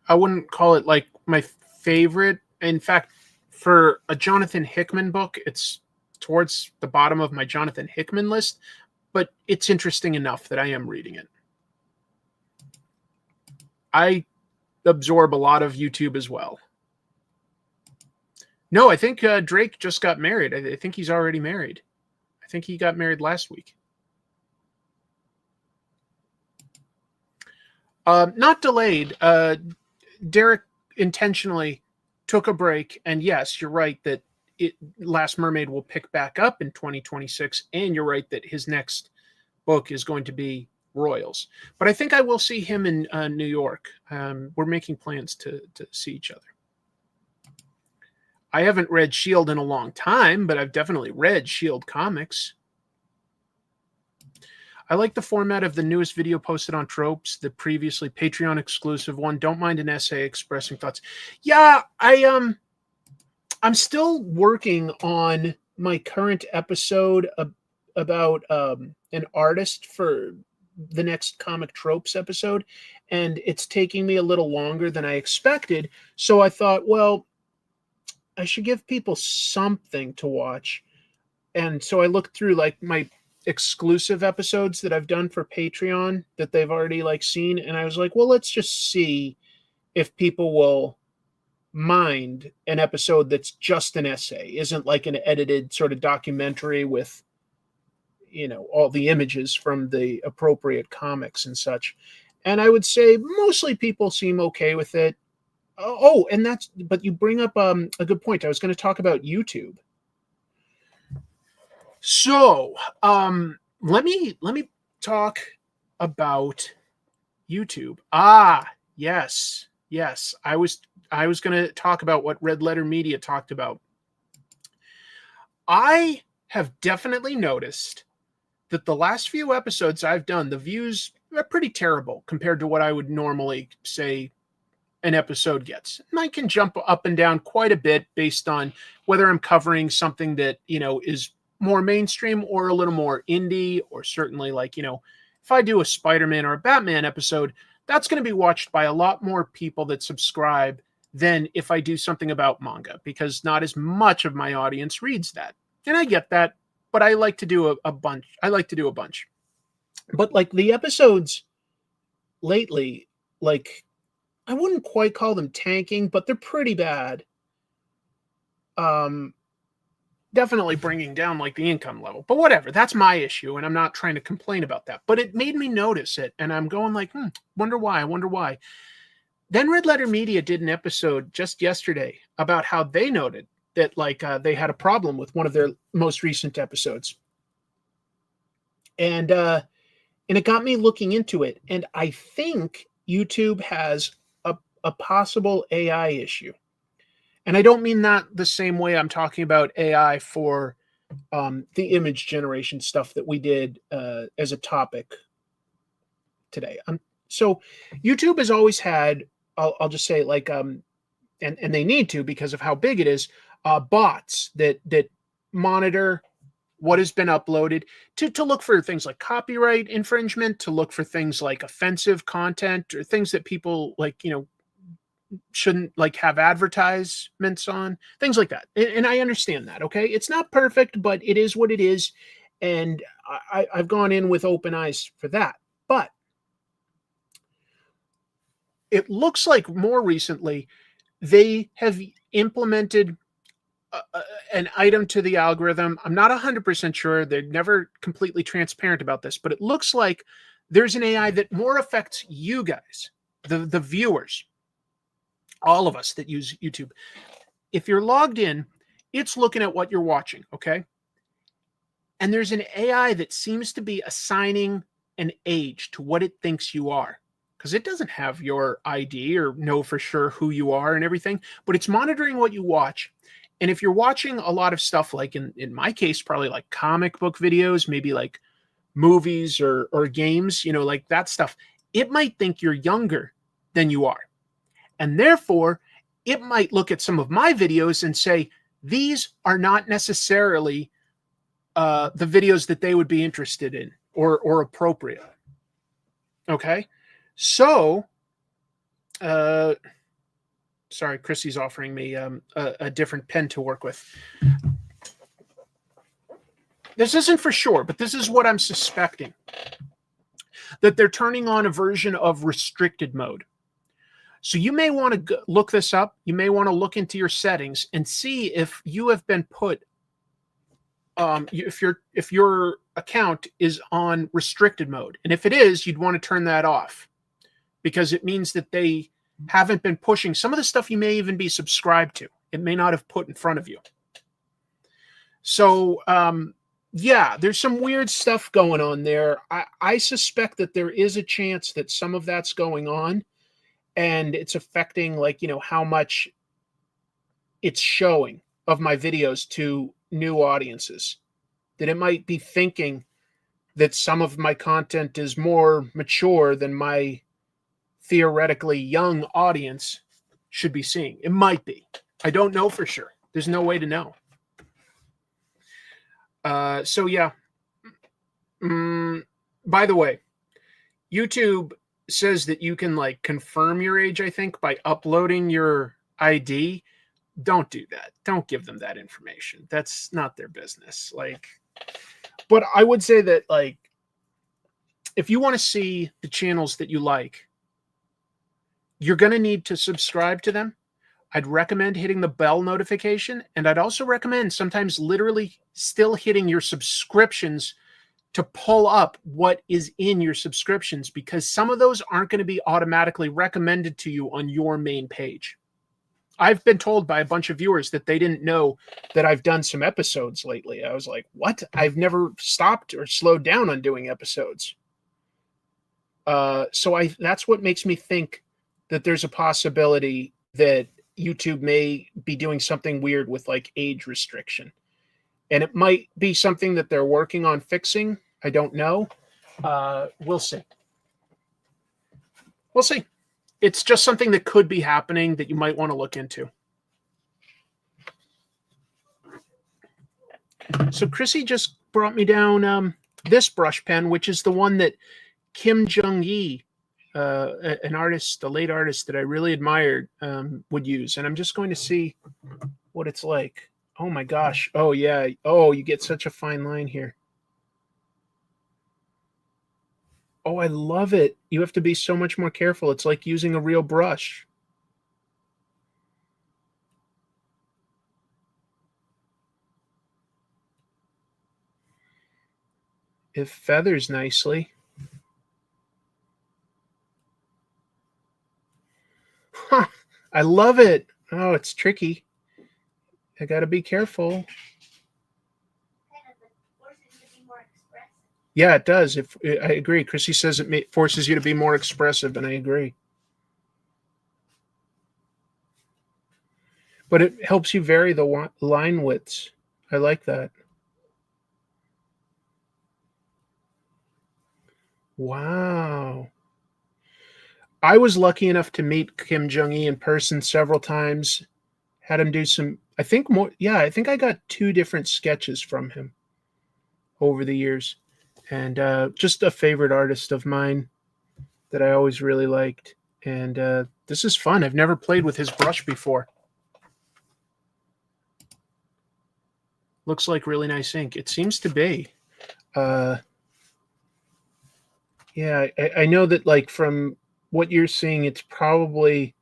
I wouldn't call it like my favorite. In fact, for a Jonathan Hickman book, it's towards the bottom of my Jonathan Hickman list, but it's interesting enough that I am reading it. I absorb a lot of YouTube as well. No, I think Drake just got married. I think he's already married. I think he got married last week. Not delayed. Derek intentionally took a break, and yes, you're right that Last Mermaid will pick back up in 2026, and you're right that his next book is going to be Royals. But I think I will see him in New York. We're making plans to see each other. I haven't read S.H.I.E.L.D. in a long time, but I've definitely read S.H.I.E.L.D. comics. I like the format of the newest video posted on Tropes, the previously Patreon exclusive one. Don't mind an essay expressing thoughts. Yeah, I'm still working on my current episode about an artist for the next Comic Tropes episode, and it's taking me a little longer than I expected. So I thought, well, I should give people something to watch. And so I looked through like my exclusive episodes that I've done for Patreon that they've already like seen, and I was like, well, let's just see if people will mind an episode that's just an essay, isn't like an edited sort of documentary with, you know, all the images from the appropriate comics and such. And I would say mostly people seem okay with it. Oh, and but you bring up a good point. I was going to talk about YouTube. So, let me talk about YouTube. Yes. I was going to talk about what Red Letter Media talked about. I have definitely noticed that the last few episodes I've done, the views are pretty terrible compared to what I would normally say an episode gets. And I can jump up and down quite a bit based on whether I'm covering something that, is more mainstream or a little more indie, or certainly like, if I do a Spider-Man or a Batman episode, that's going to be watched by a lot more people that subscribe than if I do something about manga, because not as much of my audience reads that. And I get that, but I like to do a bunch. But like the episodes lately, like, I wouldn't quite call them tanking, but they're pretty bad. Definitely bringing down like the income level, but whatever, that's my issue. And I'm not trying to complain about that, but it made me notice it. And I'm going like, wonder why. Then Red Letter Media did an episode just yesterday about how they noted that like they had a problem with one of their most recent episodes. And it got me looking into it. And I think YouTube has a possible AI issue. And I don't mean that the same way I'm talking about AI for the image generation stuff that we did as a topic today. So YouTube has always had, I'll just say like, and they need to because of how big it is, bots that monitor what has been uploaded to look for things like copyright infringement, to look for things like offensive content or things that people like, shouldn't like have advertisements on, things like that. And I understand that. Okay. It's not perfect, but it is what it is. And I've gone in with open eyes for that. But it looks like more recently they have implemented an item to the algorithm. I'm not 100% sure. They're never completely transparent about this, but it looks like there's an AI that more affects you guys, the viewers, all of us that use YouTube. If you're logged in, it's looking at what you're watching, okay? And there's an AI that seems to be assigning an age to what it thinks you are, because it doesn't have your ID or know for sure who you are and everything, but it's monitoring what you watch. And if you're watching a lot of stuff, like in my case, probably like comic book videos, maybe like movies or games, like that stuff, it might think you're younger than you are. And therefore, it might look at some of my videos and say, these are not necessarily the videos that they would be interested in or appropriate. Okay? So, sorry, Chrissy's offering me a different pen to work with. This isn't for sure, but this is what I'm suspecting. That they're turning on a version of restricted mode. So you may want to look this up. You may want to look into your settings and see if you have been put, if your account is on restricted mode. And if it is, you'd want to turn that off, because it means that they haven't been pushing some of the stuff you may even be subscribed to. It may not have put in front of you. So, yeah, there's some weird stuff going on there. I suspect that there is a chance that some of that's going on. And it's affecting, like, how much it's showing of my videos to new audiences. That it might be thinking that some of my content is more mature than my theoretically young audience should be seeing. It might be. I don't know for sure. There's no way to know. So, yeah. By the way, YouTube says that you can like confirm your age, I think, by uploading your ID. Don't do that. Don't give them that information. That's not their business. Like, but I would say that, like, if you want to see the channels that you like, you're going to need to subscribe to them. I'd recommend hitting the bell notification. And I'd also recommend sometimes literally still hitting your subscriptions to pull up what is in your subscriptions, because some of those aren't going to be automatically recommended to you on your main page. I've been told by a bunch of viewers that they didn't know that I've done some episodes lately. I was like, what? I've never stopped or slowed down on doing episodes. So that's what makes me think that there's a possibility that YouTube may be doing something weird with like age restriction. And it might be something that they're working on fixing. I don't know. We'll see. We'll see. It's just something that could be happening that you might want to look into. So Chrissy just brought me down this brush pen, which is the one that Kim Jung-yi, an artist, a late artist that I really admired, would use. And I'm just going to see what it's like. Oh my gosh. Oh yeah. Oh, you get such a fine line here. Oh, I love it. You have to be so much more careful. It's like using a real brush. It feathers nicely. Huh, I love it. Oh, it's tricky. I got to be careful. Yeah, it does. I agree. Chrissy says it forces you to be more expressive, and I agree. But it helps you vary the line widths. I like that. Wow. I was lucky enough to meet Kim Jung-yi in person several times. Had him do some, I think more. Yeah, I think I got 2 different sketches from him over the years. And just a favorite artist of mine that I always really liked. And this is fun. I've never played with his brush before. Looks like really nice ink. It seems to be. Yeah, I know that like from what you're seeing, it's probably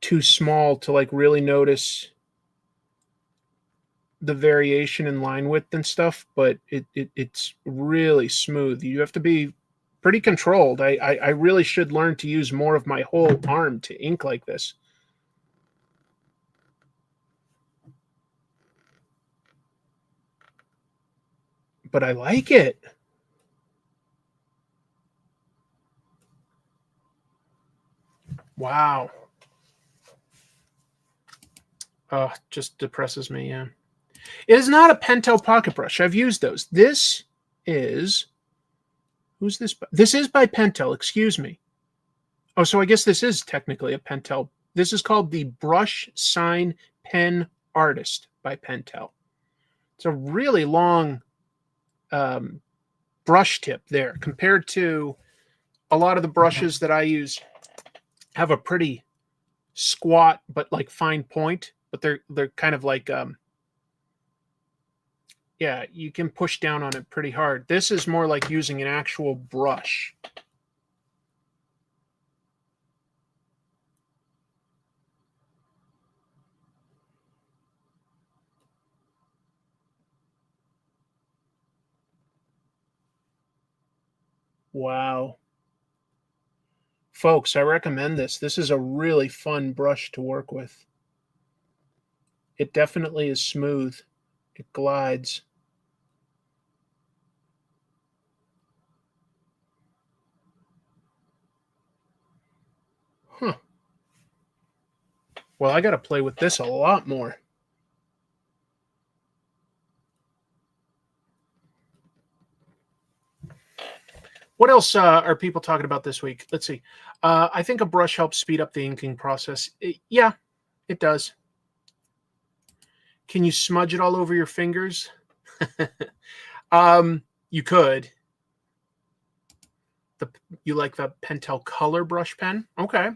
too small to like really notice the variation in line width and stuff, but it's really smooth. You have to be pretty controlled. I really should learn to use more of my whole arm to ink like this. But I like it. Wow. Oh, just depresses me, yeah. It is not a Pentel pocket brush. I've used those. This is... Who's this? This is by Pentel, excuse me. Oh, so I guess this is technically a Pentel. This is called the Brush Sign Pen Artist by Pentel. It's a really long brush tip there compared to a lot of the brushes that I use have a pretty squat but like fine point, but they're kind of like yeah, you can push down on it pretty hard. This is more like using an actual brush. Wow. Folks, I recommend this. This is a really fun brush to work with. It definitely is smooth. It glides. Huh. Well, I got to play with this a lot more. What else are people talking about this week? Let's see. I think a brush helps speed up the inking process. Yeah, it does. Can you smudge it all over your fingers? You could. You like the Pentel Color brush pen? Okay.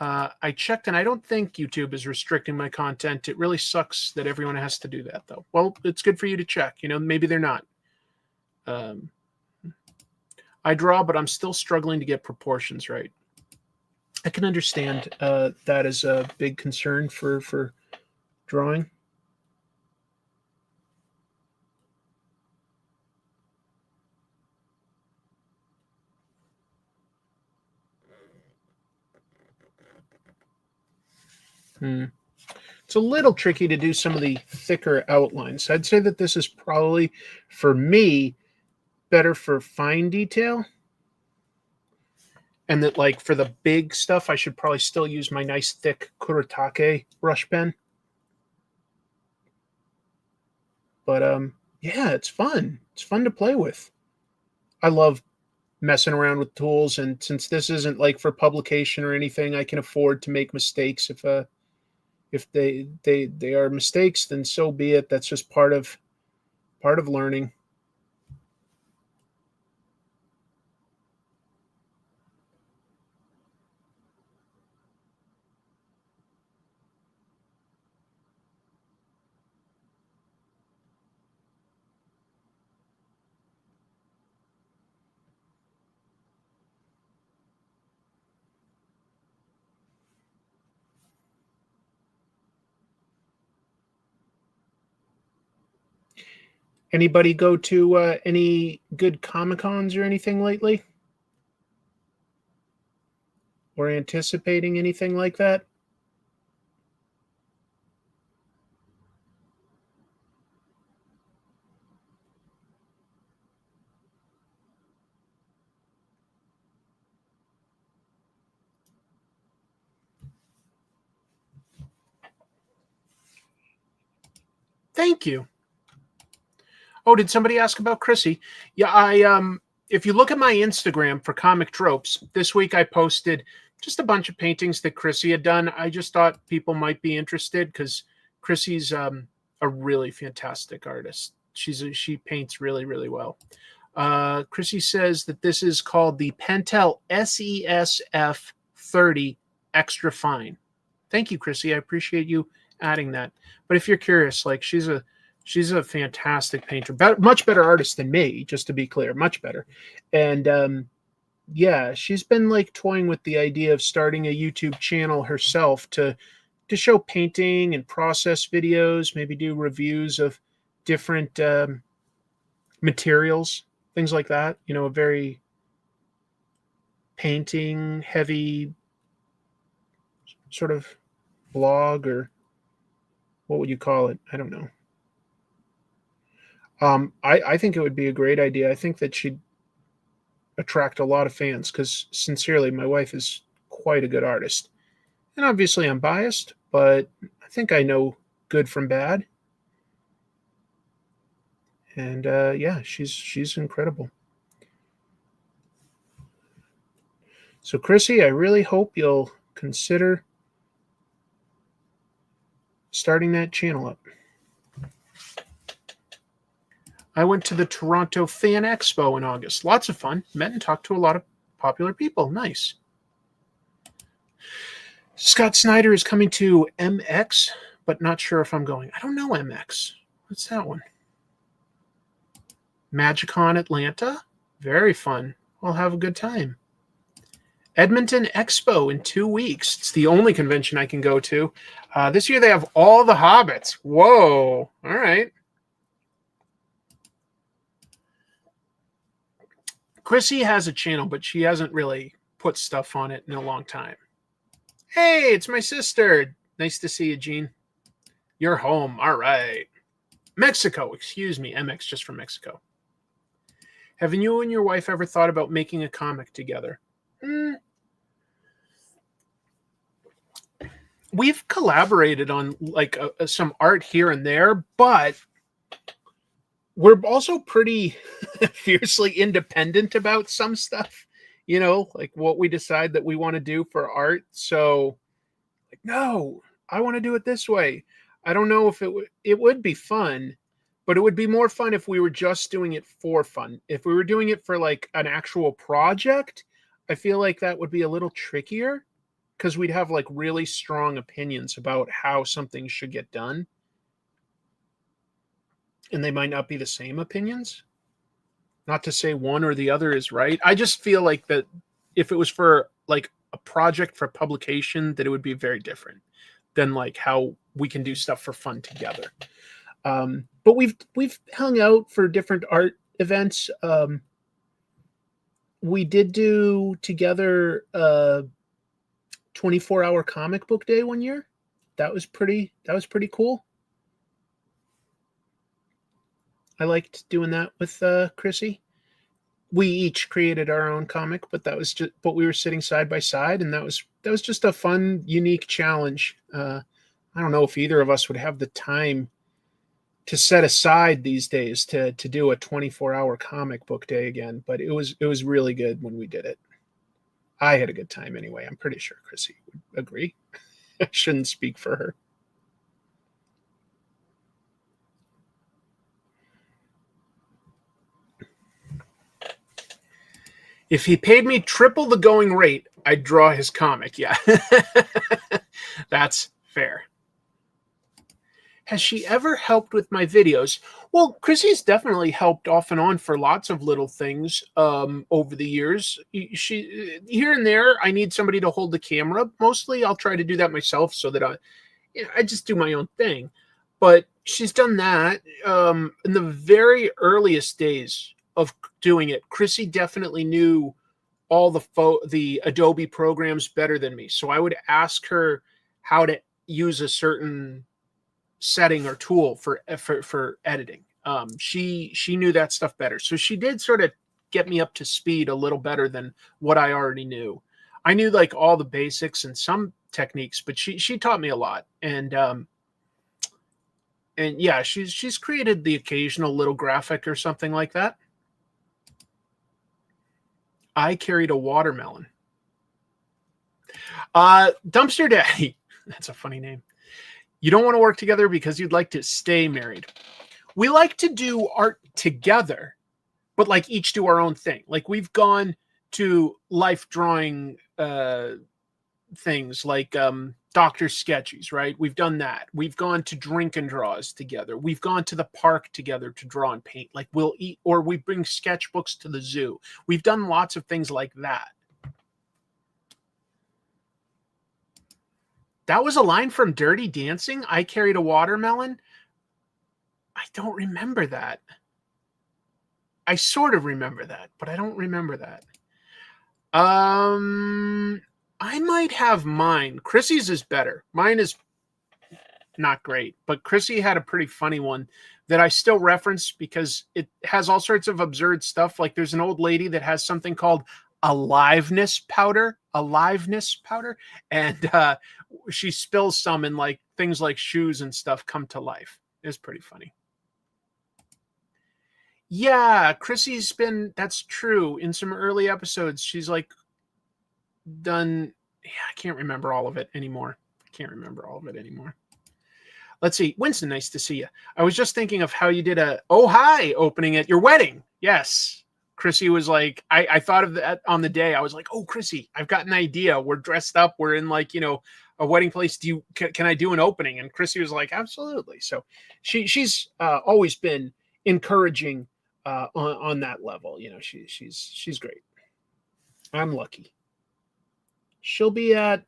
I checked, and I don't think YouTube is restricting my content. It really sucks that everyone has to do that, though. Well, it's good for you to check. You know, maybe they're not. I draw, but I'm still struggling to get proportions right. I can understand that is a big concern for drawing. It's a little tricky to do some of the thicker outlines. I'd say that this is probably, for me, better for fine detail. And that, like, for the big stuff, I should probably still use my nice thick Kuretake brush pen. But, yeah, it's fun. It's fun to play with. I love messing around with tools, and since this isn't, like, for publication or anything, I can afford to make mistakes. If they are mistakes, then so be it. That's just part of learning. Anybody go to any good Comic-Cons or anything lately? Or anticipating anything like that? Thank you. Oh, did somebody ask about Chrissy? Yeah, if you look at my Instagram for Comic Tropes, this week I posted just a bunch of paintings that Chrissy had done. I just thought people might be interested because Chrissy's a really fantastic artist. She paints really, really well. Chrissy says that this is called the Pentel SESF 30 Extra Fine. Thank you, Chrissy. I appreciate you adding that. But if you're curious, like, she's a fantastic painter, much better artist than me, just to be clear, much better. And yeah, she's been like toying with the idea of starting a YouTube channel herself to show painting and process videos, maybe do reviews of different materials, things like that. You know, a very painting heavy sort of blog, or what would you call it? I don't know. I think it would be a great idea. I think that she'd attract a lot of fans because, sincerely, my wife is quite a good artist. And obviously I'm biased, but I think I know good from bad. And yeah, she's incredible. So, Chrissy, I really hope you'll consider starting that channel up. I went to the Toronto Fan Expo in August. Lots of fun. Met and talked to a lot of popular people. Nice. Scott Snyder is coming to MX, but not sure if I'm going. I don't know MX. What's that one? MagicCon Atlanta. Very fun. I'll have a good time. Edmonton Expo in 2 weeks. It's the only convention I can go to. This year they have all the Hobbits. Whoa. All right. Chrissy has a channel, but she hasn't really put stuff on it in a long time. Hey, it's my sister. Nice to see you, Jean. You're home. All right. Mexico. Excuse me. MX just from Mexico. Haven't you and your wife ever thought about making a comic together? We've collaborated on like some art here and there, but we're also pretty fiercely independent about some stuff, you know, like what we decide that we want to do for art. So, like, no, I want to do it this way. I don't know if it would be fun, but it would be more fun if we were just doing it for fun. If we were doing it for like an actual project, I feel like that would be a little trickier because we'd have like really strong opinions about how something should get done. And they might not be the same opinions. Not to say one or the other is right. I just feel like that if it was for like a project for publication, that it would be very different than like how we can do stuff for fun together. But we've hung out for different art events. We did do together 24-hour comic book day one year. that was pretty cool. I liked doing that with Chrissy. We each created our own comic, but we were sitting side by side, and that was just a fun, unique challenge. I don't know if either of us would have the time to set aside these days to do a 24-hour comic book day again, but it was really good when we did it. I had a good time anyway. I'm pretty sure Chrissy would agree. I shouldn't speak for her. If he paid me triple the going rate, I'd draw his comic. Yeah, that's fair. Has she ever helped with my videos? Well, Chrissy's definitely helped off and on for lots of little things over the years. She here and there, I need somebody to hold the camera. Mostly, I'll try to do that myself so that I just do my own thing. But she's done that in the very earliest days of doing it. Chrissy definitely knew all the Adobe programs better than me. So I would ask her how to use a certain setting or tool for editing. She knew that stuff better. So she did sort of get me up to speed a little better than what I already knew. I knew like all the basics and some techniques, but she taught me a lot. And yeah, she's created the occasional little graphic or something like that. I carried a watermelon. Dumpster Daddy. That's a funny name. You don't want to work together because you'd like to stay married. We like to do art together, but like each do our own thing. Like we've gone to life drawing things like Dr. Sketchies, right? We've done that. We've gone to drink and draws together. We've gone to the park together to draw and paint. Like we'll eat, or we bring sketchbooks to the zoo. We've done lots of things like that. That was a line from Dirty Dancing. I carried a watermelon. I don't remember that. I sort of remember that, but I don't remember that. I might have mine. Chrissy's is better. Mine is not great, but Chrissy had a pretty funny one that I still reference because it has all sorts of absurd stuff. Like there's an old lady that has something called aliveness powder, and she spills some and like things like shoes and stuff come to life. It's pretty funny. Yeah, Chrissy's been, that's true. In some early episodes, she's like done, yeah, I can't remember all of it anymore. Let's see. Winston, nice to see you. I was just thinking of how you did a oh hi opening at your wedding. Yes. Chrissy was like, I thought of that on the day. I was like, oh, Chrissy, I've got an idea. We're dressed up. We're in like, a wedding place. Can I do an opening? And Chrissy was like, absolutely. So she's always been encouraging on that level. She's great. I'm lucky. She'll be at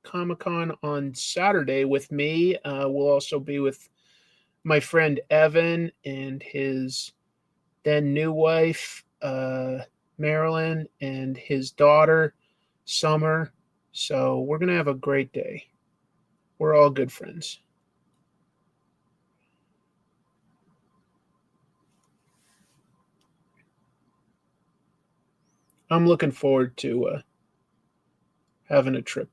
Comic-Con on Saturday with me. We'll also be with my friend Evan and his then new wife, Marilyn, and his daughter, Summer. So we're going to have a great day. We're all good friends. I'm looking forward to having a trip.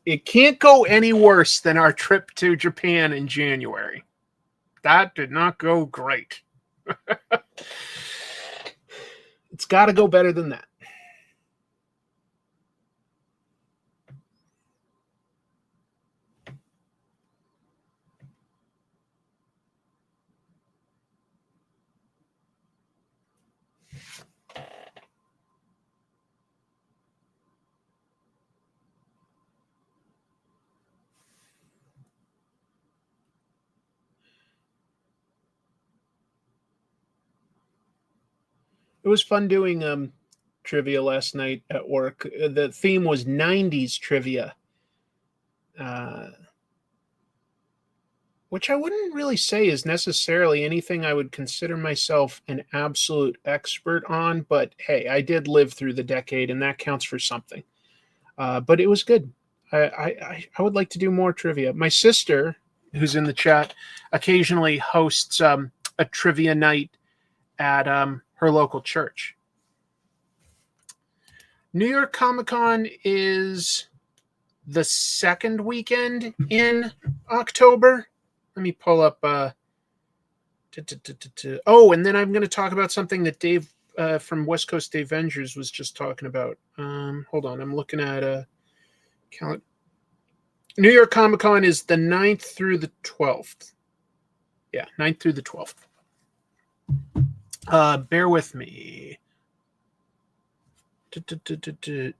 It can't go any worse than our trip to Japan in January. That did not go great. It's got to go better than that. It was fun doing trivia last night at work. The theme was 90s trivia, which I wouldn't really say is necessarily anything I would consider myself an absolute expert on. But hey, I did live through the decade, and that counts for something. But it was good. I would like to do more trivia. My sister, who's in the chat, occasionally hosts a trivia night at her local church. New York Comic Con is the second weekend in October. Let me pull up. Oh, and then I'm going to talk about something that Dave from West Coast Avengers was just talking about. Hold on, I'm looking at a calendar. New York Comic Con is the 9th through the 12th. Yeah, 9th through the 12th. Bear with me.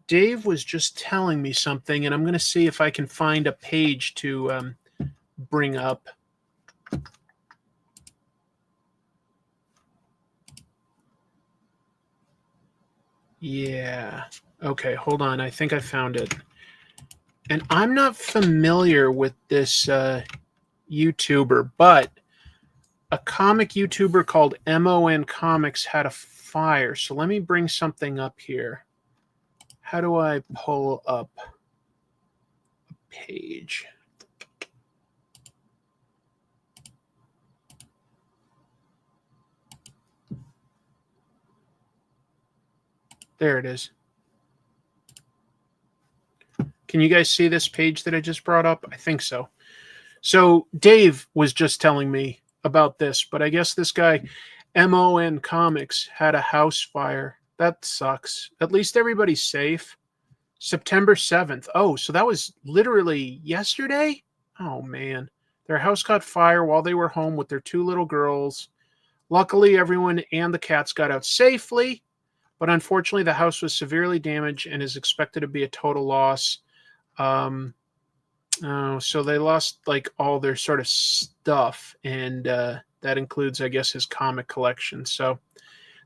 Dave was just telling me something, and I'm going to see if I can find a page to bring up. Yeah. Okay, hold on. I think I found it. And I'm not familiar with this YouTuber, but a comic YouTuber called MON Comics had a fire. So let me bring something up here. How do I pull up a page? There it is. Can you guys see this page that I just brought up? I think so. So Dave was just telling me about this, but I guess this guy, MON Comics, had a house fire. That sucks. At least everybody's safe. September 7th. Oh, so that was literally yesterday? Oh, man. Their house caught fire while they were home with their 2 little girls. Luckily, everyone and the cats got out safely, but unfortunately, the house was severely damaged and is expected to be a total loss. So they lost like all their sort of stuff, and that includes, I guess, his comic collection. So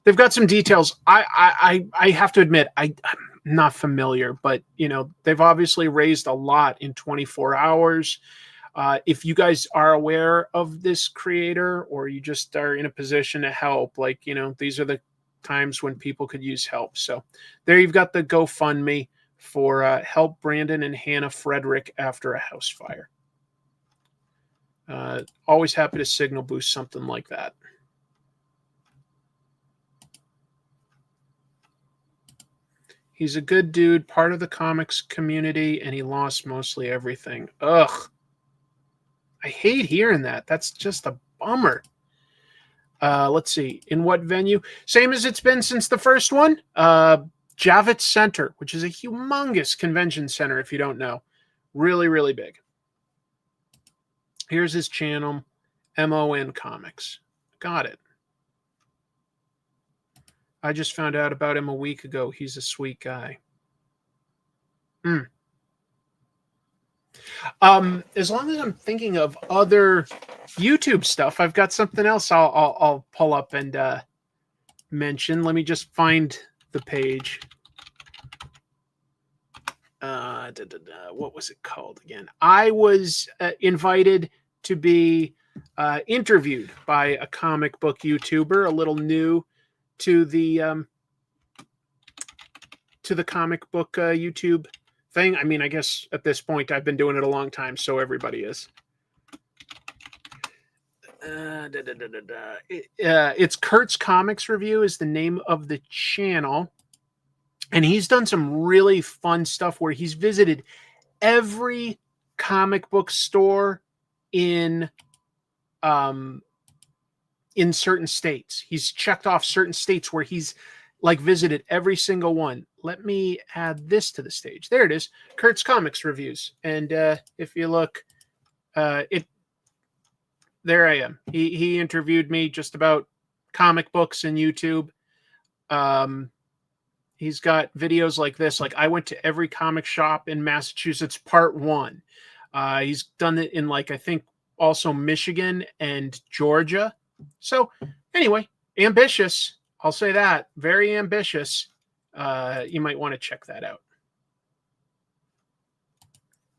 they've got some details. I have to admit, I'm not familiar, but you know, they've obviously raised a lot in 24 hours. If you guys are aware of this creator, or you just are in a position to help, like, you know, these are the times when people could use help. So there you've got the GoFundMe for help Brandon and Hannah Frederick after a house fire. Always happy to signal boost something like that. He's a good dude, part of the comics community, and he lost mostly everything. Ugh. I hate hearing that. That's just a bummer. Let's see. In what venue? Same as it's been since the first one. Javits Center, which is a humongous convention center, if you don't know. Really, really big. Here's his channel, MON Comics. Got it. I just found out about him a week ago. He's a sweet guy. As long as I'm thinking of other YouTube stuff, I've got something else I'll pull up and mention. Let me just find the page. What was it called again? I was invited to be interviewed by a comic book YouTuber, a little new to the comic book YouTube thing. I mean, I guess at this point I've been doing it a long time, so everybody is. It's Kurt's Comics Review is the name of the channel. And he's done some really fun stuff where he's visited every comic book store in certain states. He's checked off certain states where he's like visited every single one. Let me add this to the stage. There it is. Kurt's Comics Reviews. And if you look, there I am. He interviewed me just about comic books and YouTube. He's got videos like this. Like, I went to every comic shop in Massachusetts, part 1. He's done it in, like, I think also Michigan and Georgia. So anyway, ambitious. I'll say that. Very ambitious. You might want to check that out.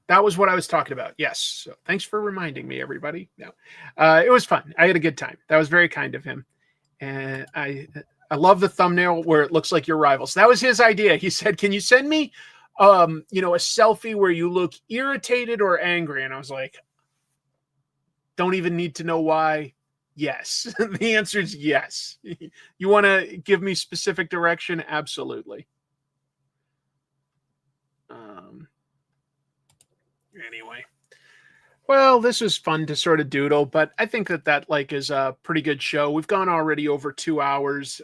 That was what I was talking about. Yes. So thanks for reminding me, everybody. No, it was fun. I had a good time. That was very kind of him. And I love the thumbnail where it looks like your rivals. That was his idea. He said, can you send me a selfie where you look irritated or angry. And I was like, don't even need to know why. Yes. The answer is yes. You want to give me specific direction? Absolutely. Anyway. Well, this was fun to sort of doodle, but I think that like is a pretty good show. We've gone already over 2 hours.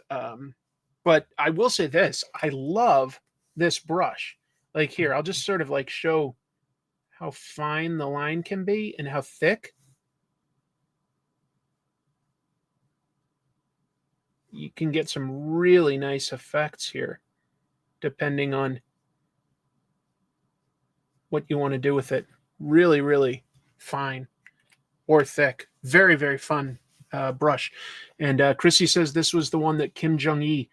But I will say this, I love this brush. Like here, I'll just sort of like show how fine the line can be and how thick. You can get some really nice effects here, depending on what you want to do with it. Really, really fine or thick. Very, very fun brush. And Chrissy says this was the one that Kim Jong-il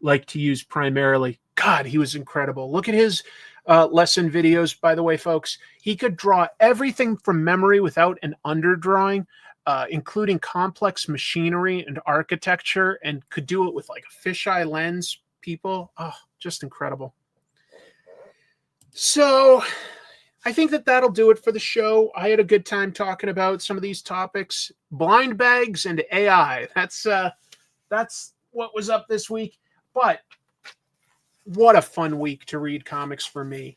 liked to use primarily. God, he was incredible. Look at his lesson videos, by the way, folks. He could draw everything from memory without an underdrawing, including complex machinery and architecture, and could do it with like a fisheye lens, people. Oh, just incredible. So I think that'll do it for the show. I had a good time talking about some of these topics. Blind bags and AI. That's what was up this week. But what a fun week to read comics for me.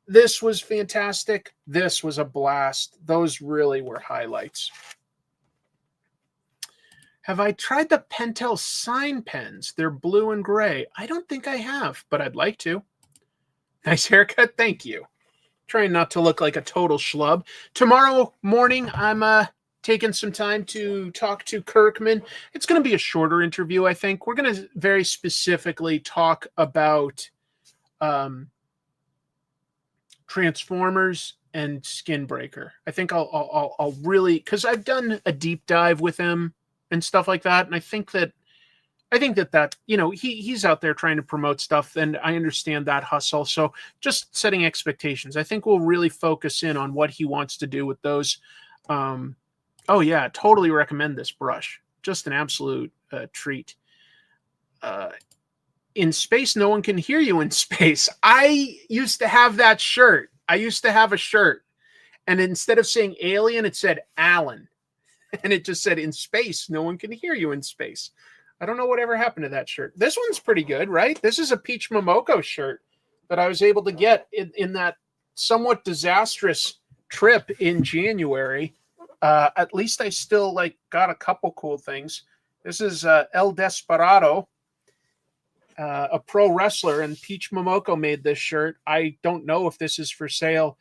This was fantastic. This was a blast. Those really were highlights. Have I tried the Pentel sign pens? They're blue and gray. I don't think I have, but I'd like to. Nice haircut. Thank you. Trying not to look like a total schlub. Tomorrow morning, I'm taking some time to talk to Kirkman. It's going to be a shorter interview, I think. We're going to very specifically talk about Transformers and Skinbreaker. I think I'll really, because I've done a deep dive with him and stuff like that, and I think that he's out there trying to promote stuff, and I understand that hustle. So just setting expectations. I think we'll really focus in on what he wants to do with those. Oh yeah, totally recommend this brush. Just an absolute treat. In space, no one can hear you in space. I used to have that shirt. I used to have a shirt, and instead of saying alien, it said Alan, and it just said in space, no one can hear you in space. I don't know whatever happened to that shirt. This one's pretty good, right? This is a Peach Momoko shirt that I was able to get in that somewhat disastrous trip in January. At least I still got a couple cool things. This is El Desperado, a pro wrestler, and Peach Momoko made this shirt. I don't know if this is for sale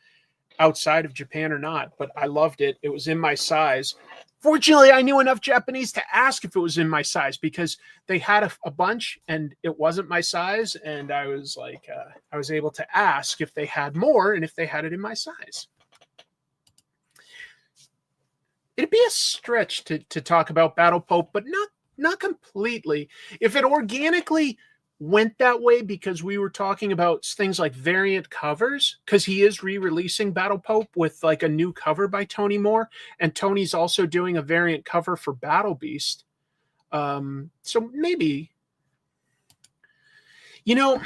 outside of Japan or not, but I loved it. It was in my size. Fortunately, I knew enough Japanese to ask if it was in my size, because they had a bunch and it wasn't my size. And I was I was able to ask if they had more and if they had it in my size. It'd be a stretch to talk about Battle Pope, but not completely. If it organically went that way, because we were talking about things like variant covers, because he is re-releasing Battle Pope with a new cover by Tony Moore, and Tony's also doing a variant cover for Battle Beast. So maybe, let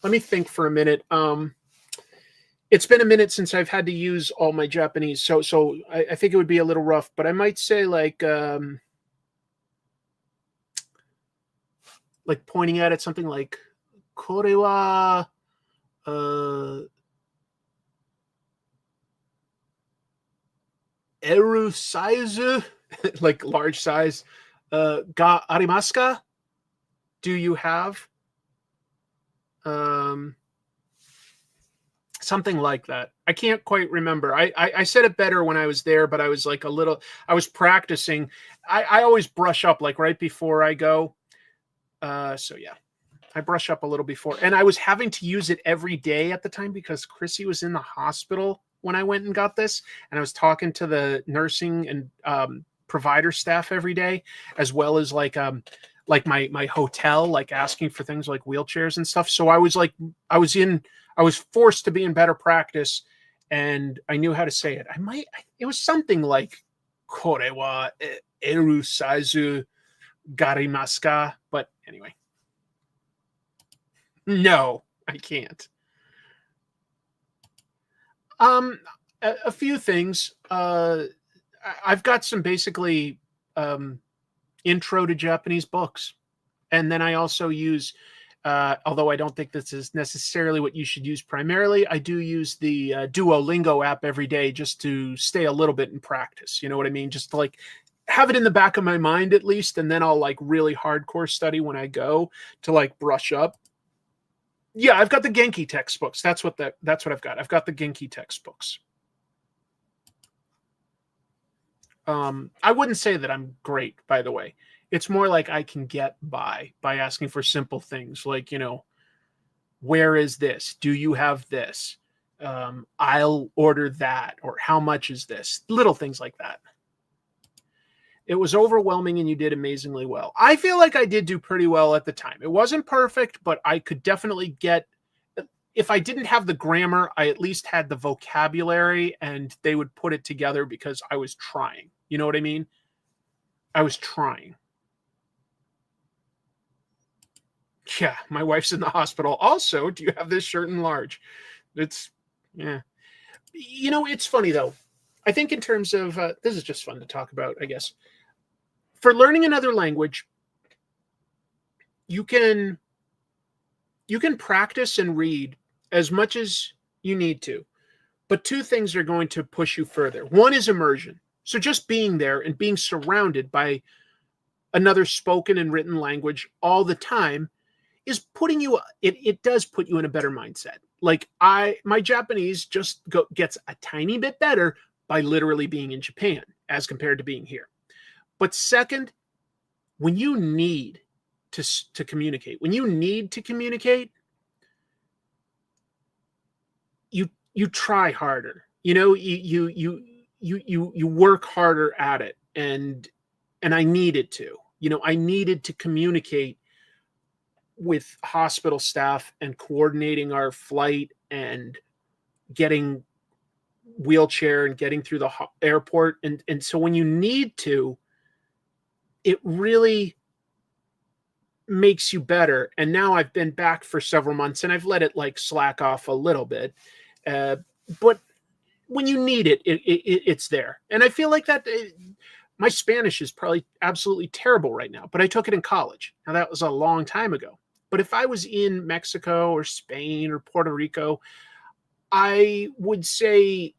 me think for a minute. It's been a minute since I've had to use all my Japanese, so I think it would be a little rough, but I might say pointing at it, something like "Kore wa eru size," like large size. Ga arimasu ka? Do you have? Something like that. I can't quite remember. I said it better when I was there, but I was I was practicing. I always brush up right before I go. So yeah, I brush up a little before, and I was having to use it every day at the time because Chrissy was in the hospital when I went and got this, and I was talking to the nursing and provider staff every day, as well as my hotel, asking for things like wheelchairs and stuff. So I was forced to be in better practice, and I knew how to say it. It was something like "Kore wa eru saizu garimasu ka?" But anyway, no, I can't. A few things. I've got some basically intro to Japanese books. And then I also use, although I don't think this is necessarily what you should use primarily, I do use the Duolingo app every day just to stay a little bit in practice. You know what I mean? Just to like have it in the back of my mind at least. And then I'll like really hardcore study when I go to like brush up. Yeah, I've got the Genki textbooks. That's what I've got. I've got the Genki textbooks. I wouldn't say that I'm great, by the way. It's more like I can get by asking for simple things like, you know, where is this? Do you have this? I'll order that. Or how much is this? Little things like that. It was overwhelming and you did amazingly well. I feel like I did do pretty well at the time. It wasn't perfect, but I could definitely get, if I didn't have the grammar, I at least had the vocabulary and they would put it together because I was trying. You know what I mean? I was trying. Yeah, my wife's in the hospital. Also, do you have this shirt in large? It's, yeah. You know, it's funny though. I think in terms of, this is just fun to talk about, I guess. For learning another language, you can practice and read as much as you need to, but two things are going to push you further. One is immersion. So just being there and being surrounded by another spoken and written language all the time is putting you, it does put you in a better mindset. Like my Japanese just gets a tiny bit better by literally being in Japan as compared to being here. But second, when you need to communicate, you try harder. You know, you work harder at it, and I needed to. You know, I needed to communicate with hospital staff and coordinating our flight and getting wheelchair and getting through the airport. And so when you need to, it really makes you better. And now I've been back for several months and I've let it like slack off a little bit. But when you need it, it's there. And I feel like that my Spanish is probably absolutely terrible right now, but I took it in college. Now that was a long time ago. But if I was in Mexico or Spain or Puerto Rico, I would say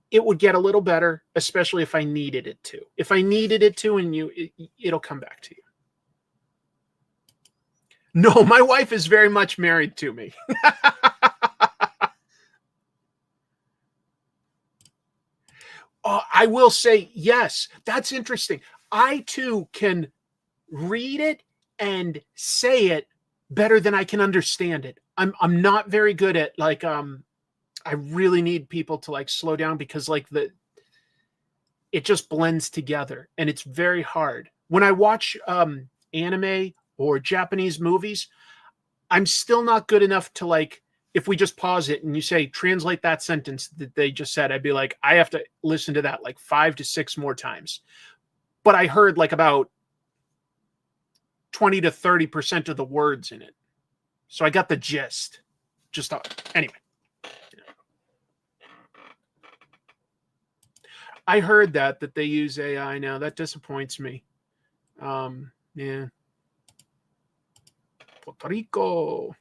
it would get a little better, especially if I needed it to. If I needed it to, and it'll come back to you. No, my wife is very much married to me. I will say, yes, that's interesting. I too can read it and say it better than I can understand it. I'm not very good at like, I really need people to like slow down because like it just blends together and it's very hard. When I watch anime or Japanese movies, I'm still not good enough to like, if we just pause it and you say, translate that sentence that they just said, I'd be like, I have to listen to that like 5 to 6 more times. But I heard like about 20 to 30% of the words in it. So I got the gist. Just anyway. I heard that they use AI now. That disappoints me. Yeah. Puerto Rico.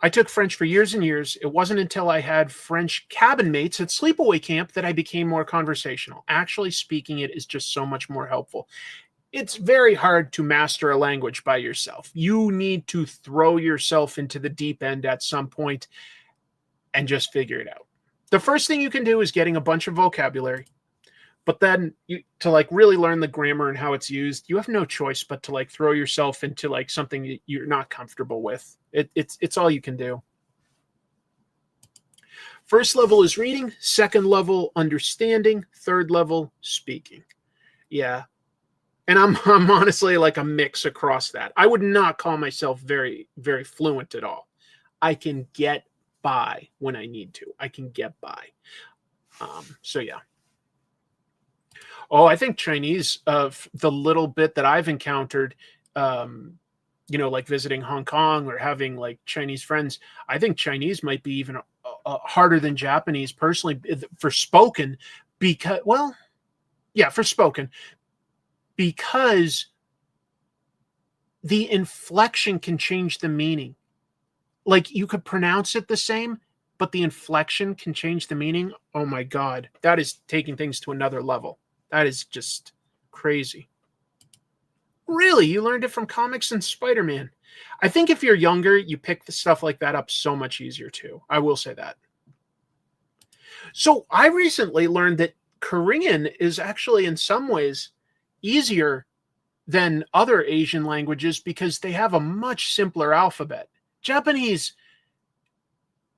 I took French for years and years. It wasn't until I had French cabin mates at sleepaway camp that I became more conversational. Actually, speaking it is just so much more helpful. It's very hard to master a language by yourself. You need to throw yourself into the deep end at some point and just figure it out. The first thing you can do is getting a bunch of vocabulary. But then to like really learn the grammar and how it's used, you have no choice but to like throw yourself into like something you're not comfortable with. It's all you can do. First level is reading. Second level, understanding. Third level, speaking. Yeah. And I'm honestly like a mix across that. I would not call myself very, very fluent at all. I can get by when I need to. I can get by. So yeah. Oh, I think Chinese, the little bit that I've encountered, like visiting Hong Kong or having like Chinese friends. I think Chinese might be even harder than Japanese personally for spoken because, for spoken, because the inflection can change the meaning. Like you could pronounce it the same, but the inflection can change the meaning. Oh my God. That is taking things to another level. That is just crazy. Really? You learned it from comics and Spider-Man? I think if you're younger, you pick the stuff like that up so much easier too. I will say that. So I recently learned that Korean is actually in some ways easier than other Asian languages because they have a much simpler alphabet. Japanese,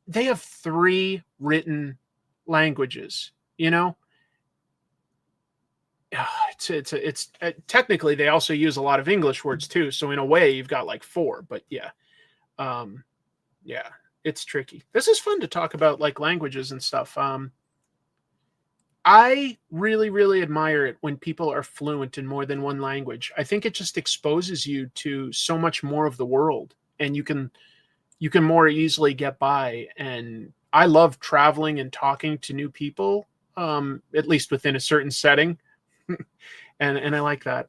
they have 3 written languages, it's technically they also use a lot of English words too. So in a way you've got like 4, but it's tricky. This is fun to talk about like languages and stuff. I really, really admire it when people are fluent in more than one language. I think it just exposes you to so much more of the world, and you can more easily get by. And I love traveling and talking to new people, at least within a certain setting. and I like that.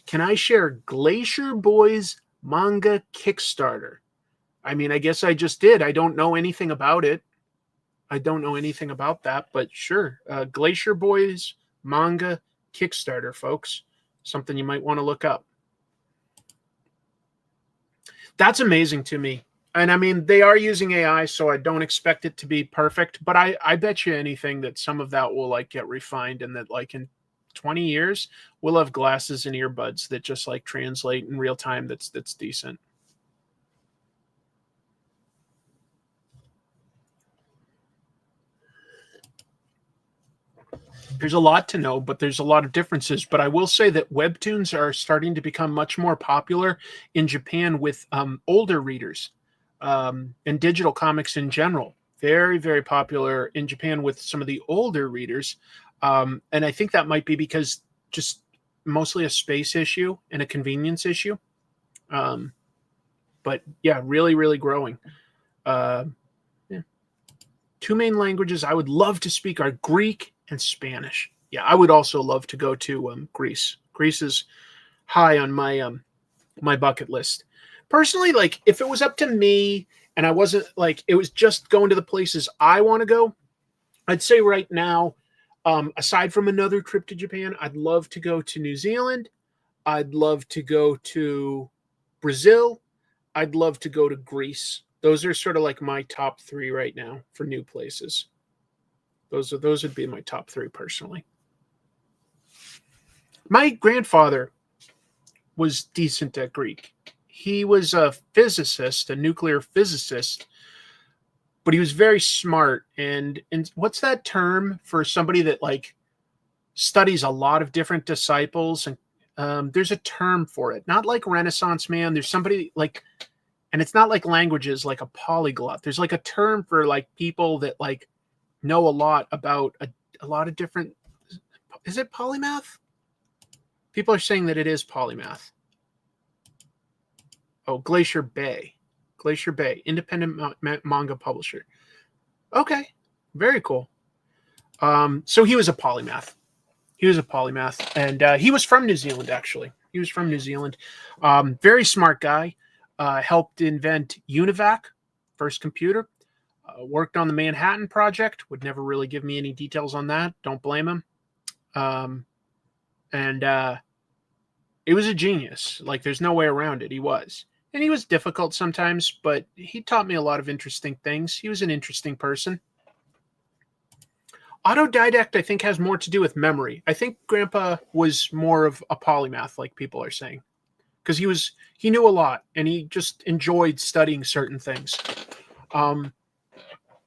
Can I share Glacier Boys manga Kickstarter? I mean, I guess I just did. I don't know anything about it. I don't know anything about that, but sure. Glacier Boys manga Kickstarter, folks. Something you might want to look up. That's amazing to me. And I mean, they are using AI, so I don't expect it to be perfect, but I bet you anything that some of that will like get refined, and that like in 20 years, we'll have glasses and earbuds that just like translate in real time. That's decent. There's a lot to know, but there's a lot of differences. But I will say that webtoons are starting to become much more popular in Japan with older readers, and digital comics in general. Very, very popular in Japan with some of the older readers. And I think that might be because just mostly a space issue and a convenience issue. But yeah, really, really growing. 2 main languages I would love to speak are Greek and Spanish. Yeah, I would also love to go to Greece. Greece is high on my my bucket list. Personally, like if it was up to me and I wasn't like it was just going to the places I want to go, I'd say right now, aside from another trip to Japan, I'd love to go to New Zealand. I'd love to go to Brazil. I'd love to go to Greece. Those are sort of like my top 3 right now for new places. Those would be my top 3 personally. My grandfather was decent at Greek. He was a physicist, a nuclear physicist, but he was very smart. And what's that term for somebody that like studies a lot of different disciples? And there's a term for it. Not like Renaissance man. There's somebody like, and it's not like languages, like a polyglot. There's like a term for like people that like know a lot about a lot of different. Is it polymath? People are saying that it is polymath. Oh, Glacier Bay, independent manga publisher. Okay, very cool. So he was a polymath. And he was from New Zealand, actually. He was from New Zealand. Very smart guy. Helped invent Univac, first computer. Worked on the Manhattan Project. Would never really give me any details on that. Don't blame him. And it was a genius. Like, there's no way around it. He was. And he was difficult sometimes, but he taught me a lot of interesting things. He was an interesting person. Autodidact, I think, has more to do with memory. I think Grandpa was more of a polymath, like people are saying. Because he knew a lot, and he just enjoyed studying certain things.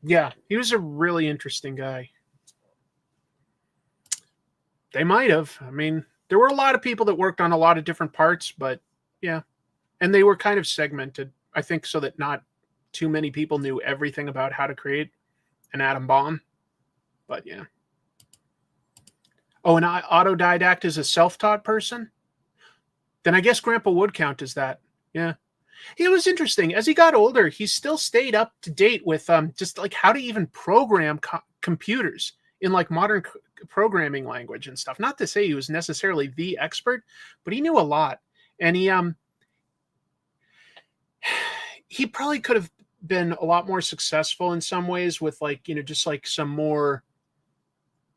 Yeah, he was a really interesting guy. They might have. I mean, there were a lot of people that worked on a lot of different parts, but yeah. And they were kind of segmented, I think, so that not too many people knew everything about how to create an atom bomb. But yeah. Oh, and autodidact is a self-taught person? Then I guess Grandpa would count as that. Yeah. It was interesting. As he got older, he still stayed up to date with just like how to even program computers in like modern programming language and stuff. Not to say he was necessarily the expert, but he knew a lot. And he probably could have been a lot more successful in some ways with like, you know, just like some more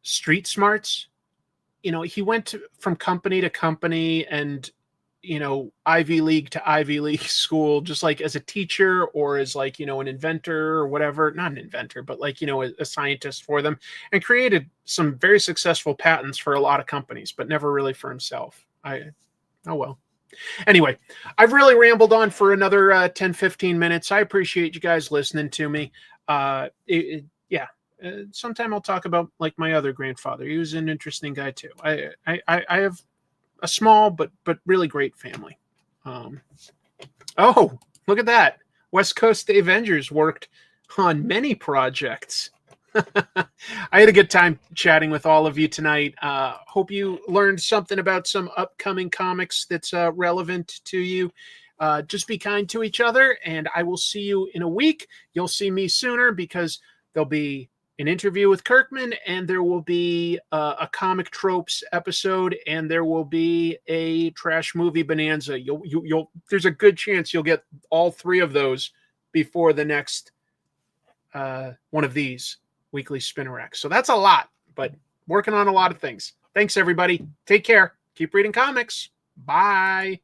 street smarts. You know, he went from company to company and, you know, Ivy League to Ivy League school, just like as a teacher or as like, you know, an inventor or whatever, not an inventor, but like, you know, a scientist for them, and created some very successful patents for a lot of companies, but never really for himself. Oh, well. Anyway, I've really rambled on for another 10, 15 minutes. I appreciate you guys listening to me. Sometime I'll talk about like my other grandfather. He was an interesting guy too. I have a small but really great family. Oh, look at that. West Coast Avengers worked on many projects. I had a good time chatting with all of you tonight. Hope you learned something about some upcoming comics that's relevant to you. Just be kind to each other, and I will see you in a week. You'll see me sooner because there'll be an interview with Kirkman, and there will be a comic tropes episode, and there will be a trash movie bonanza. There's a good chance you'll get all three of those before the next one of these weekly Spinneracks. So that's a lot, but working on a lot of things. Thanks, everybody. Take care. Keep reading comics. Bye.